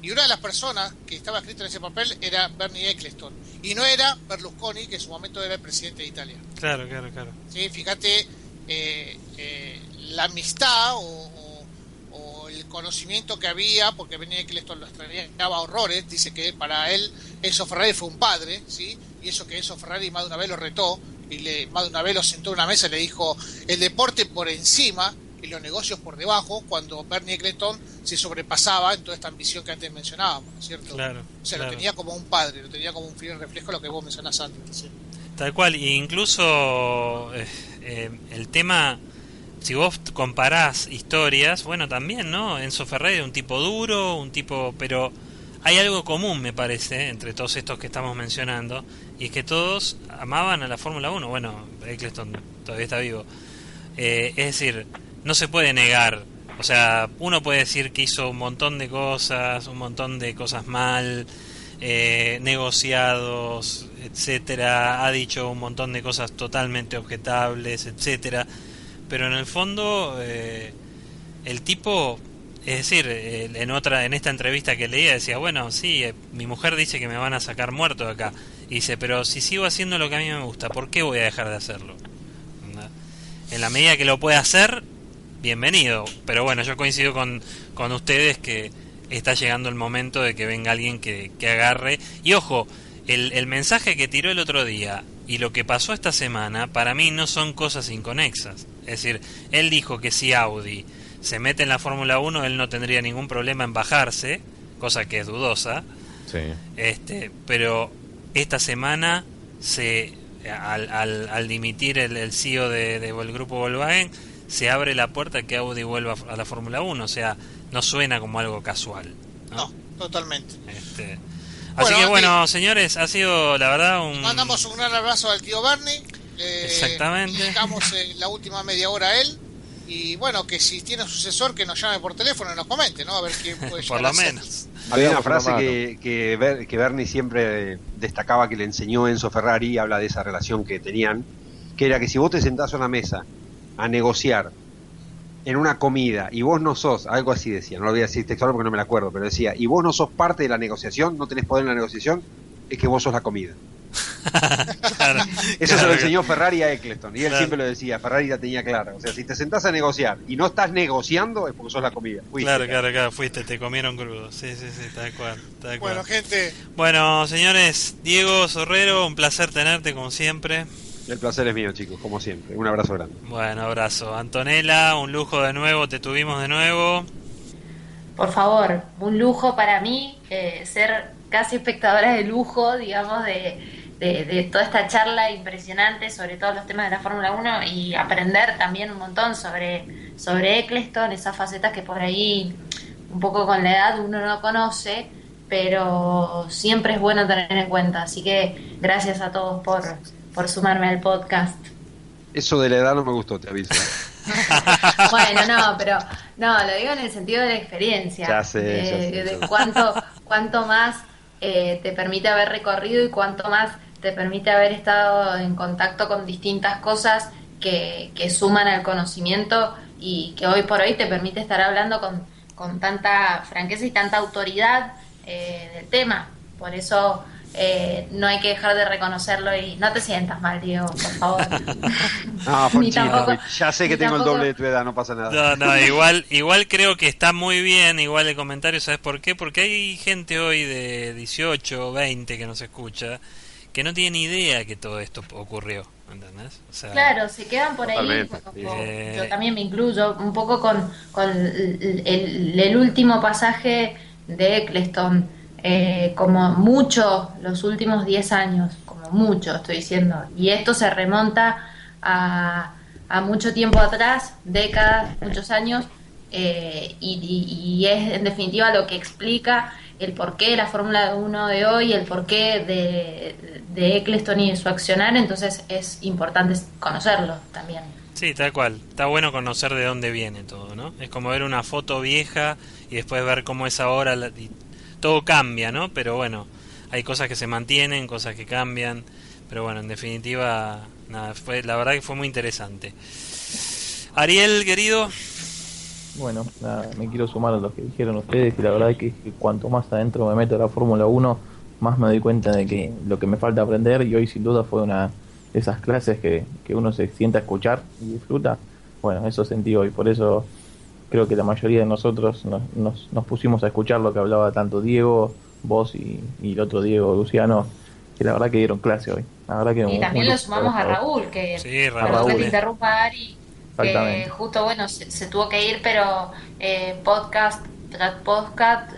Y una de las personas que estaba escrita en ese papel era Bernie Eccleston. Y no era Berlusconi, que en su momento era el presidente de Italia. Claro. Sí, fíjate la amistad o el conocimiento que había, porque Bernie Eccleston lo extrañaba horrores. Dice que para él Enzo Ferrari fue un padre, ¿sí? Y eso que Enzo Ferrari más de una vez lo retó, y más de una vez lo sentó en una mesa y le dijo, el deporte por encima y los negocios por debajo, cuando Bernie Eccleston se sobrepasaba en toda esta ambición que antes mencionábamos, ¿no es cierto? Claro, o sea, claro. Lo tenía como un padre, lo tenía como un fiel reflejo de lo que vos mencionás antes, ¿sí? Tal cual, e incluso el tema, si vos comparás historias, bueno, también, ¿no? Enzo Ferrari era un tipo duro, pero hay algo común, me parece, entre todos estos que estamos mencionando, y es que todos amaban a la Fórmula 1. Bueno, Eccleston todavía está vivo. Es decir, no se puede negar. O sea, uno puede decir que hizo un montón de cosas mal, negociados, etcétera, ha dicho un montón de cosas totalmente objetables, etcétera, pero en el fondo el tipo, es decir, en esta entrevista que leía decía, bueno, sí, mi mujer dice que me van a sacar muerto de acá, y dice, pero si sigo haciendo lo que a mí me gusta, ¿por qué voy a dejar de hacerlo? En la medida que lo pueda hacer, bienvenido, pero bueno, yo coincido con ustedes que está llegando el momento de que venga alguien que agarre. Y ojo, el mensaje que tiró el otro día y lo que pasó esta semana, para mí no son cosas inconexas. Es decir, él dijo que si Audi se mete en la Fórmula 1, él no tendría ningún problema en bajarse, cosa que es dudosa. Sí. Pero esta semana al dimitir el CEO del grupo Volkswagen, se abre la puerta a que Audi vuelva a la Fórmula 1, o sea, no suena como algo casual, ¿no? No, totalmente. Así que bueno, señores, ha sido la verdad mandamos un gran abrazo al tío Bernie. Exactamente. Dedicamos la última media hora a él. Y bueno, que si tiene un sucesor, que nos llame por teléfono y nos comente, ¿no? A ver quién puede llegar por lo a ser. menos. Había una frase que Bernie siempre destacaba, que le enseñó Enzo Ferrari, y habla de esa relación que tenían, que era que si vos te sentás a una mesa a negociar en una comida y vos no sos, algo así decía, no lo voy a decir textual porque no me la acuerdo, pero decía, y vos no sos parte de la negociación, no tenés poder en la negociación, es que vos sos la comida. Claro, Eso se lo enseñó Ferrari a Eccleston, y él siempre lo decía, Ferrari la tenía clara. O sea, si te sentás a negociar y no estás negociando, es porque sos la comida. Fuiste, claro, fuiste, te comieron crudo. Sí, tal cual. Bueno, gente. Bueno, señores, Diego Sorrero, un placer tenerte como siempre. El placer es mío, chicos, como siempre. Un abrazo grande. Bueno, abrazo. Antonella, un lujo de nuevo, te tuvimos de nuevo. Por favor, un lujo para mí, ser casi espectadora de lujo, digamos, de toda esta charla impresionante sobre todos los temas de la Fórmula 1 y aprender también un montón sobre Eccleston, esas facetas que por ahí un poco con la edad uno no conoce, pero siempre es bueno tener en cuenta. Así que gracias a todos por sumarme al podcast. Eso de la edad no me gustó, te aviso. Bueno, pero lo digo en el sentido de la experiencia. Ya sé. De cuánto más te permite haber recorrido y cuánto más te permite haber estado en contacto con distintas cosas que suman al conocimiento y que hoy por hoy te permite estar hablando con tanta franqueza y tanta autoridad del tema. Por eso no hay que dejar de reconocerlo y no te sientas mal, Diego, por favor. No, tampoco, ya sé que tengo el doble de tu edad, no pasa nada. No, igual creo que está muy bien, igual el comentario, ¿sabes por qué? Porque hay gente hoy de 18 o 20 que nos escucha, que no tienen idea que todo esto ocurrió, ¿entendés? O sea, claro, se quedan por ahí. Yo también me incluyo un poco con el último pasaje de Eccleston, como mucho los últimos 10 años, como mucho estoy diciendo, y esto se remonta a mucho tiempo atrás, décadas, muchos años, y es en definitiva lo que explica el porqué de la Fórmula 1 de hoy, el porqué de Eccleston y de su accionar. Entonces es importante conocerlo también. Sí, tal cual. Está bueno conocer de dónde viene todo, ¿no? Es como ver una foto vieja y después ver cómo es ahora. Y todo cambia, ¿no? Pero bueno, hay cosas que se mantienen, cosas que cambian. Pero bueno, en definitiva, nada, la verdad que fue muy interesante. Ariel, querido. Bueno, nada, me quiero sumar a lo que dijeron ustedes, y la verdad es que cuanto más adentro me meto a la Fórmula 1, más me doy cuenta de que lo que me falta aprender, y hoy sin duda fue una de esas clases que uno se sienta a escuchar y disfruta. Bueno, eso sentí hoy, por eso creo que la mayoría de nosotros nos pusimos a escuchar lo que hablaba tanto Diego, vos y el otro Diego, Luciano, que la verdad que dieron clase hoy. La verdad que y también lo sumamos a Raúl, que sí, Raúl, que te interrumpa, Ari, que justo, bueno, se tuvo que ir, pero podcast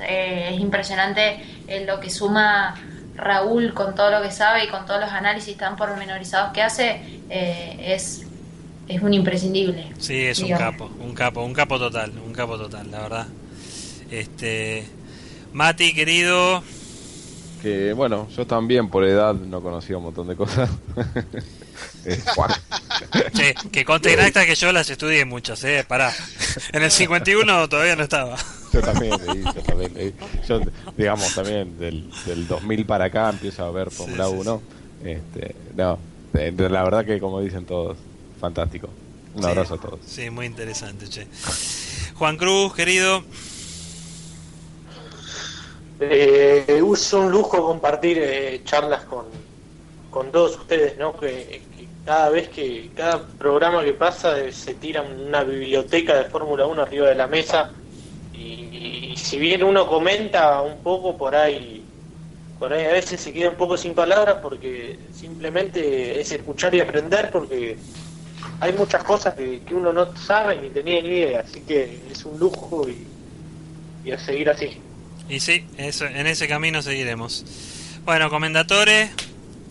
es impresionante lo que suma Raúl con todo lo que sabe y con todos los análisis tan pormenorizados que hace. Es un imprescindible. Sí, es digamos. un capo total, la verdad. Mati, querido. Que bueno, yo también por edad no conocía un montón de cosas. Che, que conte en acta que yo las estudié muchas, pará. En el 51 todavía no estaba. Yo también leí. Yo, digamos, también del 2000 para acá empiezo a ver Fórmula 1. No, la verdad que como dicen todos, fantástico. Un abrazo a todos. Sí, muy interesante, che. Juan Cruz, querido. Es un lujo compartir charlas con todos ustedes, ¿no? Que cada programa que pasa se tira una biblioteca de Fórmula 1 arriba de la mesa, y si bien uno comenta un poco por ahí a veces se queda un poco sin palabras, porque simplemente es escuchar y aprender, porque hay muchas cosas que uno no sabe ni tenía ni idea, así que es un lujo y a seguir así. Y sí, en ese camino seguiremos. Bueno, comendatores,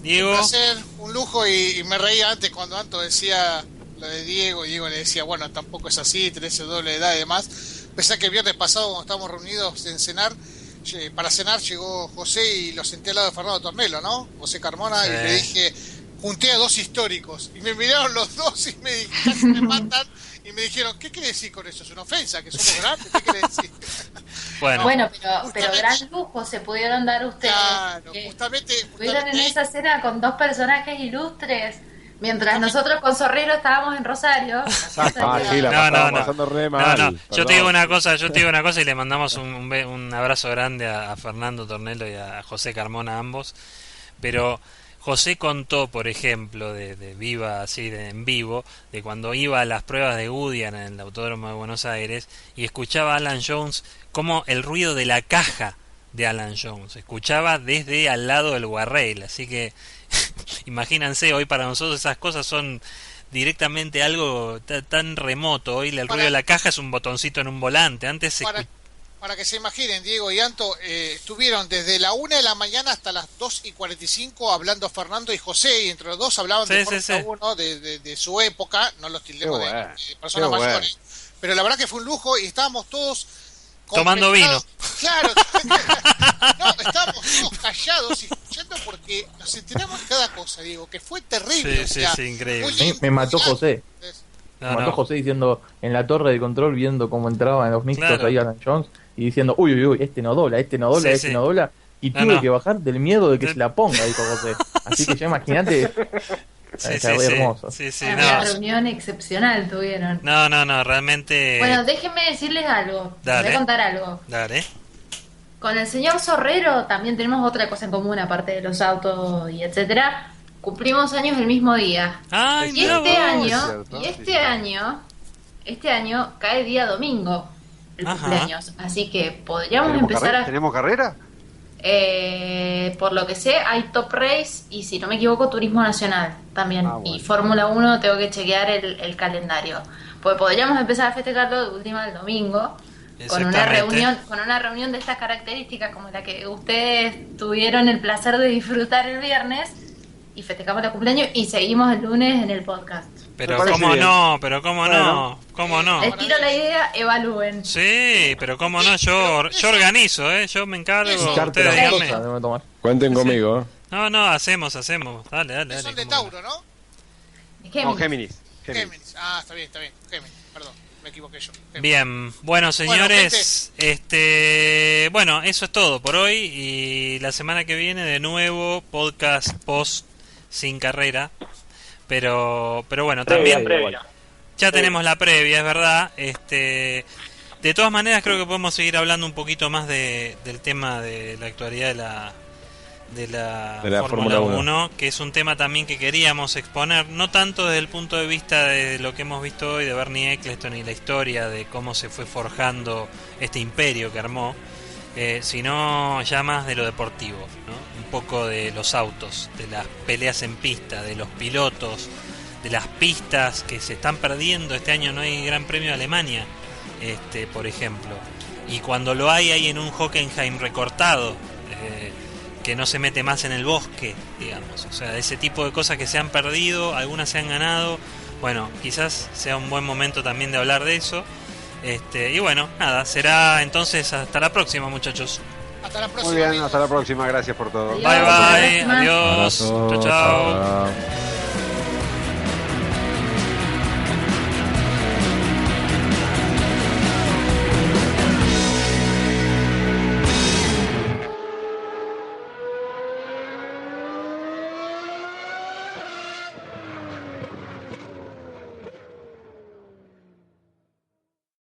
Diego. Un placer, un lujo, y me reía antes cuando Anto decía lo de Diego, y Diego le decía, bueno, tampoco es así, tenés el doble de edad y demás. Pensé que el viernes pasado, cuando estábamos reunidos para cenar, llegó José y lo senté al lado de Fernando Tornello, ¿no? José Carmona, sí. Y le dije, junté a dos históricos, y me miraron los dos y me dijeron, me matan. Y me dijeron, ¿qué quiere decir con eso? ¿Es una ofensa? ¿Que somos grandes? ¿Qué quiere decir? Bueno, pero gran lujo se pudieron dar ustedes. Claro, justamente. Estuvieron en esa cena con dos personajes ilustres, mientras nosotros con Zorrero estábamos en Rosario. No. Yo te digo una cosa y le mandamos un abrazo grande a Fernando Tornello y a José Carmona, ambos. Pero José contó, por ejemplo, de viva, así en vivo, de cuando iba a las pruebas de Goodyear en el Autódromo de Buenos Aires y escuchaba a Alan Jones, como el ruido de la caja de Alan Jones escuchaba desde al lado del guarrail. Así que imagínense, hoy para nosotros esas cosas son directamente algo tan remoto. Hoy el ruido de la caja es un botoncito en un volante. Antes para que se imaginen, Diego y Anto, estuvieron desde la 1 de la mañana hasta las 2:45 hablando Fernando y José, y entre los dos hablaban de Fórmula 1, de su época, no los tildemos de personas mayores, pero la verdad que fue un lujo, y estábamos todos tomando vino. Claro, no, estábamos todos callados y escuchando, porque nos enteramos de cada cosa, Diego, que fue terrible. Sí, increíble. Me mató José. José diciendo en la torre de control, viendo cómo entraban los mixtos ahí Alan Jones, y diciendo, uy, este no dobla, no dobla, y tuve que bajar del miedo de que se la ponga, dijo José. Así que ya imagínate. Hermoso. Una reunión excepcional tuvieron. No, realmente. Bueno, déjenme decirles algo. Les voy a contar algo. Dale. Con el señor Zorrero también tenemos otra cosa en común, aparte de los autos y etcétera. Cumplimos años el mismo día. Ay, y este año cae día domingo el cumpleaños. Así que podríamos empezar ¿Tenemos carrera? Por lo que sé, hay Top Race y, si no me equivoco, Turismo Nacional también. Bueno. Y Fórmula 1 tengo que chequear el calendario. Pues podríamos empezar a festejarlo de última el domingo. Con una reunión de estas características, como la que ustedes tuvieron el placer de disfrutar el viernes, y festejamos el cumpleaños y seguimos el lunes en el podcast. Pero cómo no, cómo no. Les tiro la idea, evalúen. Sí, pero cómo no, yo organizo, yo me encargo, ustedes díganme. Cuenten conmigo. No, hacemos, dale. Son de Tauro, ¿no? Géminis. Ah, está bien, Géminis, perdón. Me equivoqué yo. Bien, bueno señores, bueno, eso es todo por hoy, y la semana que viene de nuevo podcast post sin carrera, pero bueno, también ya tenemos la previa, es verdad. De todas maneras creo que podemos seguir hablando un poquito más del tema de la actualidad de la Fórmula 1, que es un tema también que queríamos exponer, no tanto desde el punto de vista de lo que hemos visto hoy de Bernie Eccleston y la historia de cómo se fue forjando este imperio que armó, sino ya más de lo deportivo, ¿no? Un poco de los autos, de las peleas en pista, de los pilotos, de las pistas que se están perdiendo. Este año no hay Gran Premio de Alemania, por ejemplo, y cuando lo hay en un Hockenheim recortado, que no se mete más en el bosque, digamos. O sea, ese tipo de cosas que se han perdido, algunas se han ganado. Bueno, quizás sea un buen momento también de hablar de eso. Y bueno, nada, será entonces hasta la próxima, muchachos. Hasta la próxima. Muy bien, hasta la próxima, gracias por todo. Bye, adiós. Chao.